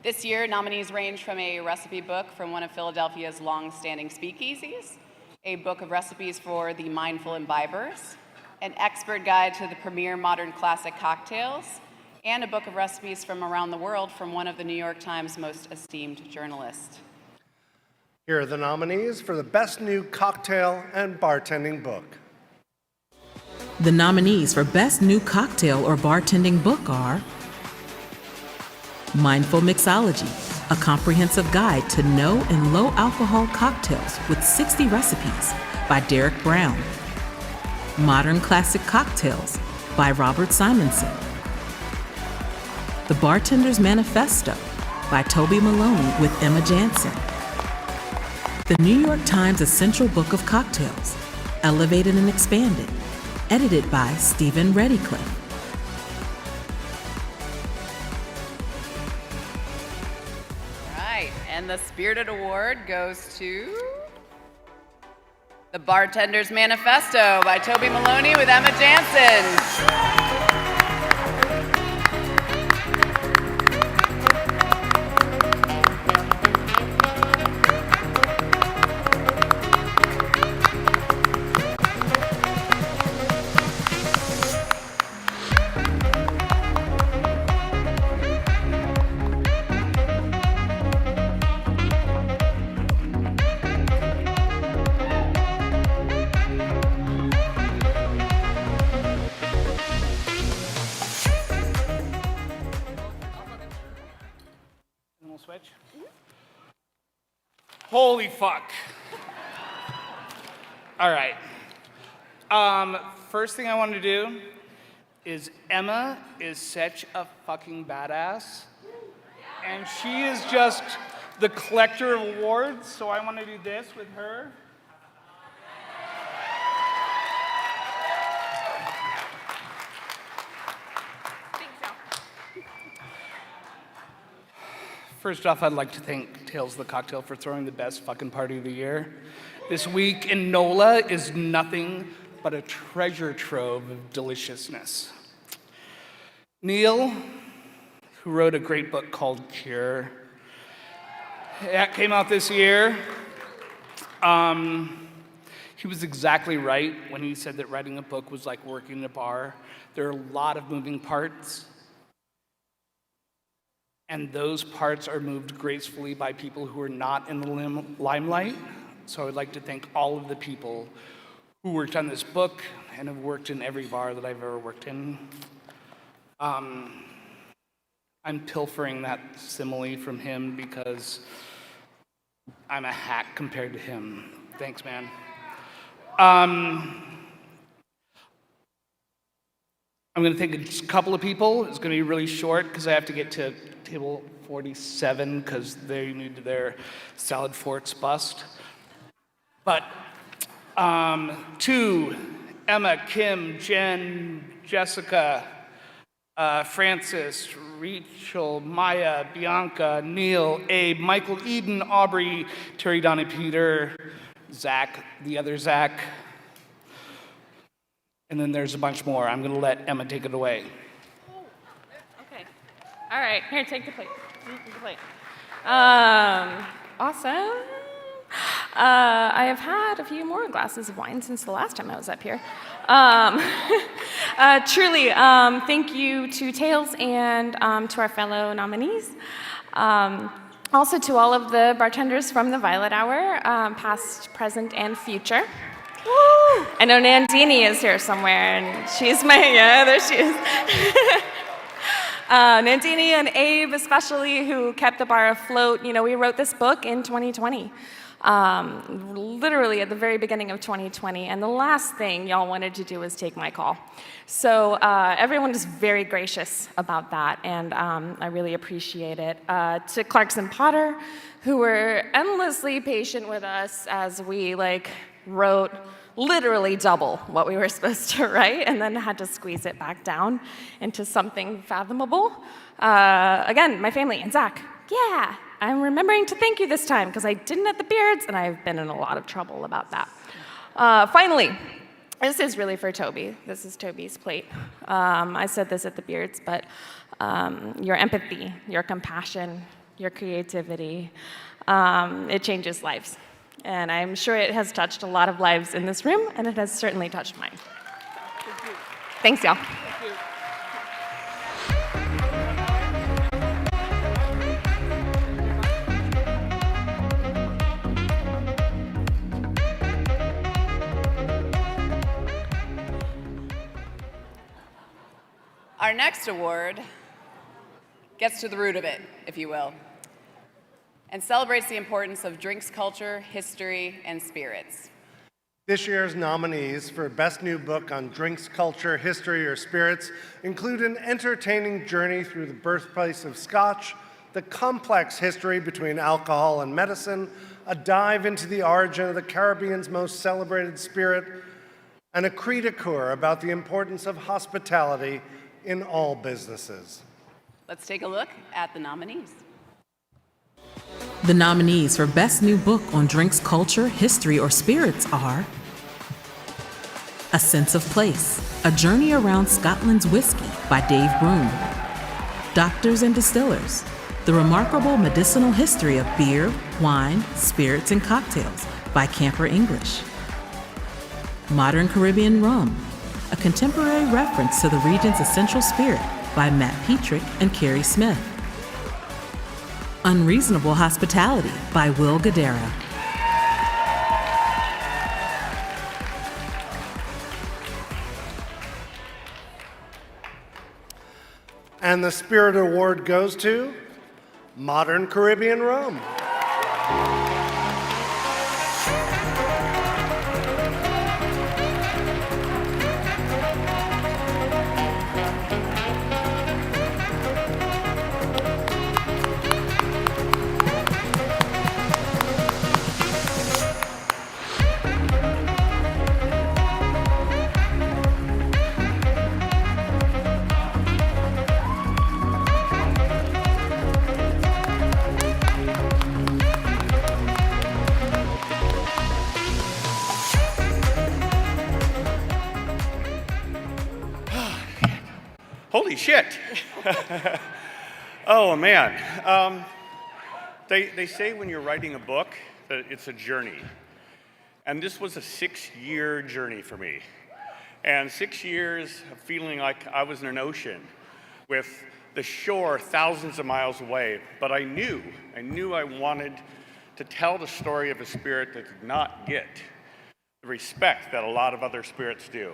This year, nominees range from a recipe book from one of Philadelphia's long-standing speakeasies, a book of recipes for the mindful imbibers, an expert guide to the premier modern classic cocktails, and a book of recipes from around the world from one of the New York Times' most esteemed journalists. Here are the nominees for the Best New Cocktail and Bartending Book. The nominees for Best New Cocktail or Bartending Book are Mindful Mixology, a comprehensive guide to no and low alcohol cocktails with 60 recipes by Derek Brown. Modern Classic Cocktails by Robert Simonson. The Bartender's Manifesto by Toby Maloney with Emma Jansen. The New York Times Essential Book of Cocktails, Elevated and Expanded, edited by Stephen Reddycliffe. All right, and the Spirited Award goes to The Bartender's Manifesto by Toby Maloney with Emma Jansen. Holy fuck. All right. First thing I want to do is Emma is such a fucking badass. And she is just the collector of awards, so I want to do this with her. First off, I'd like to thank Tales of the Cocktail for throwing the best fucking party of the year. This week in NOLA is nothing but a treasure trove of deliciousness. Neil, who wrote a great book called Cure, that came out this year. He was exactly right when he said that writing a book was like working in a bar. There are a lot of moving parts. And those parts are moved gracefully by people who are not in the limelight. So I'd like to thank all of the people who worked on this book and have worked in every bar that I've ever worked in. I'm pilfering that simile from him because I'm a hack compared to him. Thanks, man. I'm going to take a couple of people. It's going to be really short because I have to get to table 47 because they need their salad forks bust. But to Emma, Kim, Jen, Jessica, Francis, Rachel, Maya, Bianca, Neil, Abe, Michael, Eden, Aubrey, Terry, Donnie, Peter, Zach, the other Zach. And then there's a bunch more. I'm going to let Emma take it away. Okay. All right. Here, take the plate. Take the plate. Awesome. I have had a few more glasses of wine since the last time I was up here. Truly, thank you to Tales and to our fellow nominees. Also to all of the bartenders from the Violet Hour, past, present, and future. Woo! I know Nandini is here somewhere, and she's my, yeah, there she is. Nandini and Abe especially, who kept the bar afloat. You know, we wrote this book in 2020, literally at the very beginning of 2020, and the last thing y'all wanted to do was take my call. So everyone was very gracious about that, and I really appreciate it. To Clarkson Potter, who were endlessly patient with us as we, wrote literally double what we were supposed to write, and then had to squeeze it back down into something fathomable. Again, my family and Zach, yeah, I'm remembering to thank you this time because I didn't at the beards, and I've been in a lot of trouble about that. Finally, this is really for Toby. This is Toby's plate. I said this at the beards, but your empathy, your compassion, your creativity, it changes lives. And I'm sure it has touched a lot of lives in this room, and it has certainly touched mine. Thanks, y'all. Our next award gets to the root of it, if you will, and celebrates the importance of drinks culture, history, and spirits. This year's nominees for Best New Book on Drinks Culture, History, or Spirits include an entertaining journey through the birthplace of Scotch, the complex history between alcohol and medicine, a dive into the origin of the Caribbean's most celebrated spirit, and a cri de coeur about the importance of hospitality in all businesses. Let's take a look at the nominees. The nominees for Best New Book on Drinks Culture, History, or Spirits are A Sense of Place, A Journey Around Scotland's Whiskey by Dave Broom, Doctors and Distillers, The Remarkable Medicinal History of Beer, Wine, Spirits, and Cocktails by Camper English, Modern Caribbean Rum, a contemporary reference to the region's essential spirit by Matt Petrick and Carrie Smith, Unreasonable Hospitality by Will Gadara, And the Spirit Award goes to Modern Caribbean Rum. Holy shit. Oh, man. They say when you're writing a book that it's a journey. And this was a 6-year journey for me. And 6 years of feeling like I was in an ocean with the shore thousands of miles away. But I knew I wanted to tell the story of a spirit that did not get the respect that a lot of other spirits do.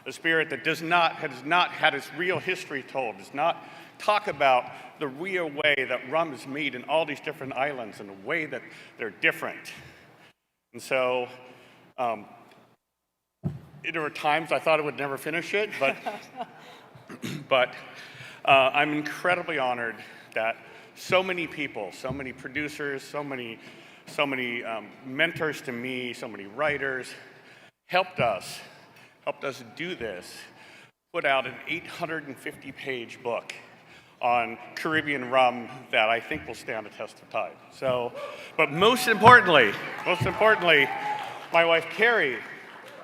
A spirit that has not had its real history told, does not talk about the real way that rum is made in all these different islands and the way that they're different. And so, there were times I thought I would never finish it, but I'm incredibly honored that so many people, so many producers, so many mentors to me, so many writers helped us do this, put out an 850-page book on Caribbean rum that I think will stand the test of time. So, but most importantly, my wife Carrie,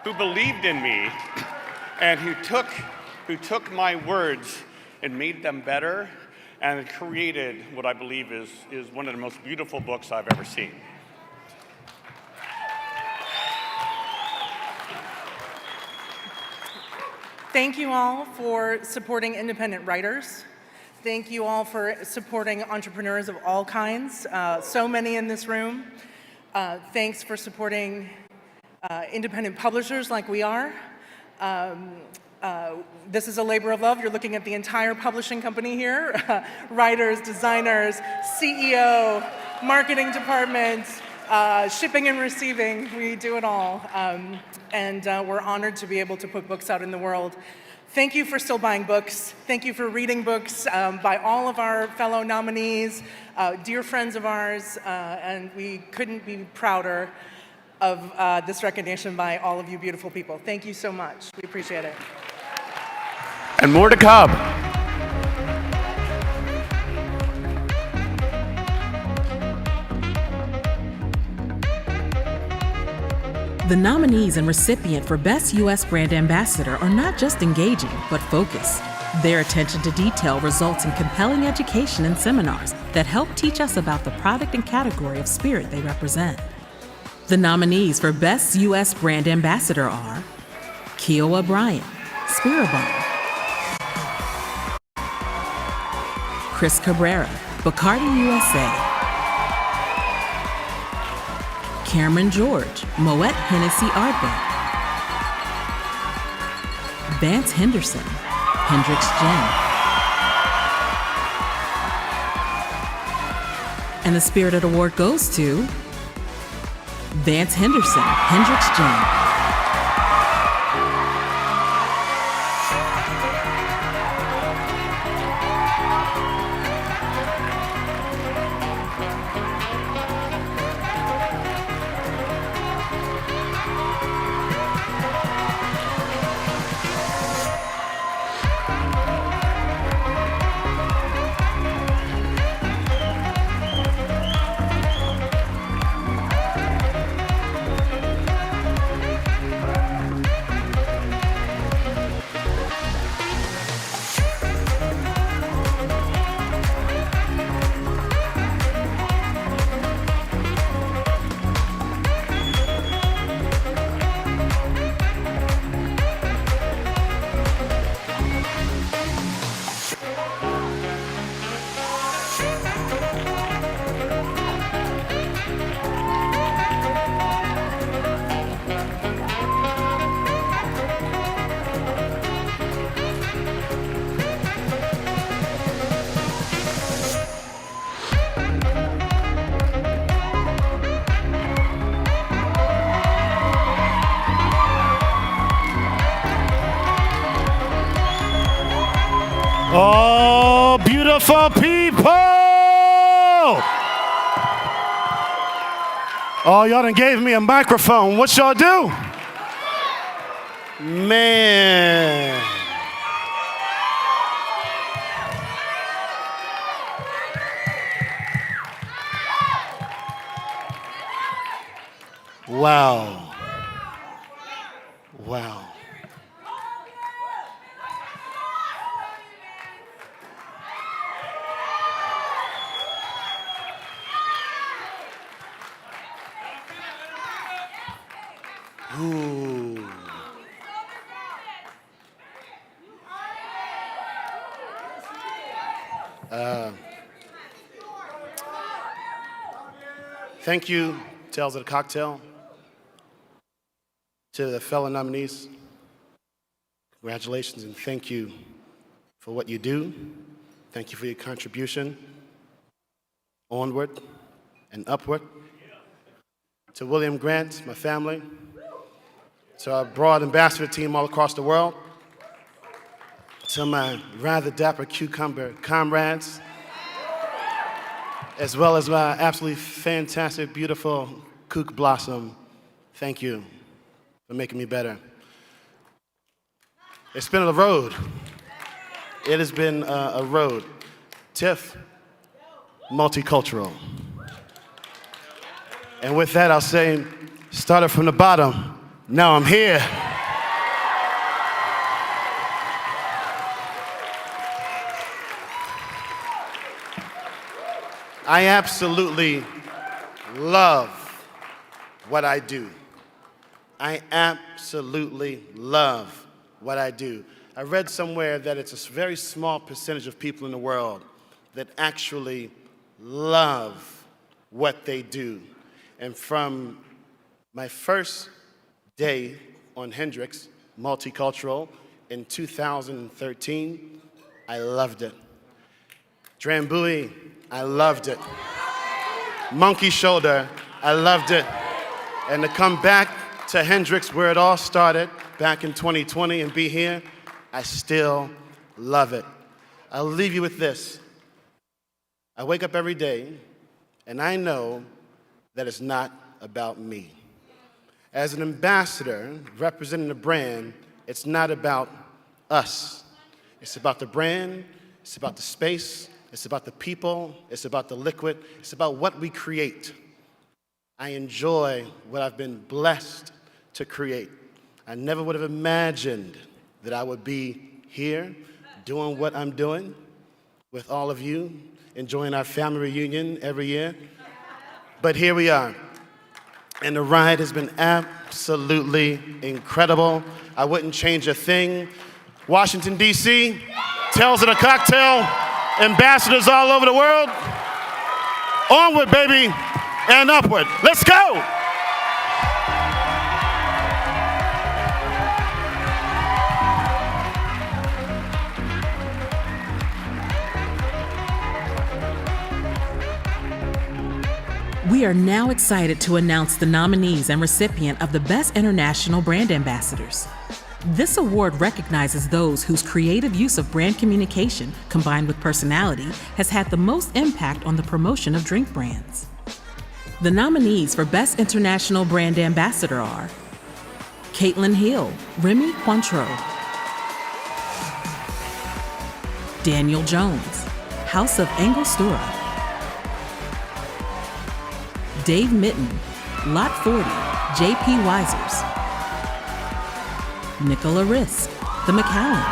who believed in me and who took my words and made them better and created what I believe is one of the most beautiful books I've ever seen. Thank you all for supporting independent writers. Thank you all for supporting entrepreneurs of all kinds, so many in this room. Thanks for supporting independent publishers like we are. This is a labor of love. You're looking at the entire publishing company here. Writers, designers, CEO, marketing department, shipping and receiving, we do it all. And we're honored to be able to put books out in the world. Thank you for still buying books. Thank you for reading books by all of our fellow nominees, dear friends of ours, and we couldn't be prouder of this recognition by all of you beautiful people. Thank you so much. We appreciate it. And more to come. The nominees and recipient for Best U.S. Brand Ambassador are not just engaging, but focused. Their attention to detail results in compelling education and seminars that help teach us about the product and category of spirit they represent. The nominees for Best U.S. Brand Ambassador are Kiowa Bryant, Spiribon; Chris Cabrera, Bacardi USA; Cameron George, Moet Hennessy Ardbeg; Vance Henderson, Hendricks Gin. And the Spirited Award goes to Vance Henderson, Hendricks Gin. Oh, beautiful people! Oh, y'all done gave me a microphone. What y'all do? Man. Wow. Wow. Ooh. Thank you, Tales of the Cocktail, to the fellow nominees. Congratulations and thank you for what you do. Thank you for your contribution onward and upward. To William Grant, my family, to our broad ambassador team all across the world, to my rather dapper cucumber comrades, as well as my absolutely fantastic, beautiful kook blossom. Thank you for making me better. It's been a road. It has been a road. TIFF, multicultural. And with that, I'll say, started from the bottom, now I'm here. I absolutely love what I do. I absolutely love what I do. I read somewhere that it's a very small percentage of people in the world that actually love what they do. And from my first day on Hendricks, multicultural, in 2013, I loved it. Drambuie, I loved it. Monkey Shoulder, I loved it. And to come back to Hendricks, where it all started, back in 2020, and be here, I still love it. I'll leave you with this. I wake up every day, and I know that it's not about me. As an ambassador representing a brand, it's not about us. It's about the brand, it's about the space, it's about the people, it's about the liquid, it's about what we create. I enjoy what I've been blessed to create. I never would have imagined that I would be here doing what I'm doing with all of you, enjoying our family reunion every year. But here we are. And the ride has been absolutely incredible. I wouldn't change a thing. Washington, D.C., Tales of the Cocktail, ambassadors all over the world. Onward, baby, and upward. Let's go! We are now excited to announce the nominees and recipient of the Best International Brand Ambassadors. This award recognizes those whose creative use of brand communication, combined with personality, has had the most impact on the promotion of drink brands. The nominees for Best International Brand Ambassador are Caitlin Hill, Remy Cointreau, Daniel Jones, House of Angostura, Dave Mitten, Lot 40, J.P. Wisers, Nicola Risk, The McAllen,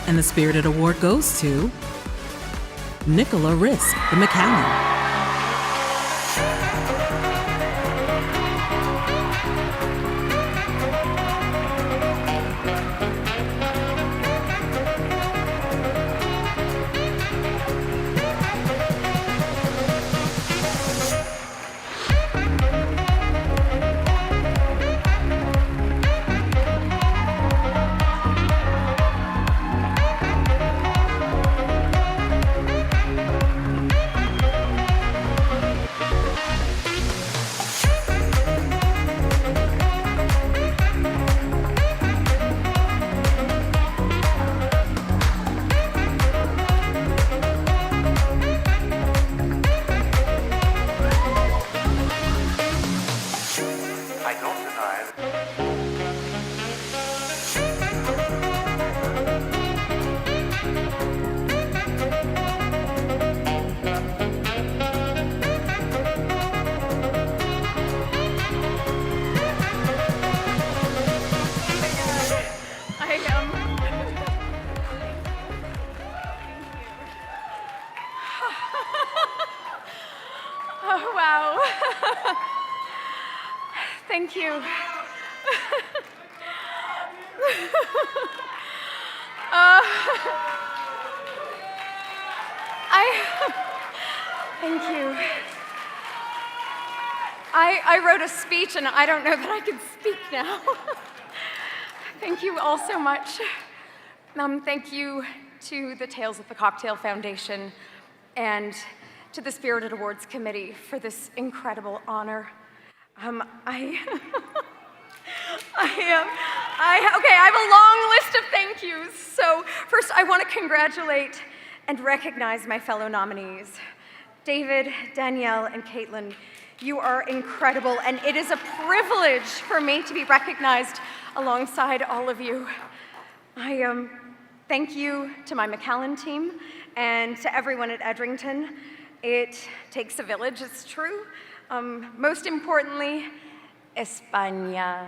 and the Spirited Award goes to Nicola Risk, The McAllen. Oh, wow. Thank you. Thank you. I wrote a speech and I don't know that I can speak now. Thank you all so much. Thank you to the Tales of the Cocktail Foundation and to the Spirited Awards Committee for this incredible honor. I have a long list of thank yous. So first, I want to congratulate and recognize my fellow nominees. David, Danielle, and Caitlin, you are incredible, and it is a privilege for me to be recognized alongside all of you. I thank you to my McAllen team and to everyone at Edrington. It takes a village, it's true. Most importantly, España.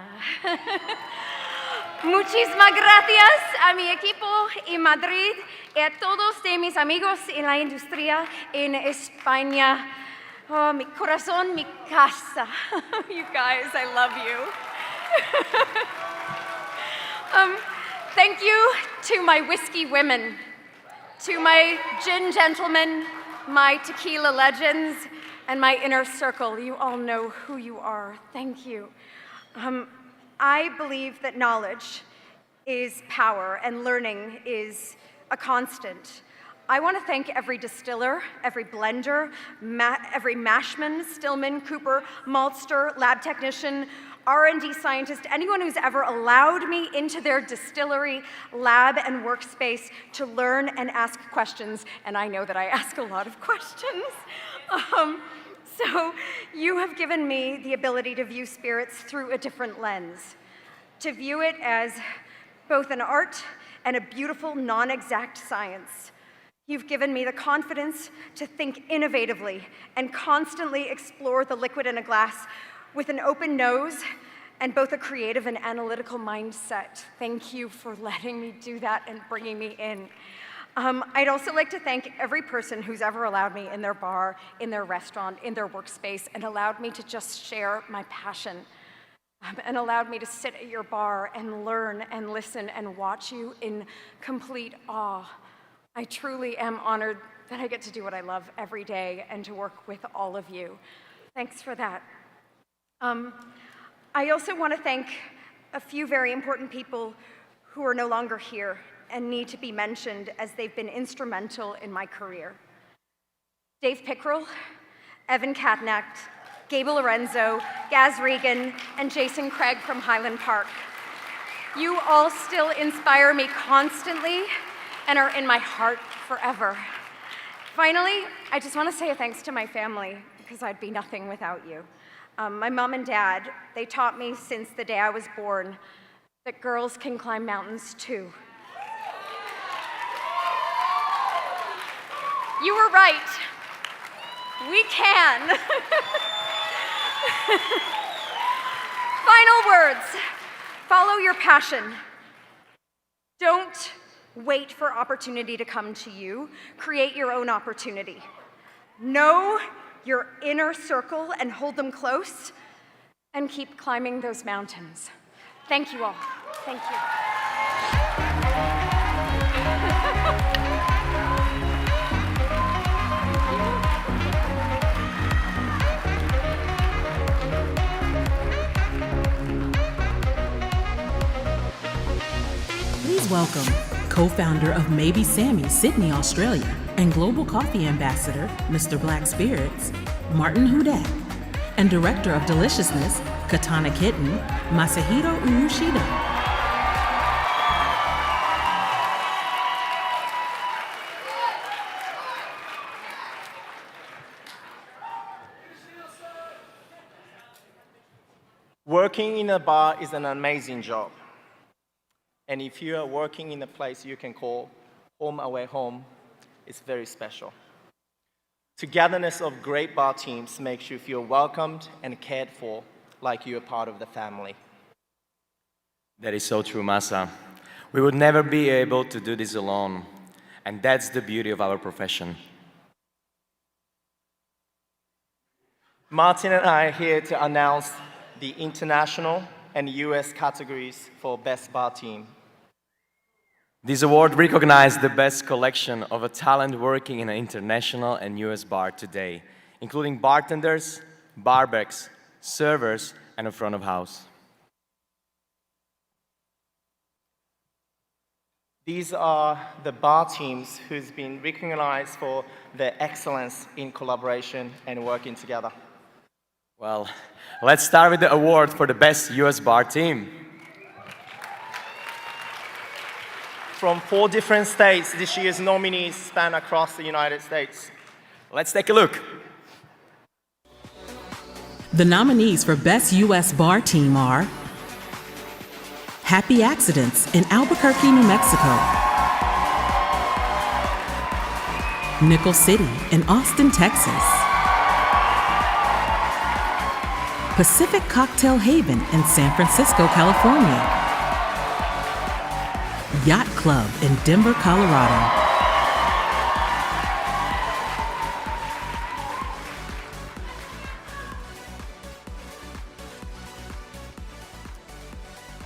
Muchísimas gracias a mi equipo en Madrid y a todos de mis amigos en la industria en España. Oh, mi corazón, mi casa. You guys, I love you. Thank you to my whiskey women, to my gin gentlemen, my tequila legends, and my inner circle. You all know who you are. Thank you. I believe that knowledge is power and learning is a constant. I want to thank every distiller, every blender, every mashman, stillman, cooper, maltster, lab technician, R&D scientist, anyone who's ever allowed me into their distillery, lab, and workspace to learn and ask questions, and I know that I ask a lot of questions. So you have given me the ability to view spirits through a different lens, to view it as both an art and a beautiful, non-exact science. You've given me the confidence to think innovatively and constantly explore the liquid in a glass with an open nose and both a creative and analytical mindset. Thank you for letting me do that and bringing me in. I'd also like to thank every person who's ever allowed me in their bar, in their restaurant, in their workspace, and allowed me to just share my passion, and allowed me to sit at your bar and learn and listen and watch you in complete awe. I truly am honored that I get to do what I love every day and to work with all of you. Thanks for that. I also want to thank a few very important people who are no longer here and need to be mentioned as they've been instrumental in my career. Dave Pickrell, Evan Katnacht, Gable Lorenzo, Gaz Regan, and Jason Craig from Highland Park. You all still inspire me constantly and are in my heart forever. Finally, I just want to say a thanks to my family, because I'd be nothing without you. My mom and dad, they taught me since the day I was born that girls can climb mountains too. You were right. We can. Final words. Follow your passion. Don't wait for opportunity to come to you. Create your own opportunity. Know your inner circle and hold them close, and keep climbing those mountains. Thank you all. Thank you. Please welcome co-founder of Maybe Sammy, Sydney, Australia, and Global Coffee Ambassador, Mr. Black Spirits, Martin Hudak, and Director of Deliciousness, Katana Kitten, Masahiro Urushida. Working in a bar is an amazing job. And if you are working in a place you can call home away home, it's very special. Togetherness of great bar teams makes you feel welcomed and cared for, like you're part of the family. That is so true, Masa. We would never be able to do this alone, and that's the beauty of our profession. Martin and I are here to announce the international and US categories for Best Bar Team. This award recognizes the best collection of a talent working in an international and US bar today, including bartenders, barbacks, servers, and a front of house. These are the bar teams who's been recognized for their excellence in collaboration and working together. Well, let's start with the award for the best US bar team. From 4 different states, this year's nominees span across the United States. Let's take a look. The nominees for Best U.S. Bar Team are Happy Accidents in Albuquerque, New Mexico, Nickel City in Austin, Texas, Pacific Cocktail Haven in San Francisco, California, Yacht Club in Denver, Colorado,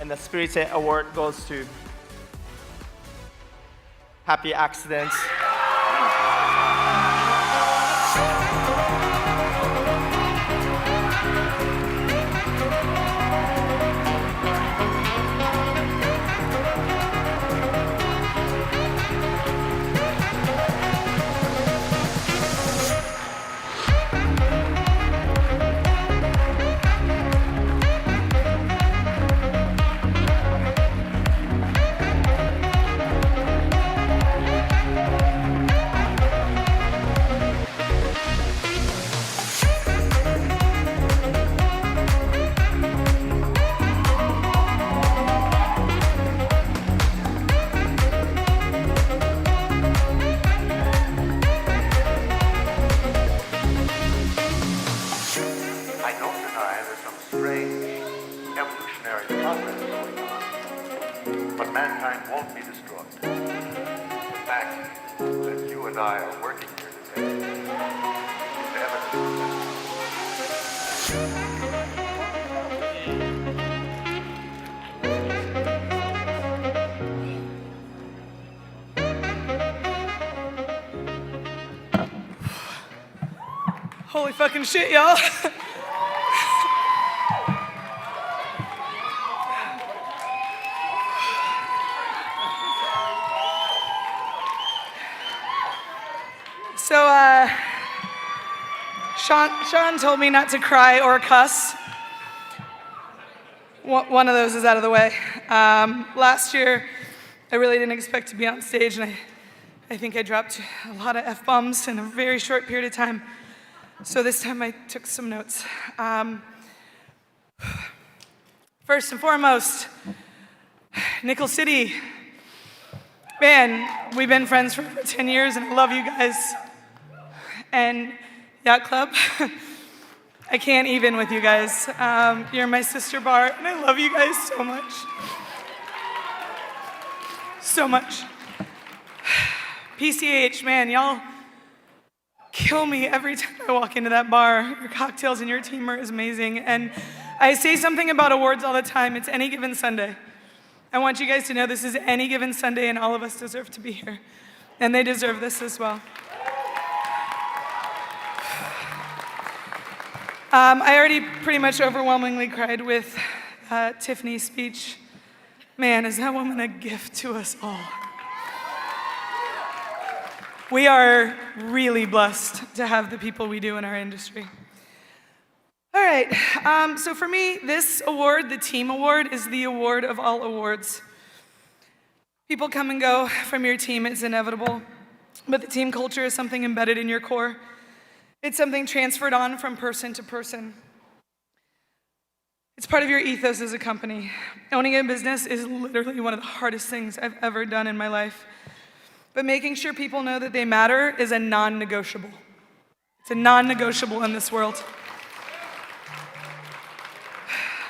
And the Spirit Award goes to Happy Accidents. mankind won't be destroyed. The fact that you and I are working here today is evidence of that. Holy fucking shit, y'all. So, Sean told me not to cry or cuss. One of those is out of the way. Last year, I really didn't expect to be on stage, and I think I dropped a lot of F-bombs in a very short period of time. So this time I took some notes. First and foremost, Nickel City. Man, we've been friends for 10 years, and I love you guys. And Yacht Club, I can't even with you guys. You're my sister bar, and I love you guys so much. So much. PCH, man, y'all kill me every time I walk into that bar. Your cocktails and your team are amazing. And I say something about awards all the time. It's any given Sunday. I want you guys to know this is any given Sunday, and all of us deserve to be here. And they deserve this as well. I already pretty much overwhelmingly cried with Tiffany's speech. Man, is that woman a gift to us all. We are really blessed to have the people we do in our industry. All right, so for me, this award, the team award, is the award of all awards. People come and go from your team, it's inevitable, but the team culture is something embedded in your core. It's something transferred on from person to person. It's part of your ethos as a company. Owning a business is literally one of the hardest things I've ever done in my life. But making sure people know that they matter is a non-negotiable. It's a non-negotiable in this world.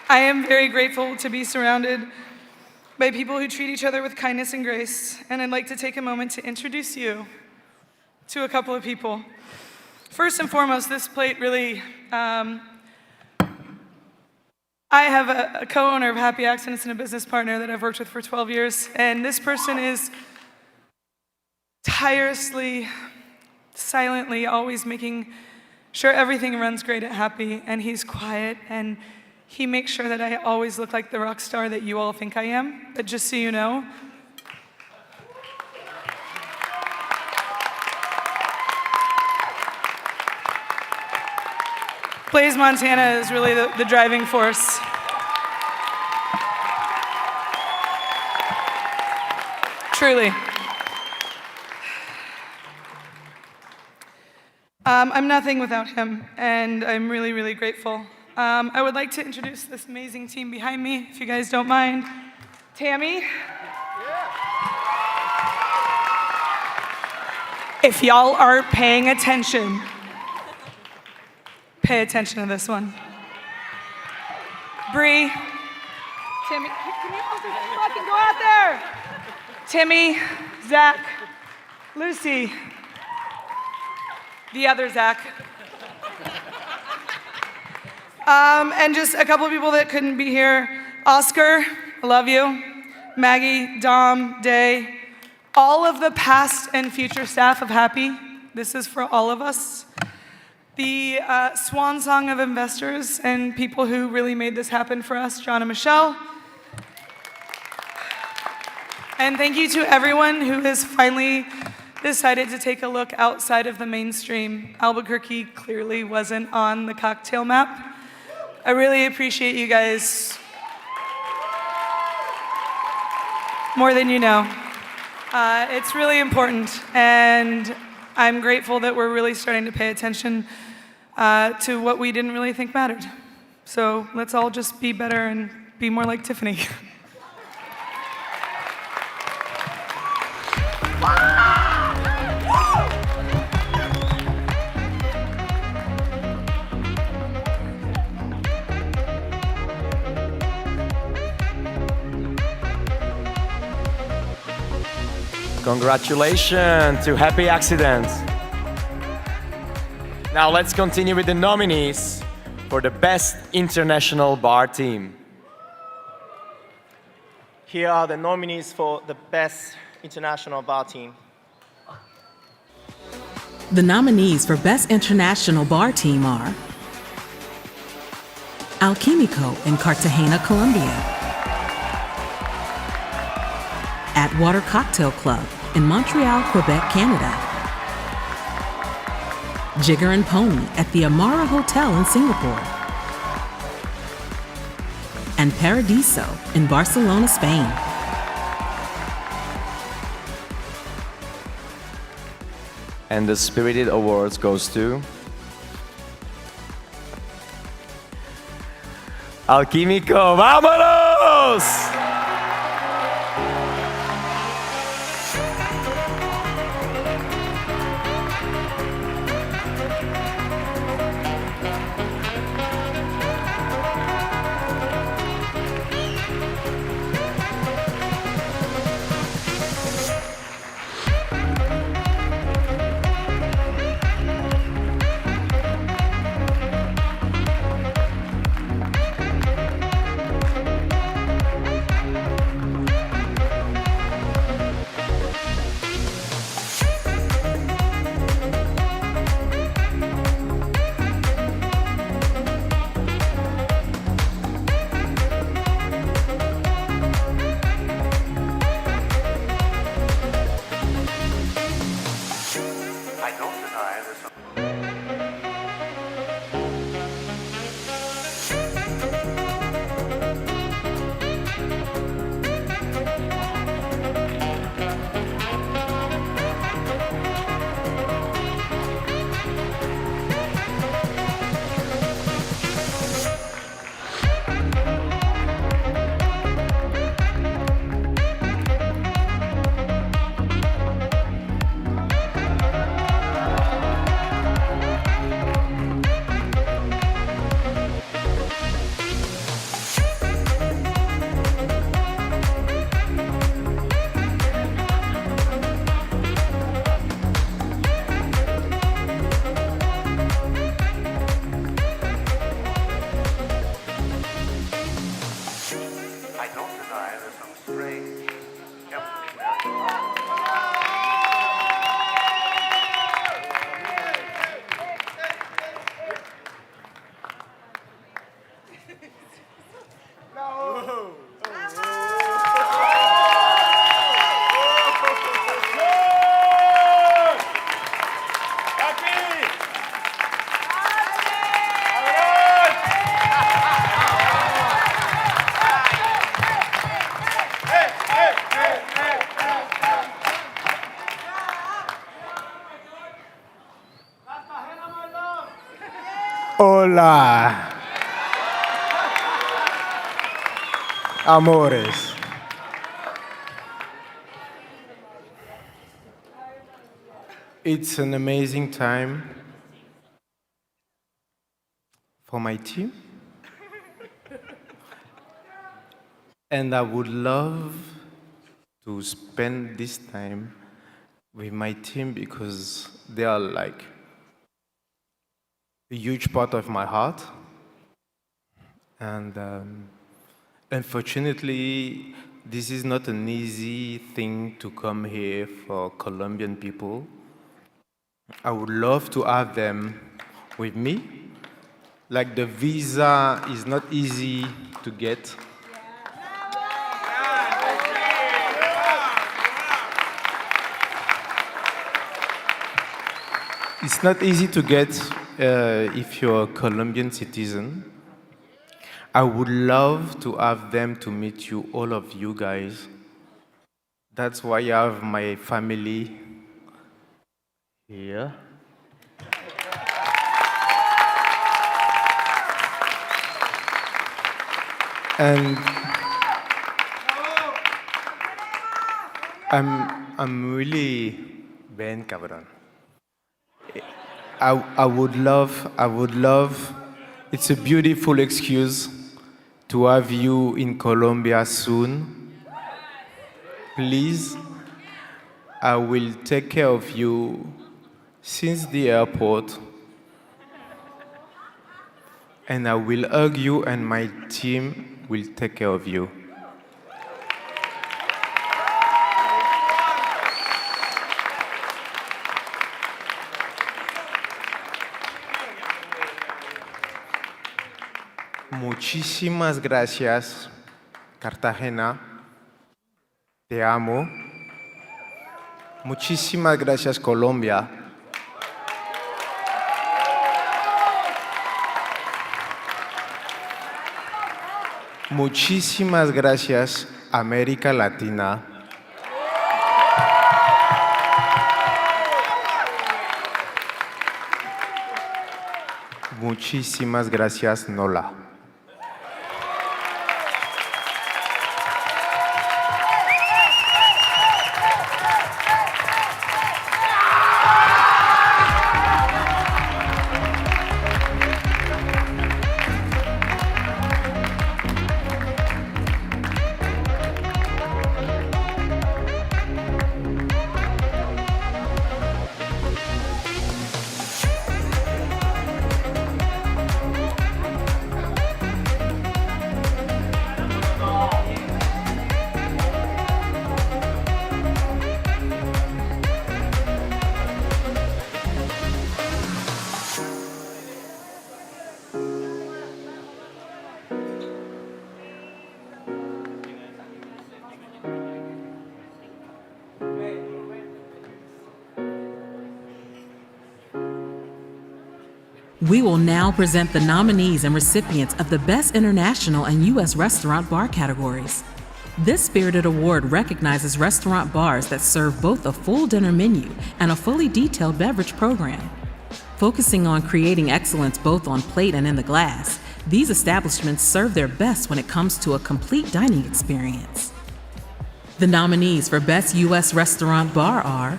I am very grateful to be surrounded by people who treat each other with kindness and grace, and I'd like to take a moment to introduce you to a couple of people. First and foremost, this plate really, I have a co-owner of Happy Accidents and a business partner that I've worked with for 12 years, and this person is tirelessly, silently, always making sure everything runs great at Happy, and he's quiet, and he makes sure that I always look like the rock star that you all think I am, but just so you know, Blaze Montana is really the driving force. Truly. I'm nothing without him, and I'm really, really grateful. I would like to introduce this amazing team behind me, if you guys don't mind. Tammy. If y'all aren't paying attention, pay attention to this one. Bree. Timmy, can you fucking go out there? Timmy, Zach, Lucy, the other Zach. And just a couple of people that couldn't be here. Oscar, I love you. Maggie, Dom, Day, all of the past and future staff of Happy. This is for all of us. The swan song of investors and people who really made this happen for us, John and Michelle. And thank you to everyone who has finally decided to take a look outside of the mainstream. Albuquerque clearly wasn't on the cocktail map. I really appreciate you guys more than you know. It's really important, and I'm grateful that we're really starting to pay attention to what we didn't really think mattered. So let's all just be better and be more like Tiffany. Congratulations to Happy Accidents. Now let's continue with the nominees for the Best International Bar Team. Here are the nominees for the Best International Bar Team. The nominees for Best International Bar Team are Alquimico in Cartagena, Colombia. Atwater Cocktail Club in Montreal, Quebec, Canada. Jigger and Pony at the Amara Hotel in Singapore. And Paradiso in Barcelona, Spain. And the Spirited Awards goes to Alquimico. ¡Vámonos! Hola, amores. It's an amazing time for my team. And I would love to spend this time with my team because they are like a huge part of my heart. And unfortunately, this is not an easy thing to come here for Colombian people. I would love to have them with me. Like the visa is not easy to get. It's not easy to get if you're a Colombian citizen. I would love to have them to meet you, all of you guys. That's why I have my family here. And I'm really Ben Cabron. I would love, it's a beautiful excuse to have you in Colombia soon. Please. I will take care of you since the airport, and I will hug you, and my team will take care of you. Muchísimas gracias, Cartagena. Te amo. Muchísimas gracias, Colombia. Muchísimas gracias, América Latina. Muchísimas gracias, Nola. We will now present the nominees and recipients of the Best International and U.S. Restaurant Bar categories. This spirited award recognizes restaurant bars that serve both a full dinner menu and a fully detailed beverage program. Focusing on creating excellence both on plate and in the glass, these establishments serve their best when it comes to a complete dining experience. The nominees for Best U.S. Restaurant Bar are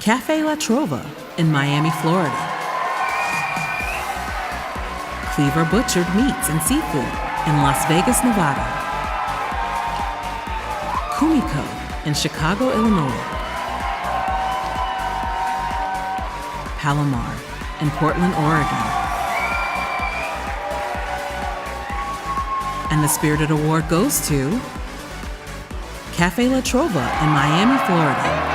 Cafe La Trova in Miami, Florida, Cleaver Butchered Meats and Seafood in Las Vegas, Nevada, Kumiko in Chicago, Illinois, Palomar in Portland, Oregon. And the Spirited Award goes to Cafe La Trova in Miami, Florida.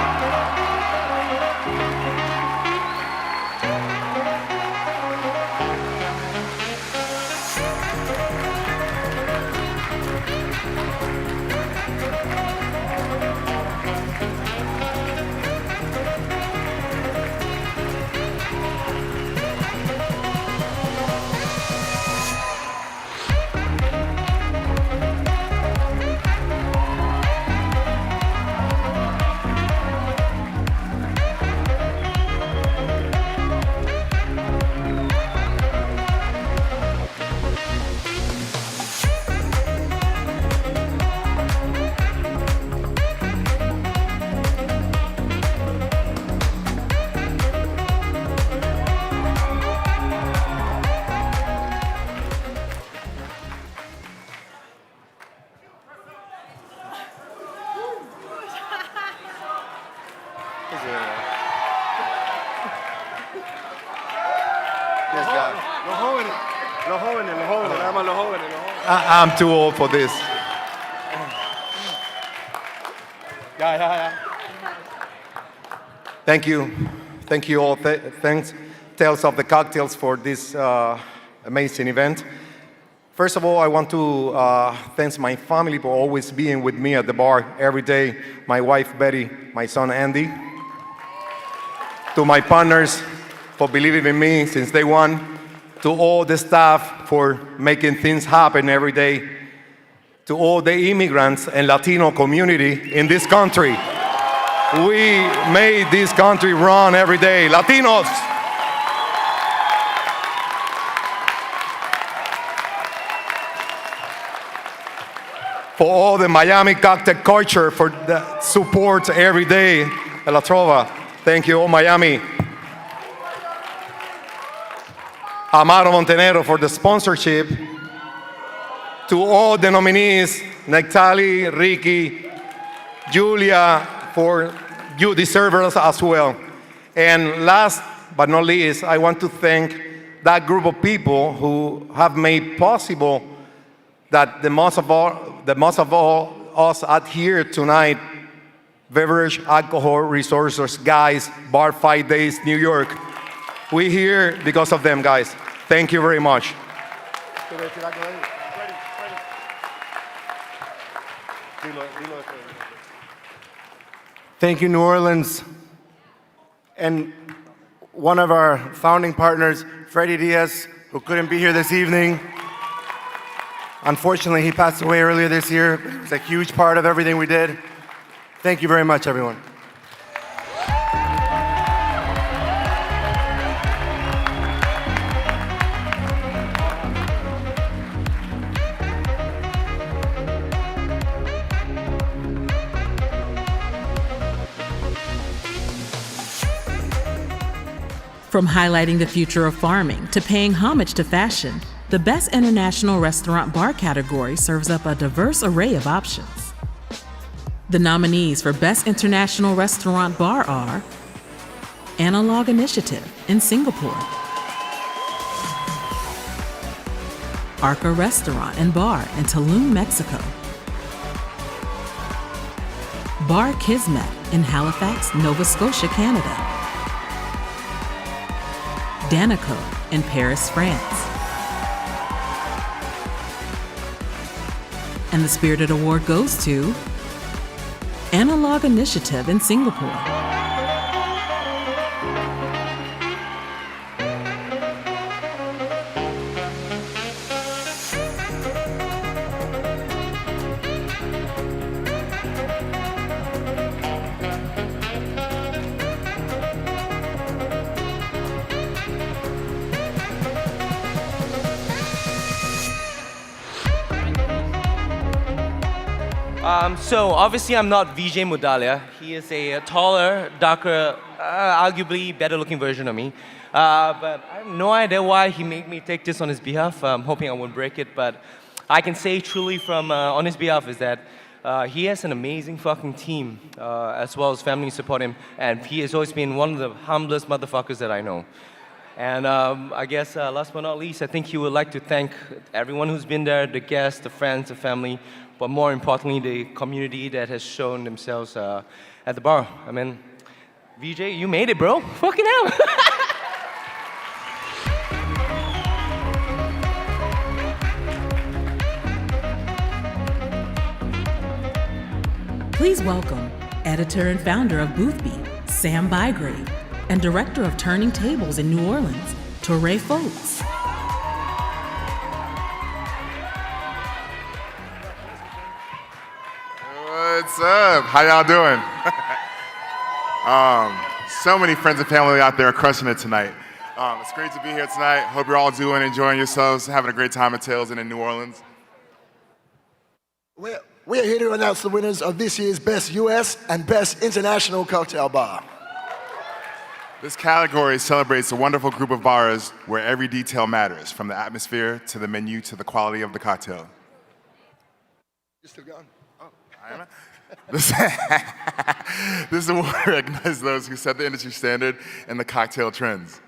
I'm too old for this. Thank you all. Thanks, Tales of the Cocktails, for this amazing event. First of all, I want to thank my family for always being with me at the bar every day. My wife, Betty, my son, Andy. To my partners for believing in me since day one. To all the staff for making things happen every day. To all the immigrants and Latino community in this country. We made this country run every day. Latinos! For all the Miami cocktail culture for the support every day at La Trova. Thank you, all Miami. Amaro Montenegro for the sponsorship. To all the nominees, Nectali, Ricky, Julia for you deserve it as well. And last but not least, I want to thank that group of people who have made possible that the most of all us out here tonight, beverage, alcohol, resources, guys, bar 5 days, New York. We're here because of them, guys. Thank you very much. Thank you, New Orleans. And one of our founding partners, Freddie Diaz, who couldn't be here this evening. Unfortunately, he passed away earlier this year. He was a huge part of everything we did. Thank you very much, everyone. From highlighting the future of farming to paying homage to fashion, the Best International Restaurant Bar category serves up a diverse array of options. The nominees for Best International Restaurant Bar are Analog Initiative in Singapore, Arca Restaurant and Bar in Tulum, Mexico, Bar Kismet in Halifax, Nova Scotia, Canada, Danico in Paris, France. And the Spirited Award goes to Analog Initiative in Singapore. So obviously I'm not Vijay Mudalia. He is a taller, darker, arguably better looking version of me. But I have no idea why he made me take this on his behalf. I'm hoping I won't break it, but I can say truly from on his behalf is that he has an amazing fucking team, as well as family support him, and he has always been one of the humblest motherfuckers that I know. And I guess last but not least, I think he would like to thank everyone who's been there, the guests, the friends, the family, but more importantly, the community that has shown themselves at the bar. I mean, VJ, you made it, bro. Fucking hell. Please welcome editor and founder of Boothby, Sam Bygrave, and director of Turning Tables in New Orleans, Torrey Foltz. What's up? How y'all doing? So many friends and family out there crushing it tonight. It's great to be here tonight. Hope you're all enjoying yourselves, having a great time at Tales and in New Orleans. We're here to announce the winners of this year's Best US and Best International Cocktail Bar. This category celebrates a wonderful group of bars where every detail matters, from the atmosphere to the menu to the quality of the cocktail. You're still going? Oh, I am. This award recognizes those who set the industry standard and the cocktail trends.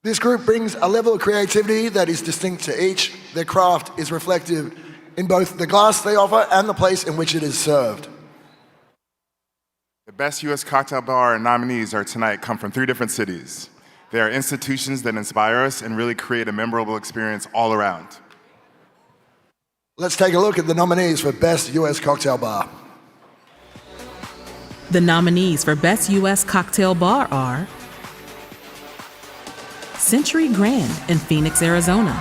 This group brings a level of creativity that is distinct to each. Their craft is reflective in both the glass they offer and the place in which it is served. The Best U.S. Cocktail Bar nominees are tonight come from 3 different cities. They are institutions that inspire us and really create a memorable experience all around. Let's take a look at the nominees for Best U.S. Cocktail Bar. The nominees for Best U.S. Cocktail Bar are Century Grand in Phoenix, Arizona,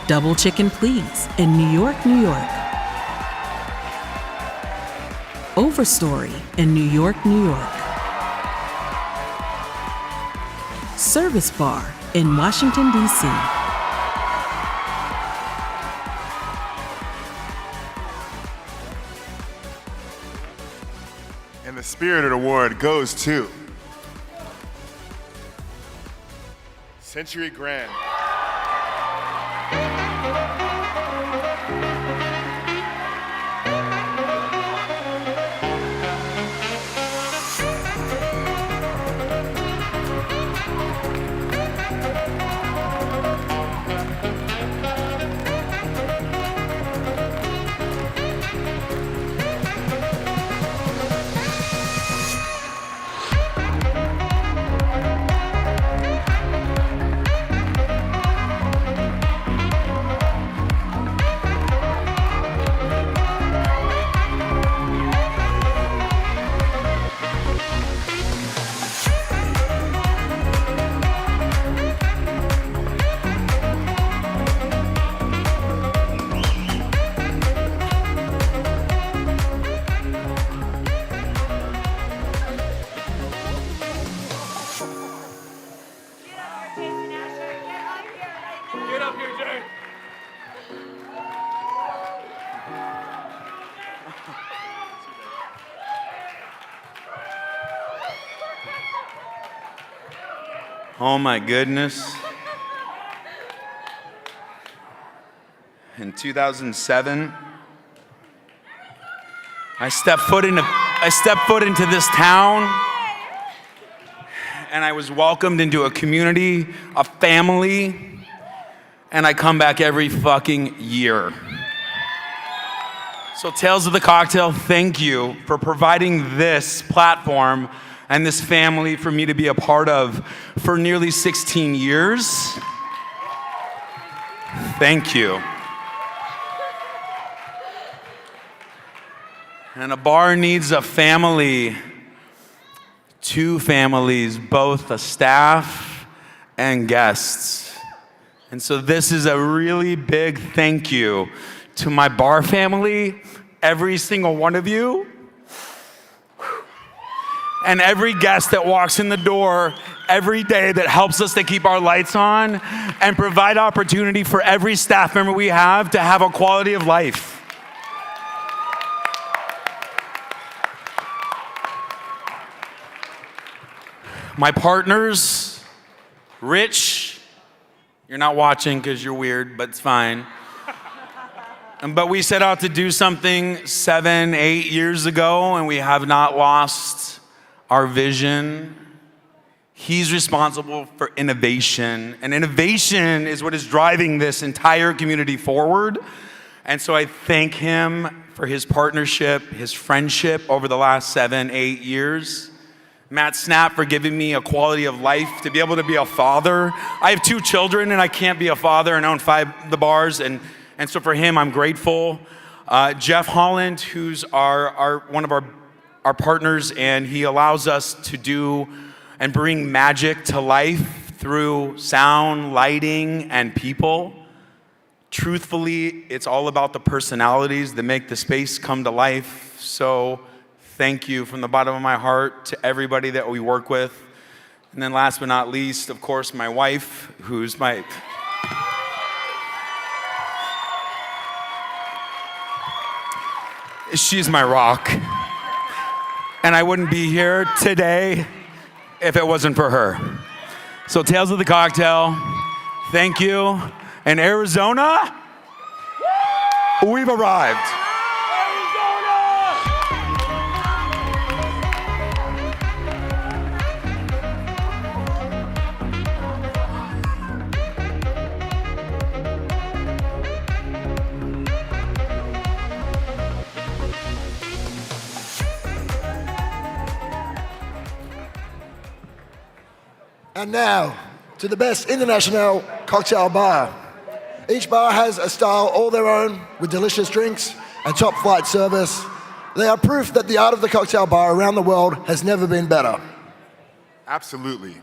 Double Chicken Please in New York, New York, Overstory in New York, New York, Service Bar in Washington, D.C., And the Spirited Award goes to Century Grand. Oh my goodness. In 2007, I stepped foot into this town, and I was welcomed into a community, a family, and I come back every fucking year. So Tales of the Cocktail, thank you for providing this platform and this family for me to be a part of for nearly 16 years. Thank you. And a bar needs a family, two families, both the staff and guests. And so this is a really big thank you to my bar family, every single one of you, and every guest that walks in the door every day that helps us to keep our lights on and provide opportunity for every staff member we have to have a quality of life. My partners, Rich, you're not watching because you're weird, but it's fine. But we set out to do something 7, 8 years ago, and we have not lost our vision. He's responsible for innovation, and innovation is what is driving this entire community forward. And so I thank him for his partnership, his friendship over the last 7, 8 years. Matt Snap for giving me a quality of life to be able to be a father. I have 2 children and I can't be a father and own 5 of the bars, and so for him I'm grateful. Jeff Holland, who's one of our partners, and he allows us to do and bring magic to life through sound, lighting, and people. Truthfully, it's all about the personalities that make the space come to life. So thank you from the bottom of my heart to everybody that we work with. And then last but not least, of course, my wife, who's she's my rock. And I wouldn't be here today if it wasn't for her. So Tales of the Cocktail, thank you. And Arizona, we've arrived. And now, to the best international cocktail bar. Each bar has a style all their own, with delicious drinks and top flight service. They are proof that the art of the cocktail bar around the world has never been better. Absolutely.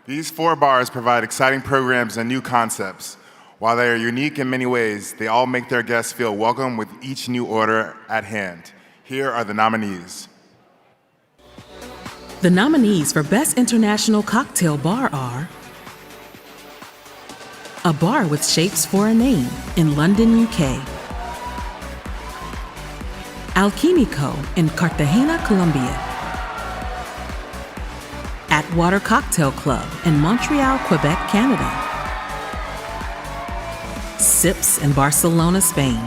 These 4 bars provide exciting programs and new concepts. While they are unique in many ways, they all make their guests feel welcome with each new order at hand. Here are the nominees. The nominees for Best International Cocktail Bar are A Bar with Shapes for a Name in London, UK. Alquimico in Cartagena, Colombia. Atwater Cocktail Club in Montreal, Quebec, Canada. Sips in Barcelona, Spain.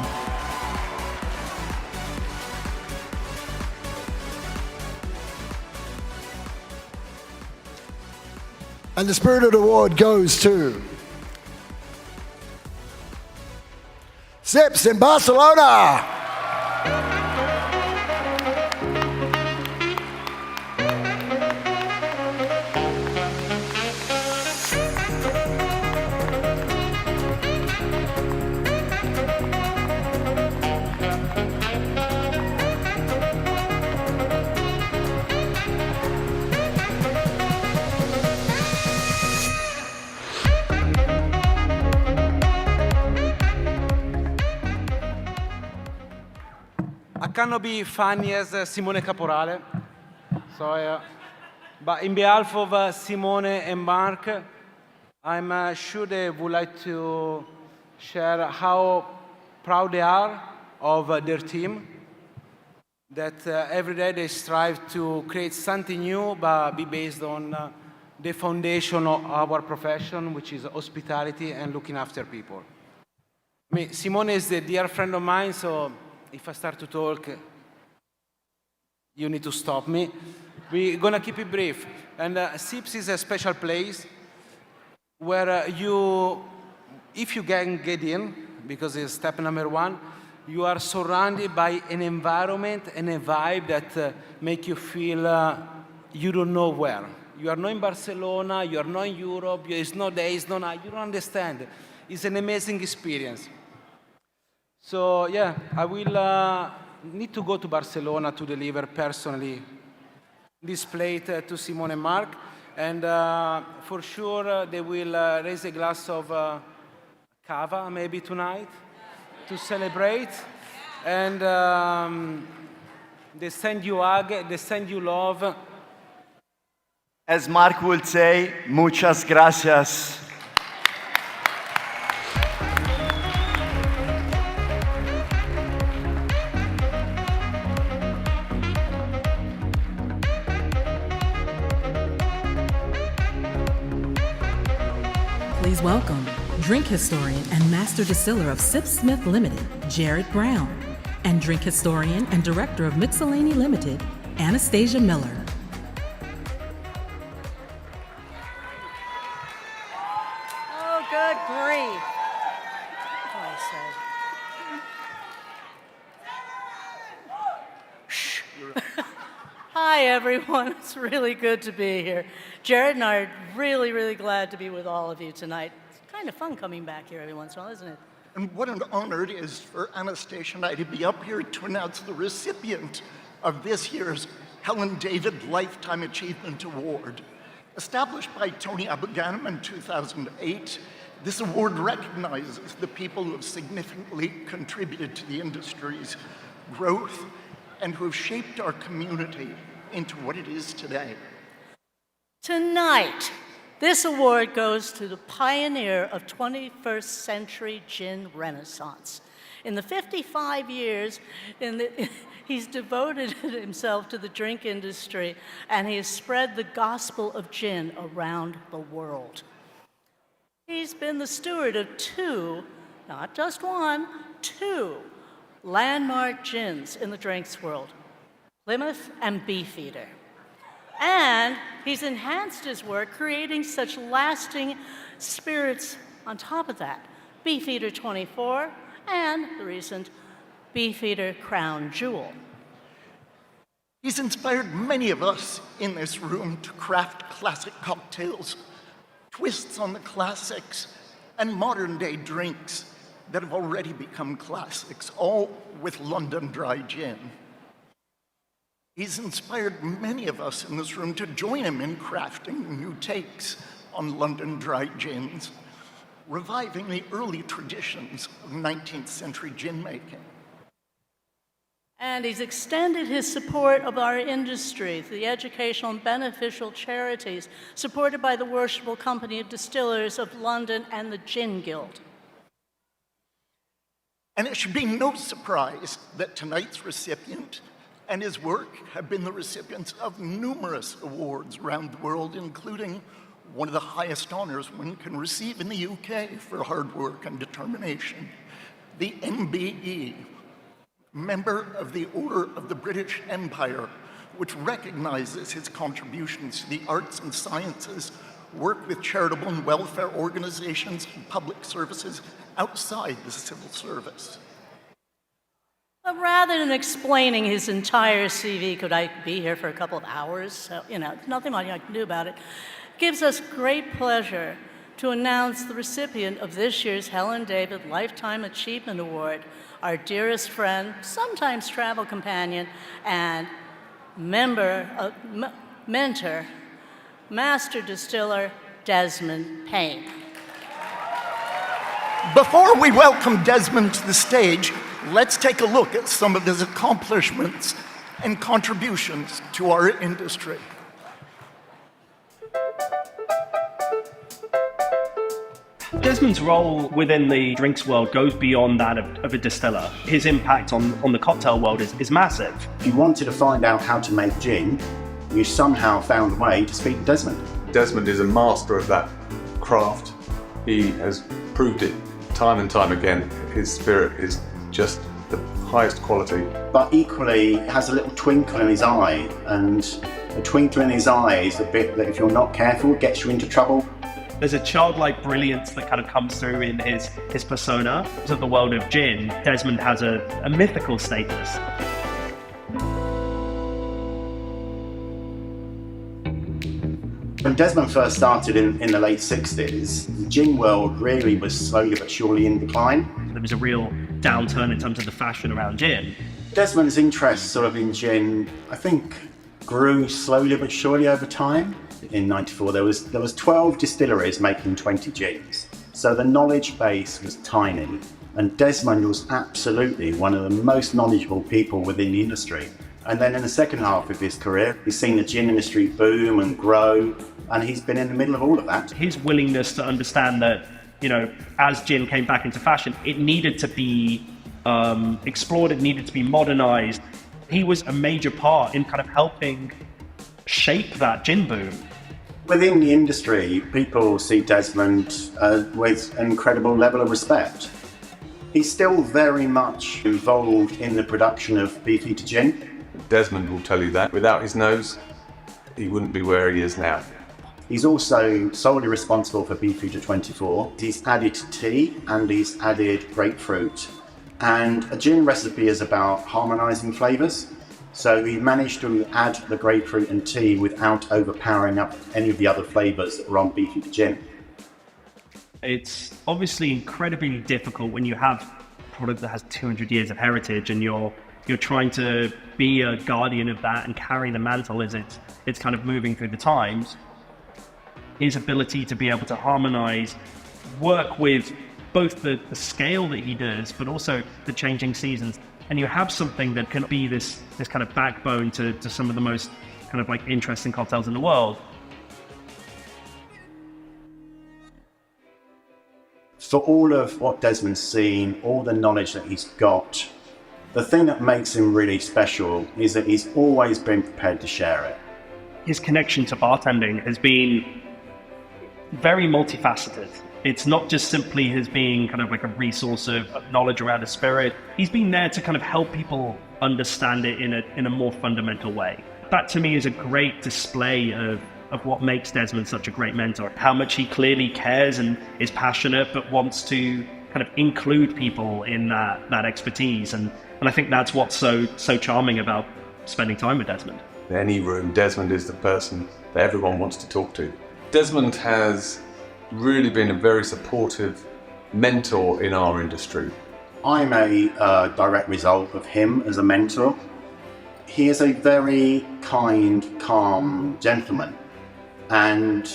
And the Spirited Award goes to Sips in Barcelona. I cannot be funny as Simone Caporale, but in behalf of Simone and Mark, I'm sure they would like to share how proud they are of their team, that every day they strive to create something new, but be based on the foundation of our profession, which is hospitality and looking after people. I mean, Simone is a dear friend of mine, so if I start to talk, you need to stop me. We're gonna keep it brief. And SIPS is a special place where if you can get in, because it's step number one, you are surrounded by an environment and a vibe that make you feel you don't know where. You are not in Barcelona, you are not in Europe, it's not day, it's not night, you don't understand. It's an amazing experience. So yeah, I will need to go to Barcelona to deliver personally this plate to Simone and Mark. And for sure, they will raise a glass of cava maybe tonight to celebrate. And they send you hug, they send you love. As Mark would say, muchas gracias. Please welcome drink historian and master distiller of Sip Smith Limited, Jared Brown, and drink historian and director of Mixellany Limited, Anastasia Miller. Oh, good grief. Hi, everyone. It's really good to be here. Jared and I are really, really glad to be with all of you tonight. It's kind of fun coming back here every once in a while, isn't it? And what an honor it is for Anastasia and I to be up here to announce the recipient of this year's Helen David Lifetime Achievement Award. Established by Tony Abou-Ganim in 2008, this award recognizes the people who have significantly contributed to the industry's growth and who have shaped our community into what it is today. Tonight, this award goes to the pioneer of 21st century gin renaissance. In the 55 years, he's devoted himself to the drink industry, and he has spread the gospel of gin around the world. He's been the steward of two, not just one, two landmark gins in the drinks world, Plymouth and Beefeater. And he's enhanced his work creating such lasting spirits on top of that. Beefeater 24 and the recent Beefeater Crown Jewel. He's inspired many of us in this room to craft classic cocktails, twists on the classics, and modern-day drinks that have already become classics, all with London Dry Gin. He's inspired many of us in this room to join him in crafting new takes on London Dry Gins, reviving the early traditions of 19th century gin making. And he's extended his support of our industry through the educational and beneficial charities supported by the Worshipful Company of Distillers of London and the Gin Guild. And it should be no surprise that tonight's recipient and his work have been the recipients of numerous awards around the world, including one of the highest honors one can receive in the UK for hard work and determination, the MBE, member of the Order of the British Empire, which recognizes his contributions to the arts and sciences, work with charitable and welfare organizations and public services outside the civil service. But rather than explaining his entire CV, could I be here for a couple of hours? So, nothing much I can do about it. It gives us great pleasure to announce the recipient of this year's Helen David Lifetime Achievement Award, our dearest friend, sometimes travel companion, and mentor, master distiller, Desmond Payne. Before we welcome Desmond to the stage, let's take a look at some of his accomplishments and contributions to our industry. Desmond's role within the drinks world goes beyond that of a distiller. His impact on the cocktail world is massive. If you wanted to find out how to make gin, you somehow found a way to speak to Desmond. Desmond is a master of that craft. He has proved it time and time again. His spirit is just the highest quality. But equally, he has a little twinkle in his eye, and the twinkle in his eye is a bit that, if you're not careful, gets you into trouble. There's a childlike brilliance that kind of comes through in his persona. Of the world of gin, Desmond has a mythical status. When Desmond first started in the late 60s, the gin world really was slowly but surely in decline. There was a real downturn in terms of the fashion around gin. Desmond's interest sort of in gin, I think, grew slowly but surely over time. In '94, there was 12 distilleries making 20 gins. So the knowledge base was tiny. And Desmond was absolutely one of the most knowledgeable people within the industry. And then in the second half of his career, he's seen the gin industry boom and grow, and he's been in the middle of all of that. His willingness to understand that, as gin came back into fashion, it needed to be explored, it needed to be modernized. He was a major part in kind of helping shape that gin boom. Within the industry, people see Desmond with an incredible level of respect. He's still very much involved in the production of Beefeater gin. Desmond will tell you that. Without his nose, he wouldn't be where he is now. He's also solely responsible for Beefeater 24. He's added tea and he's added grapefruit. And a gin recipe is about harmonizing flavors. So he managed to add the grapefruit and tea without overpowering up any of the other flavors that were on Beefeater gin. It's obviously incredibly difficult when you have a product that has 200 years of heritage and you're trying to be a guardian of that and carry the mantle as it's kind of moving through the times. His ability to be able to harmonize, work with both the scale that he does, but also the changing seasons. And you have something that can be this kind of backbone to some of the most kind of like interesting cocktails in the world. For all of what Desmond's seen, all the knowledge that he's got, the thing that makes him really special is that he's always been prepared to share it. His connection to bartending has been very multifaceted. It's not just simply his being kind of like a resource of knowledge around a spirit. He's been there to kind of help people understand it in a more fundamental way. That to me is a great display of what makes Desmond such a great mentor. How much he clearly cares and is passionate, but wants to kind of include people in that expertise. And I think that's what's so charming about spending time with Desmond. In any room, Desmond is the person that everyone wants to talk to. Desmond has really been a very supportive mentor in our industry. I'm a direct result of him as a mentor. He is a very kind, calm gentleman, and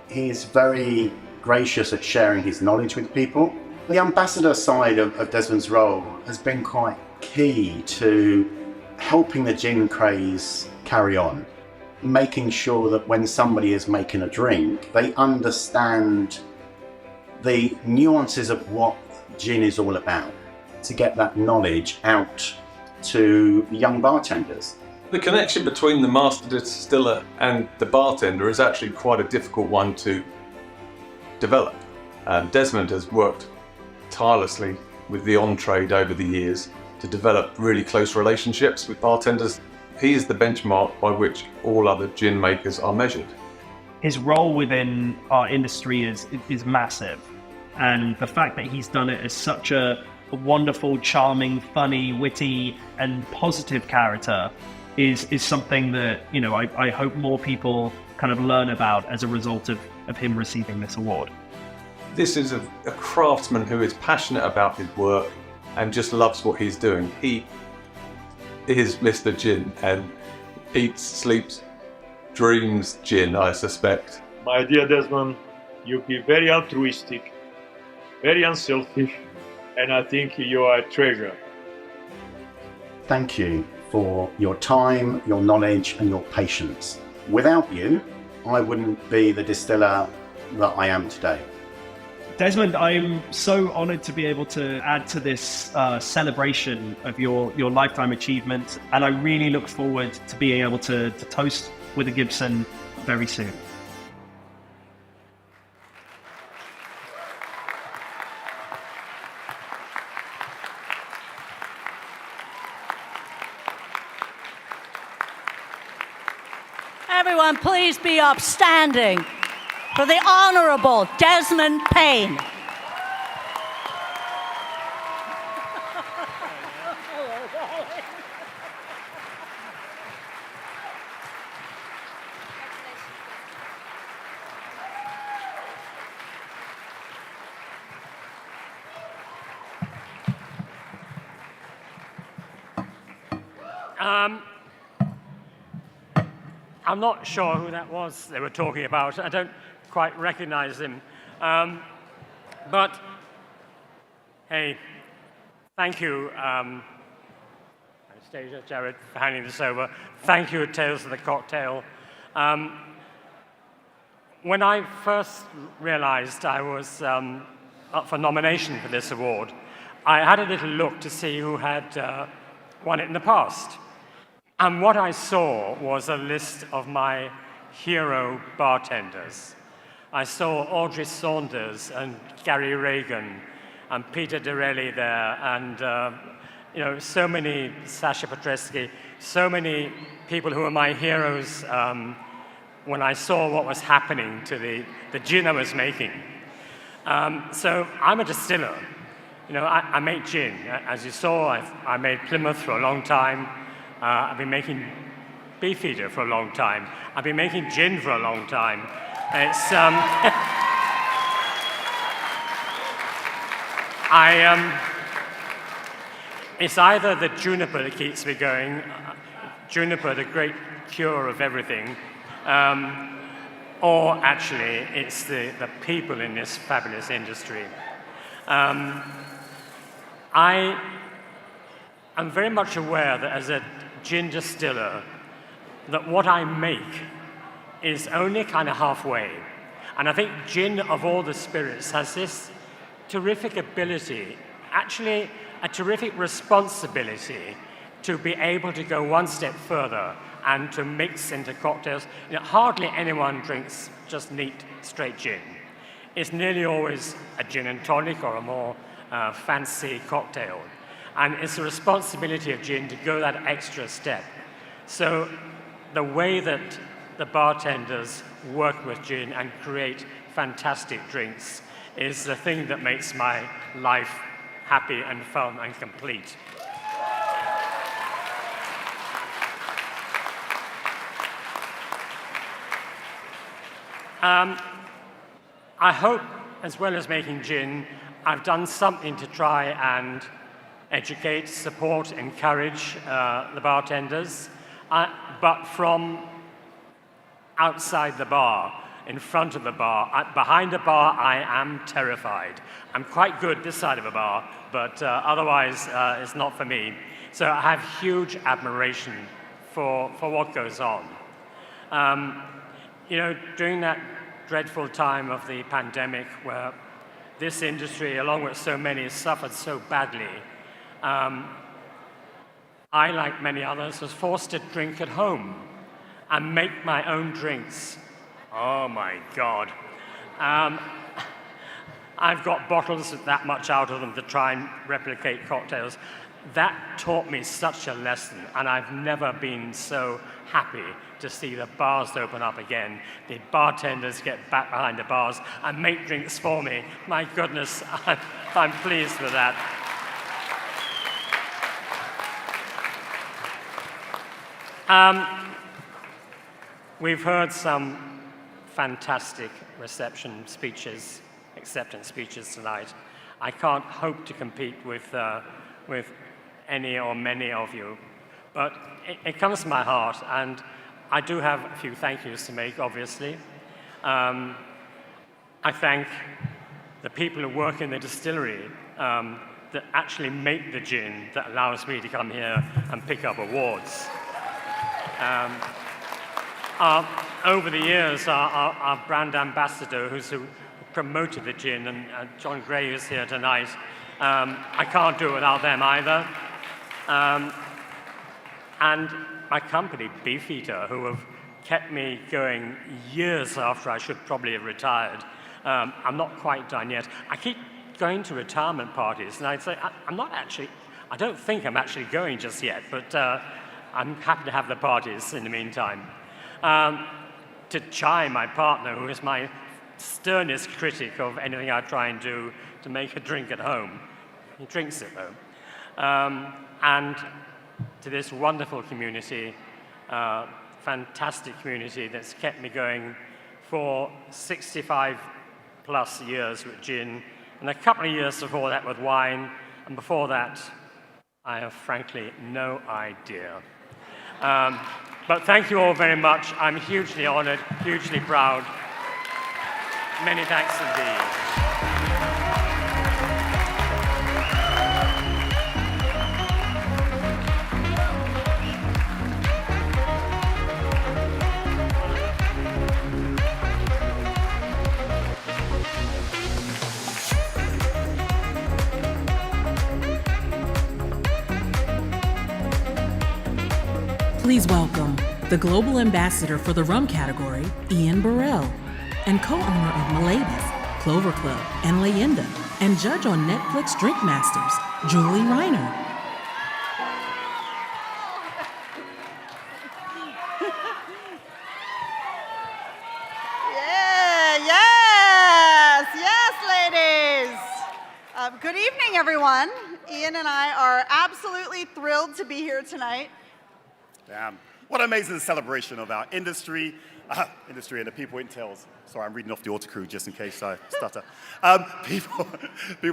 he is very gracious at sharing his knowledge with people. The ambassador side of Desmond's role has been quite key to helping the gin craze carry on, making sure that when somebody is making a drink, they understand the nuances of what gin is all about, to get that knowledge out to young bartenders. The connection between the master distiller and the bartender is actually quite a difficult one to develop. Desmond has worked tirelessly with the on-trade over the years to develop really close relationships with bartenders. He is the benchmark by which all other gin makers are measured. His role within our industry is massive, and the fact that he's done it as such a wonderful, charming, funny, witty, and positive character is something that I hope more people kind of learn about as a result of him receiving this award. This is a craftsman who is passionate about his work and just loves what he's doing. He is Mr. Gin and eats, sleeps, dreams gin, I suspect. My dear Desmond, you've been very altruistic, very unselfish, and I think you are a treasure. Thank you for your time, your knowledge, and your patience. Without you, I wouldn't be the distiller that I am today. Desmond, I'm so honored to be able to add to this celebration of your lifetime achievement, and I really look forward to being able to toast with a Gibson very soon. Everyone, please be upstanding for the Honorable Desmond Payne. I'm not sure who that was they were talking about. I don't quite recognize him. But, hey, thank you, Anastasia, Jared, for handing this over. Thank you, Tales of the Cocktail. When I first realized I was up for nomination for this award, I had a little look to see who had won it in the past. And what I saw was a list of my hero bartenders. I saw Audrey Saunders and Gary Reagan and Peter Dorelli there, and so many, Sasha Petresky, so many people who were my heroes when I saw what was happening to the gin I was making. So I'm a distiller. I make gin. As you saw, I made Plymouth for a long time. I've been making Beefeater for a long time. I've been making gin for a long time. It's either the juniper that keeps me going, juniper, the great cure of everything, or actually it's the people in this fabulous industry. I am very much aware that as a gin distiller, that what I make is only kind of halfway. And I think gin, of all the spirits, has this terrific ability, actually a terrific responsibility, to be able to go one step further and to mix into cocktails. Hardly anyone drinks just neat, straight gin. It's nearly always a gin and tonic or a more fancy cocktail. And it's the responsibility of gin to go that extra step. So the way that the bartenders work with gin and create fantastic drinks is the thing that makes my life happy and fun and complete. I hope, as well as making gin, I've done something to try and educate, support, encourage the bartenders, but from outside the bar, in front of the bar. Behind the bar, I am terrified. I'm quite good this side of a bar, but otherwise it's not for me. So I have huge admiration for what goes on. During that dreadful time of the pandemic where this industry, along with so many, suffered so badly, I, like many others, was forced to drink at home and make my own drinks. Oh my God. I've got bottles with that much out of them to try and replicate cocktails. That taught me such a lesson, and I've never been so happy to see the bars open up again, the bartenders get back behind the bars and make drinks for me. My goodness, I'm pleased with that. We've heard some fantastic acceptance speeches tonight. I can't hope to compete with any or many of you, but it comes to my heart, and I do have a few thank yous to make, obviously. I thank the people who work in the distillery that actually make the gin that allows me to come here and pick up awards. Over the years, our brand ambassador, who's promoted the gin, and John Gray is here tonight. I can't do it without them either. And my company, Beefeater, who have kept me going years after I should probably have retired. I'm not quite done yet. I keep going to retirement parties, and I'd say, I don't think I'm actually going just yet, but I'm happy to have the parties in the meantime. To Chai, my partner, who is my sternest critic of anything I try and do to make a drink at home. He drinks it, though. And to this wonderful community, fantastic community that's kept me going for 65 plus years with gin, and a couple of years before that with wine, and before that, I have frankly no idea. But thank you all very much. I'm hugely honored, hugely proud. Many thanks indeed. Please welcome the Global Ambassador for the Rum category, Ian Burrell, and co-owner of Miladies, Clover Club, and Leyenda, and judge on Netflix Drink Masters, Julie Reiner. Good evening, everyone. Ian and I are absolutely thrilled to be here tonight. Damn. What an amazing celebration of our industry and the people it entails. Sorry, I'm reading off the autocue just in case I stutter. People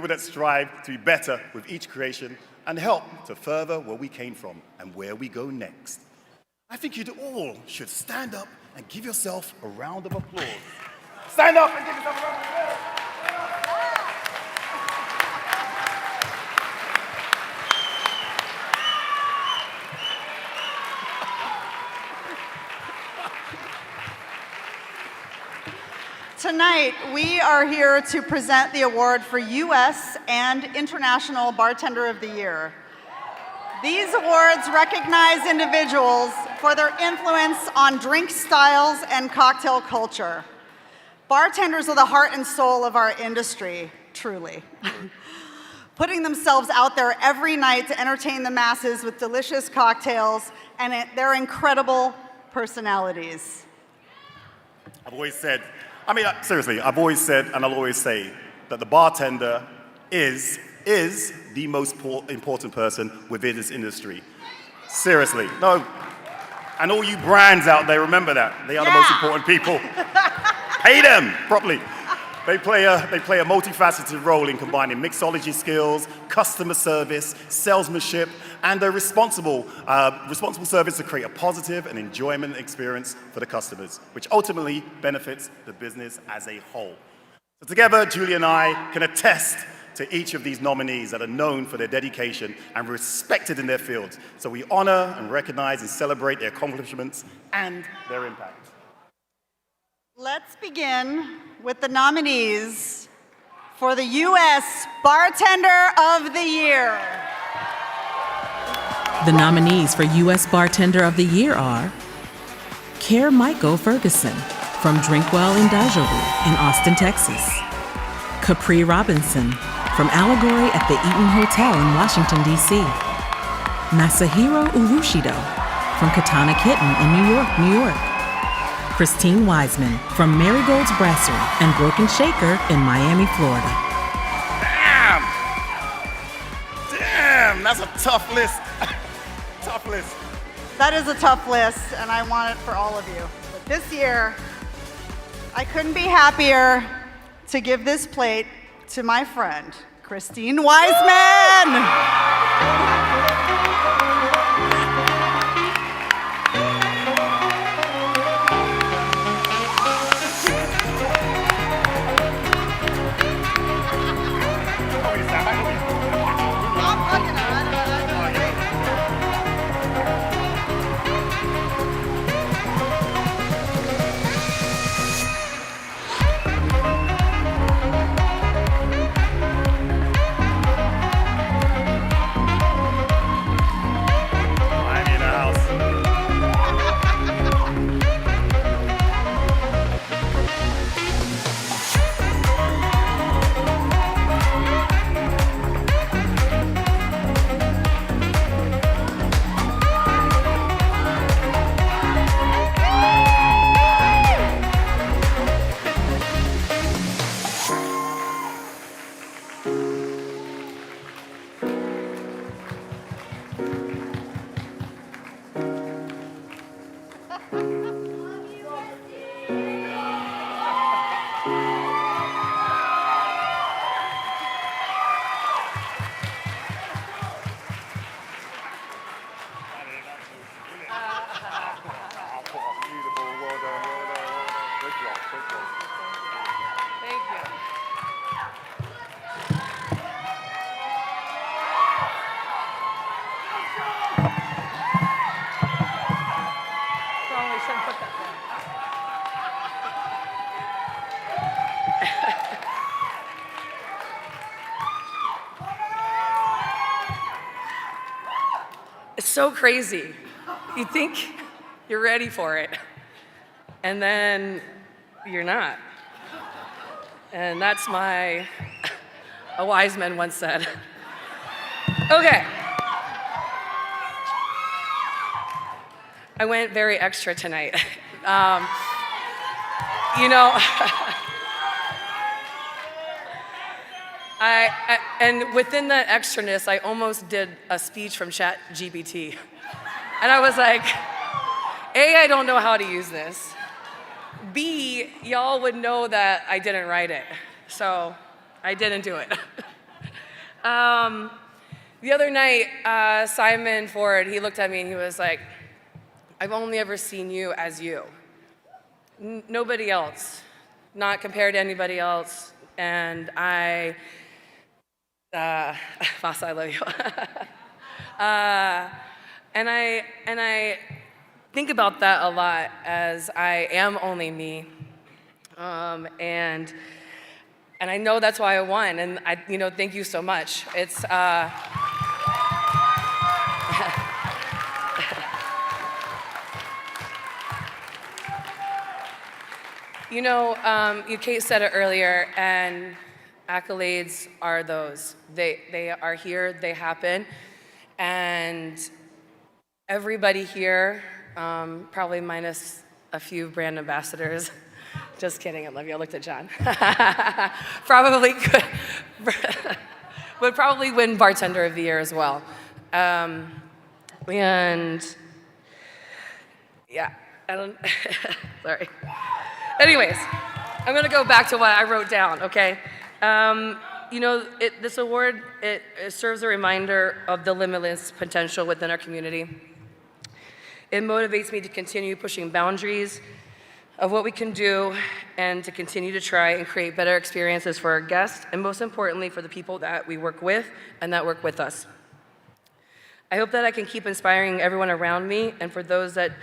that strive to be better with each creation and help to further where we came from and where we go next. I think you all should stand up and give yourself a round of applause. Stand up and give yourself a round of applause. Tonight, we are here to present the award for U.S. and International Bartender of the Year. These awards recognize individuals for their influence on drink styles and cocktail culture. Bartenders are the heart and soul of our industry, truly. Putting themselves out there every night to entertain the masses with delicious cocktails and their incredible personalities. I've always said, seriously, I've always said and I'll always say that the bartender is the most important person within this industry. Seriously, no. And all you brands out there, remember that. They are the most important people. Pay them properly. They play a multifaceted role in combining mixology skills, customer service, salesmanship, and a responsible service to create a positive and enjoyment experience for the customers, which ultimately benefits the business as a whole. So together, Julie and I can attest to each of these nominees that are known for their dedication and respected in their fields. So we honor and recognize and celebrate their accomplishments and their impact. Let's begin with the nominees for the U.S. Bartender of the Year. The nominees for U.S. Bartender of the Year are Michael Ferguson from Drinkwell in Dajobu in Austin, Texas. Capri Robinson from Allegory at the Eaton Hotel in Washington, D.C. Masahiro Urushido from Katana Kitten in New York. Christine Wiseman from Marigold's Brasserie and Broken Shaker in Miami, Florida. Damn, that's a tough list. Tough list. That is a tough list, and I want it for all of you. But this year, I couldn't be happier to give this plate to my friend, Christine Wiseman. It's so crazy. You think you're ready for it, and then you're not. And that's a wise man once said. Okay. I went very extra tonight. You know, and within that extraness, I almost did a speech from ChatGPT. And I was like, A, I don't know how to use this. B, y'all would know that I didn't write it. So I didn't do it. The other night, Simon Ford, he looked at me and he was like, I've only ever seen you as you. Nobody else, not compared to anybody else. And Masa, I love you. And I think about that a lot as I am only me. And I know that's why I won. And thank you so much. It's, Kate said it earlier, and accolades are those. They are here, they happen, and everybody here, probably minus a few brand ambassadors, just kidding, I love you, I looked at John, would probably win Bartender of the Year as well. And yeah, I don't, sorry. Anyways, I'm gonna go back to what I wrote down, okay? This award, it serves a reminder of the limitless potential within our community. It motivates me to continue pushing boundaries of what we can do and to continue to try and create better experiences for our guests, and most importantly, for the people that we work with and that work with us. I hope that I can keep inspiring everyone around me, and for those that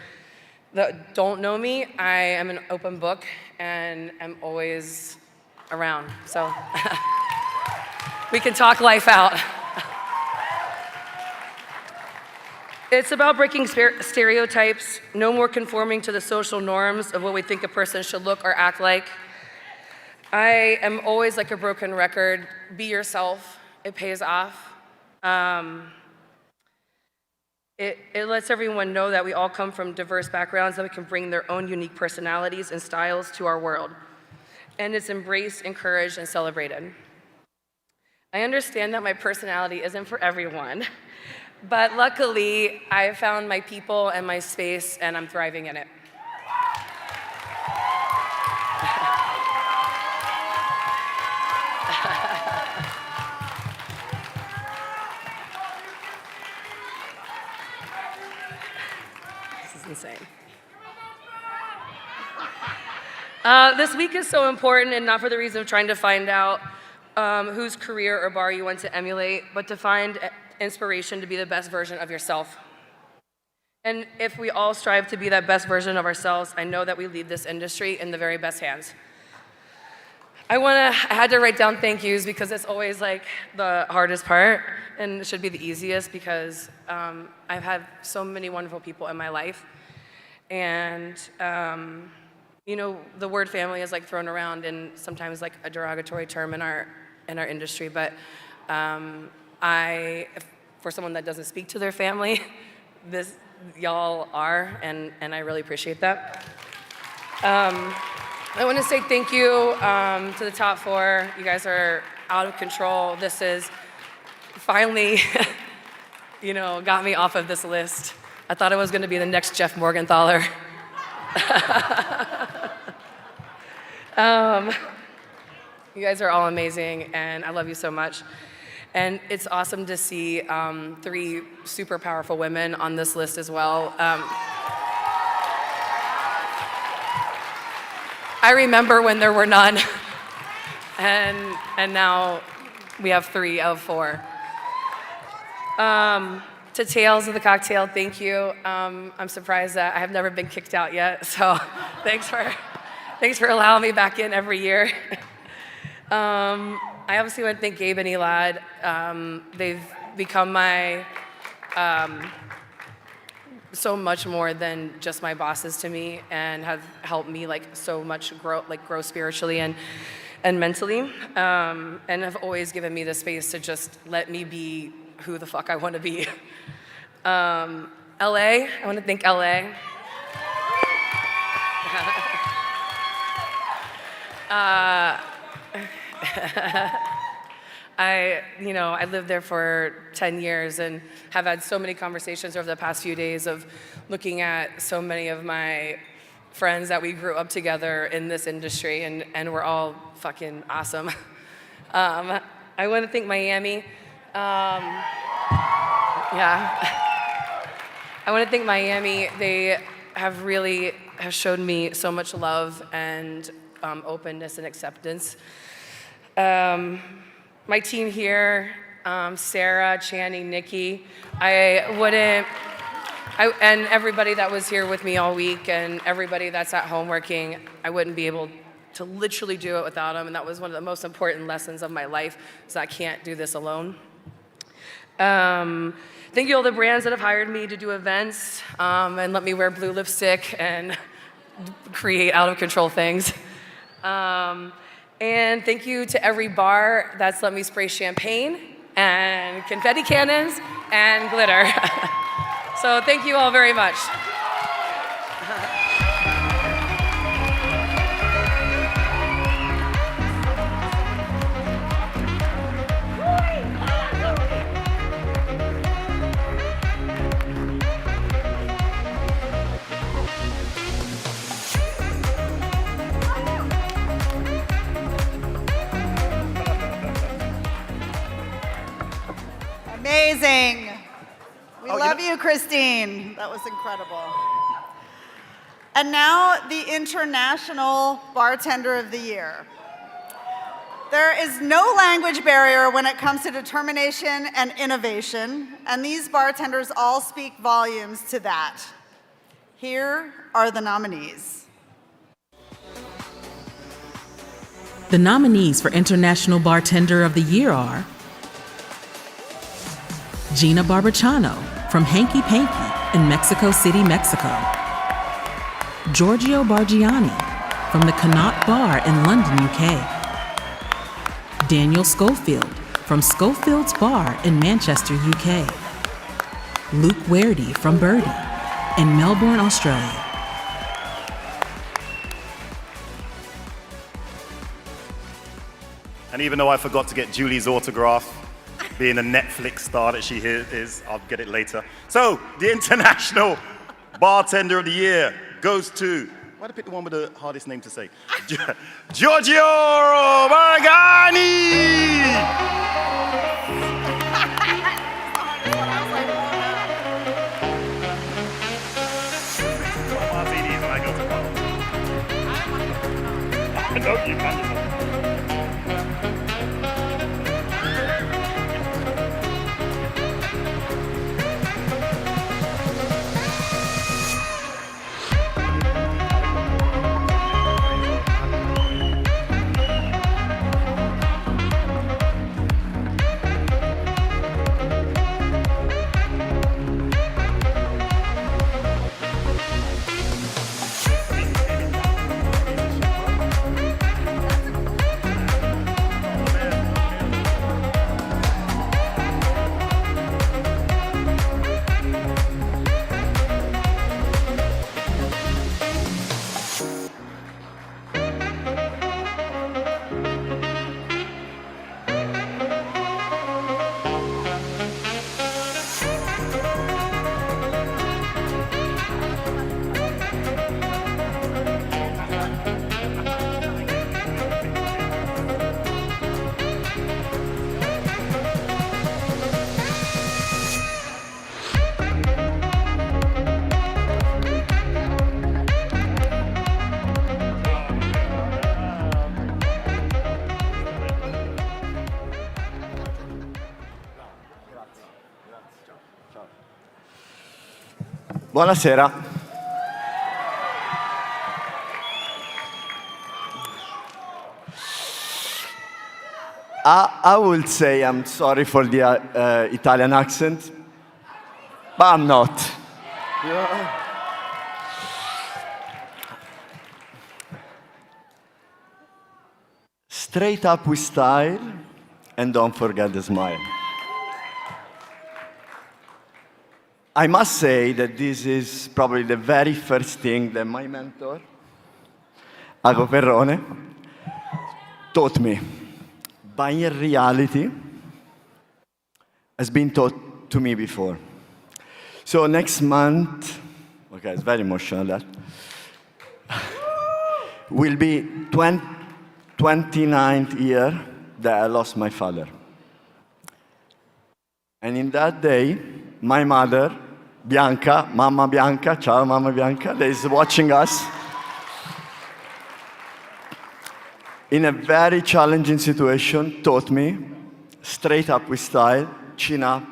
don't know me, I am an open book and I'm always around. So we can talk life out. It's about breaking stereotypes, no more conforming to the social norms of what we think a person should look or act like. I am always like a broken record. Be yourself, it pays off. It lets everyone know that we all come from diverse backgrounds, that we can bring their own unique personalities and styles to our world. And it's embraced, encouraged, and celebrated. I understand that my personality isn't for everyone, but luckily, I found my people and my space, and I'm thriving in it. Insane. This week is so important, and not for the reason of trying to find out whose career or bar you want to emulate, but to find inspiration to be the best version of yourself. And if we all strive to be that best version of ourselves, I know that we leave this industry in the very best hands. I had to write down thank yous because it's always like the hardest part, and it should be the easiest because I've had so many wonderful people in my life. And the word family is like thrown around and sometimes like a derogatory term in our industry, but for someone that doesn't speak to their family, y'all are, and I really appreciate that. I want to say thank you to the top four. You guys are out of control. This is finally, got me off of this list. I thought I was going to be the next Jeff Morgenthaler. You guys are all amazing, and I love you so much. And it's awesome to see 3 super powerful women on this list as well. I remember when there were none, and now we have 3 of 4. To Tales of the Cocktail, thank you. I'm surprised that I have never been kicked out yet, so thanks for allowing me back in every year. I obviously want to thank Gabe and Elad. They've become my so much more than just my bosses to me, and have helped me so much grow spiritually and mentally, and have always given me the space to just let me be who the fuck I want to be. LA, I want to thank LA. I lived there for 10 years and have had so many conversations over the past few days of looking at so many of my friends that we grew up together in this industry, and we're all fucking awesome. I want to thank Miami. I want to thank Miami. They have shown me so much love and openness and acceptance. My team here, Sarah, Channing, Nikki, and everybody that was here with me all week, and everybody that's at home working, I wouldn't be able to literally do it without them, and that was one of the most important lessons of my life, is I can't do this alone. Thank you all the brands that have hired me to do events and let me wear blue lipstick and create out-of-control things. And thank you to every bar that's let me spray champagne and confetti cannons and glitter. So thank you all very much. Amazing. We love you, Christine. That was incredible. And now, the International Bartender of the Year. There is no language barrier when it comes to determination and innovation, and these bartenders all speak volumes to that. Here are the nominees. The nominees for International Bartender of the Year are Gina Barbachano from Hanky Panky in Mexico City, Mexico. Giorgio Bargiani from the Connaught Bar in London, UK. Daniel Schofield from Schofield's Bar in Manchester, UK. Luke Werdy from Birdie in Melbourne, Australia. And even though I forgot to get Julie's autograph, being a Netflix star that she is, I'll get it later. So, the International Bartender of the Year goes to, why did I pick the one with the hardest name to say? Giorgio Bargiani! No, you can't. Buonasera. I would say I'm sorry for the Italian accent, but I'm not. Straight up with style, and don't forget the smile. I must say that this is probably the very first thing that my mentor, Ago Perrone, taught me. But in reality, has been taught to me before. So next month, okay, it's very emotional that, will be 29th year that I lost my father. And in that day, my mother, Bianca, Mamma Bianca, ciao Mamma Bianca, that is watching us, in a very challenging situation, taught me, straight up with style, chin up,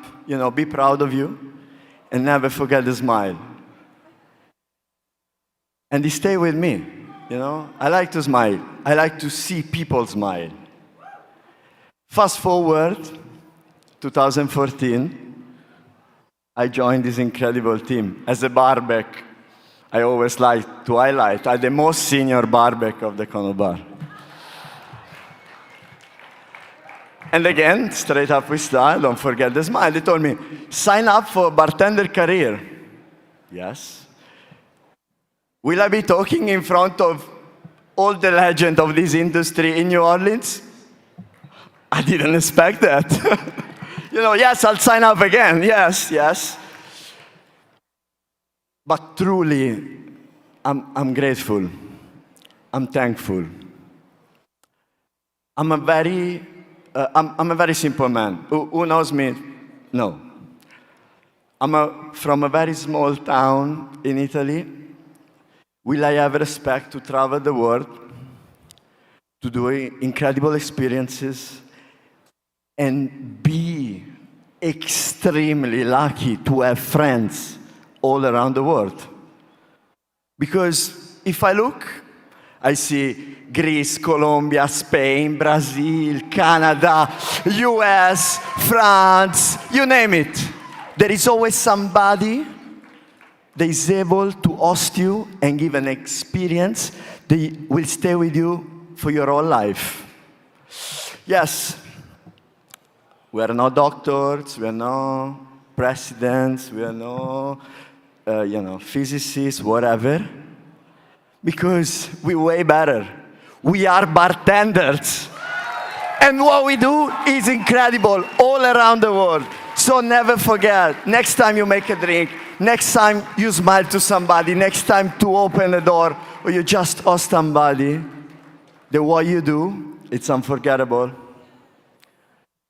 be proud of you, and never forget the smile. And he stayed with me, I like to smile. I like to see people smile. Fast forward, 2014, I joined this incredible team. As a barback, I always like to highlight, I'm the most senior barback of the Kono Bar. And again, straight up with style, don't forget the smile. They told me, sign up for bartender career. Yes. Will I be talking in front of all the legends of this industry in New Orleans? I didn't expect that. Yes, I'll sign up again. Yes. But truly, I'm grateful. I'm thankful. I'm a very simple man. Who knows me? No. I'm from a very small town in Italy. Will I have respect to travel the world, to do incredible experiences, and be extremely lucky to have friends all around the world? Because if I look, I see Greece, Colombia, Spain, Brazil, Canada, US, France, you name it. There is always somebody that is able to host you and give an experience that will stay with you for your whole life. Yes, we are not doctors, we are not presidents, we are not, physicists, whatever, because we're way better. We are bartenders. And what we do is incredible all around the world. So never forget, next time you make a drink, next time you smile to somebody, next time to open a door, or you just host somebody, that what you do, it's unforgettable.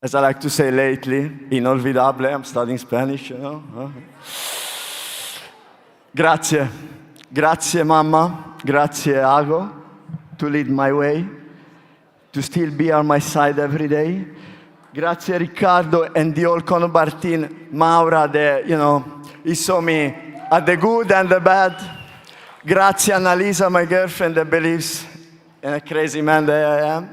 As I like to say lately, inolvidable, I'm studying Spanish, Grazie. Grazie, Mama. Grazie, Ago, to lead my way, to still be on my side every day. Grazie, Riccardo, and the whole Kono Bar team, Maura, he saw me at the good and the bad. Grazie, Annalisa, my girlfriend, that believes in a crazy man that I am.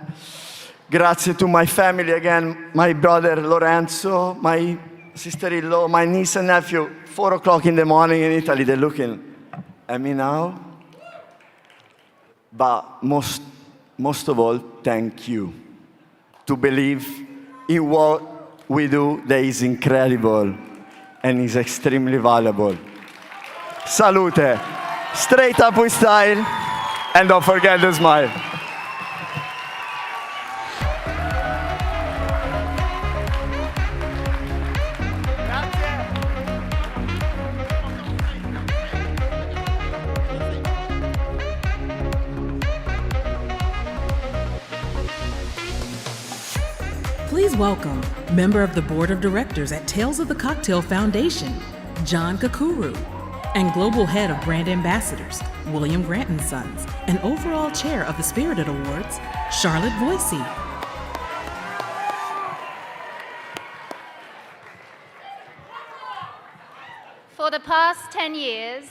Grazie to my family again, my brother Lorenzo, my sister-in-law, my niece and nephew, 4 o'clock in the morning in Italy, they're looking at me now. But most of all, thank you. To believe in what we do that is incredible and is extremely valuable. Salute. Straight up with style, and don't forget to smile. Please welcome member of the Board of Directors at Tales of the Cocktail Foundation, John Kakuru, and Global Head of Brand Ambassadors, William Grant & Sons, and overall Chair of the Spirited Awards, Charlotte Voicey. For the past 10 years,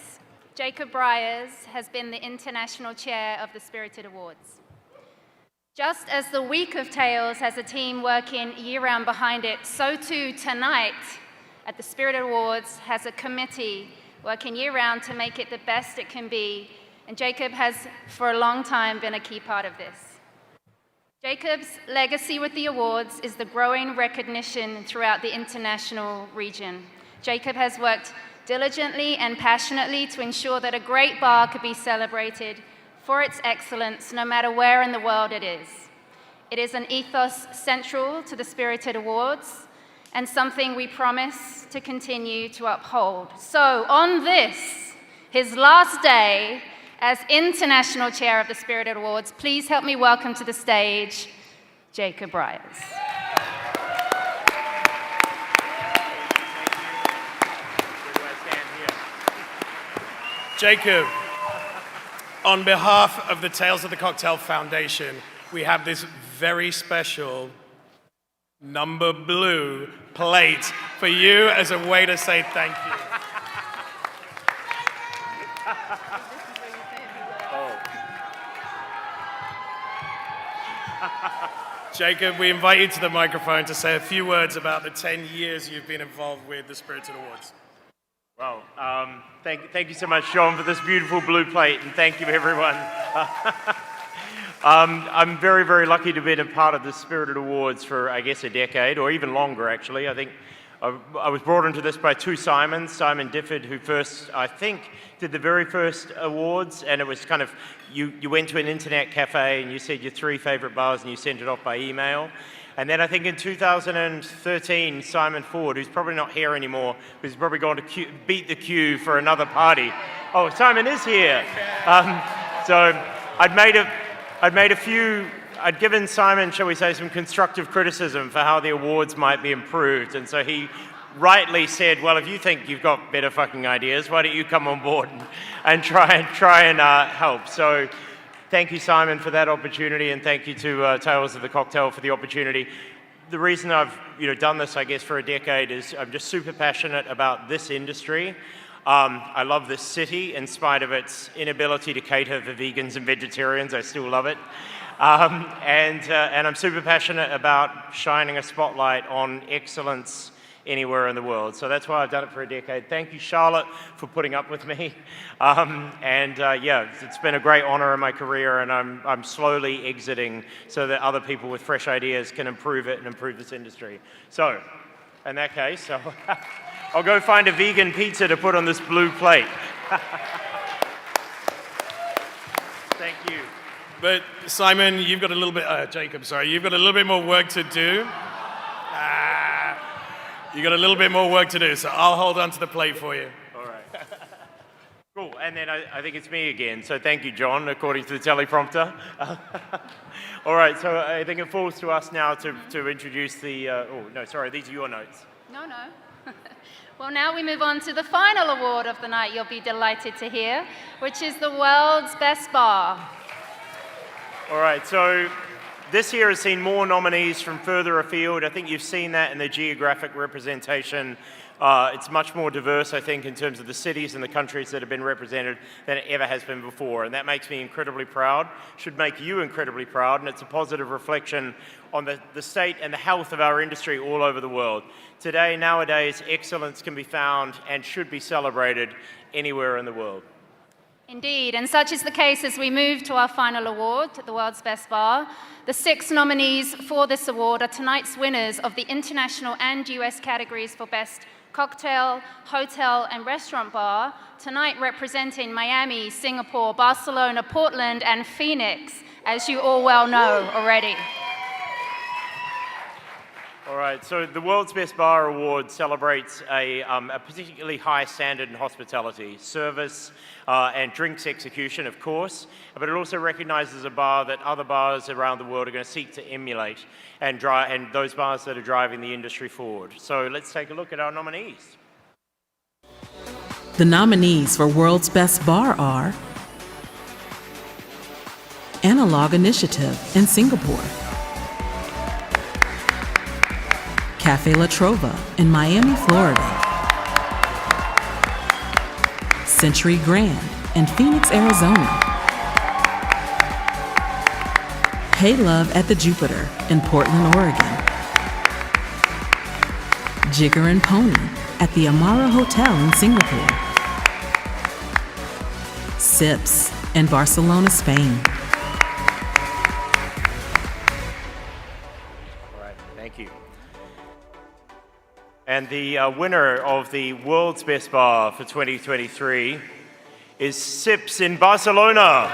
Jacob Briers has been the International Chair of the Spirited Awards. Just as the Week of Tales has a team working year-round behind it, so too tonight at the Spirited Awards has a committee working year-round to make it the best it can be, and Jacob has for a long time been a key part of this. Jacob's legacy with the awards is the growing recognition throughout the international region. Jacob has worked diligently and passionately to ensure that a great bar could be celebrated for its excellence no matter where in the world it is. It is an ethos central to the Spirited Awards and something we promise to continue to uphold. So on this, his last day as International Chair of the Spirited Awards, please help me welcome to the stage, Jacob Briers. Jacob, on behalf of the Tales of the Cocktail Foundation, we have this very special number blue plate for you as a way to say thank you. Jacob, we invite you to the microphone to say a few words about the 10 years you've been involved with the Spirited Awards. Well, thank you so much, John, for this beautiful blue plate, and thank you, everyone. I'm very, very lucky to have been a part of the Spirited Awards for, I guess, a decade, or even longer, actually. I think I was brought into this by two Simons. Simon Difford, who first, I think, did the very first awards, and it was kind of, you went to an internet cafe and you said your 3 favorite bars and you sent it off by email. And then I think in 2013, Simon Ford, who's probably not here anymore, who's probably gone to beat the queue for another party. Oh, Simon is here. So I'd given Simon, shall we say, some constructive criticism for how the awards might be improved. And so he rightly said, well, if you think you've got better fucking ideas, why don't you come on board and try and help. So thank you, Simon, for that opportunity, and thank you to Tales of the Cocktail for the opportunity. The reason I've done this, I guess, for a decade is I'm just super passionate about this industry. I love this city in spite of its inability to cater for vegans and vegetarians. I still love it. And I'm super passionate about shining a spotlight on excellence anywhere in the world. So that's why I've done it for a decade. Thank you, Charlotte, for putting up with me. Yeah, it's been a great honor in my career, and I'm slowly exiting so that other people with fresh ideas can improve it and improve this industry. So, in that case, I'll go find a vegan pizza to put on this blue plate. Thank you. But Simon, you've got a little bit, Jacob, sorry, you've got a little bit more work to do. You got a little bit more work to do, so I'll hold on to the plate for you. All right. Cool, and then I think it's me again, so thank you, John, according to the teleprompter. All right, so I think it falls to us now to introduce the, oh, no, sorry, these are your notes. No. Well, now we move on to the final award of the night you'll be delighted to hear, which is the World's Best Bar. All right, so this year has seen more nominees from further afield. I think you've seen that in the geographic representation. It's much more diverse, I think, in terms of the cities and the countries that have been represented than it ever has been before. And that makes me incredibly proud, should make you incredibly proud, and it's a positive reflection on the state and the health of our industry all over the world. Today, nowadays, excellence can be found and should be celebrated anywhere in the world. Indeed, and such is the case as we move to our final award, the World's Best Bar. The 6 nominees for this award are tonight's winners of the international and US categories for Best Cocktail, Hotel, and Restaurant Bar, tonight representing Miami, Singapore, Barcelona, Portland, and Phoenix, as you all well know already. All right, so the World's Best Bar Award celebrates a particularly high standard in hospitality, service, and drinks execution, of course, but it also recognizes a bar that other bars around the world are going to seek to emulate and those bars that are driving the industry forward. So let's take a look at our nominees. The nominees for World's Best Bar are Analog Initiative in Singapore, Cafe La Trova in Miami, Florida, Century Grand in Phoenix, Arizona. Hey Love at the Jupiter in Portland, Oregon. Jigger and Pony at the Amara Hotel in Singapore. Sips in Barcelona, Spain. All right, thank you. And the winner of the World's Best Bar for 2023 is Sips in Barcelona.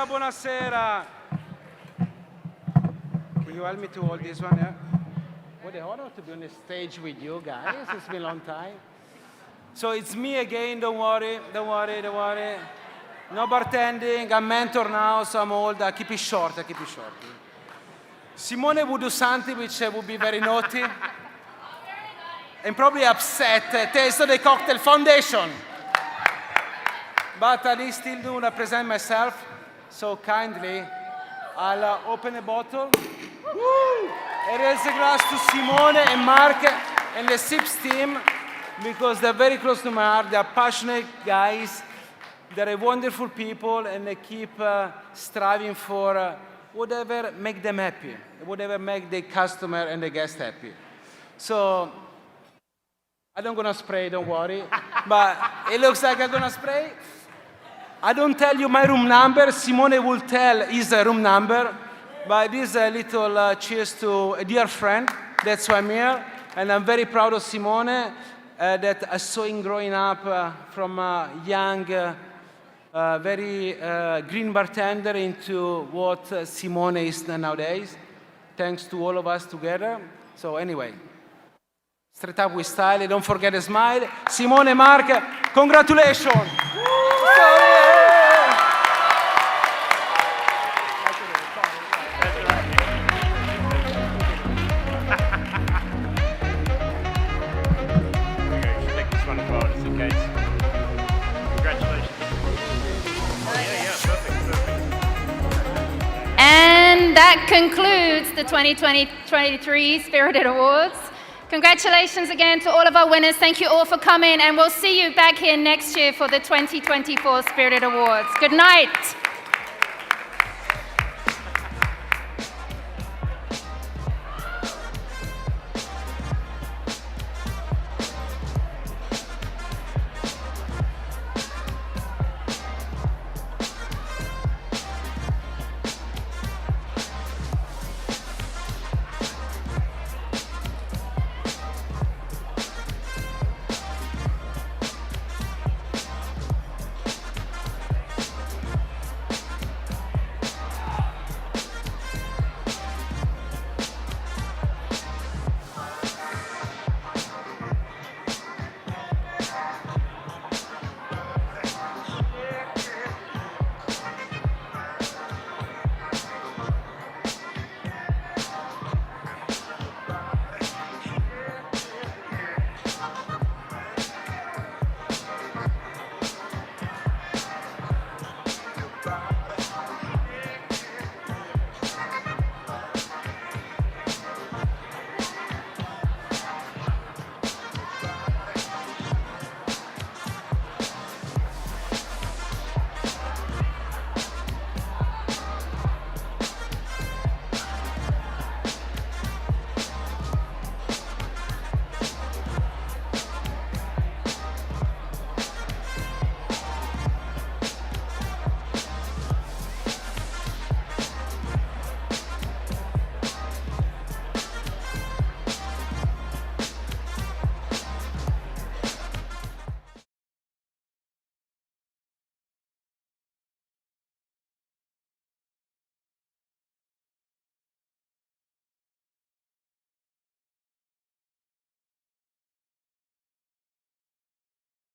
Buonasera. Can you help me to hold this one? Yeah? What an honor to be on the stage with you guys. It's been a long time. So it's me again. Don't worry. Don't worry. Don't worry. No bartending. I'm mentor now, so I'm old. I keep it short. I keep it short. Simone would do something which would be very naughty and probably upset. Taste of the cocktail foundation. But I still do represent myself. So kindly, I'll open a bottle. Woo! And raise a glass to Simone and Mark and the Sips team because they're very close to my heart. They're passionate guys. They're wonderful people and they keep striving for whatever make them happy, whatever make the customer and the guest happy. So I don't gonna spray, don't worry. But it looks like I'm gonna spray. I don't tell you my room number. Simone will tell his room number. But this is a little cheers to a dear friend. That's why I'm here. And I'm very proud of Simone that I saw him growing up from a young, very green bartender into what Simone is nowadays. Thanks to all of us together. So anyway, straight up with style. Don't forget to smile. Simone, Mark, congratulations. And that concludes the 2023 Spirited Awards. Congratulations again to all of our winners. Thank you all for coming, and we'll see you back here next year for the 2024 Spirited Awards. Good night.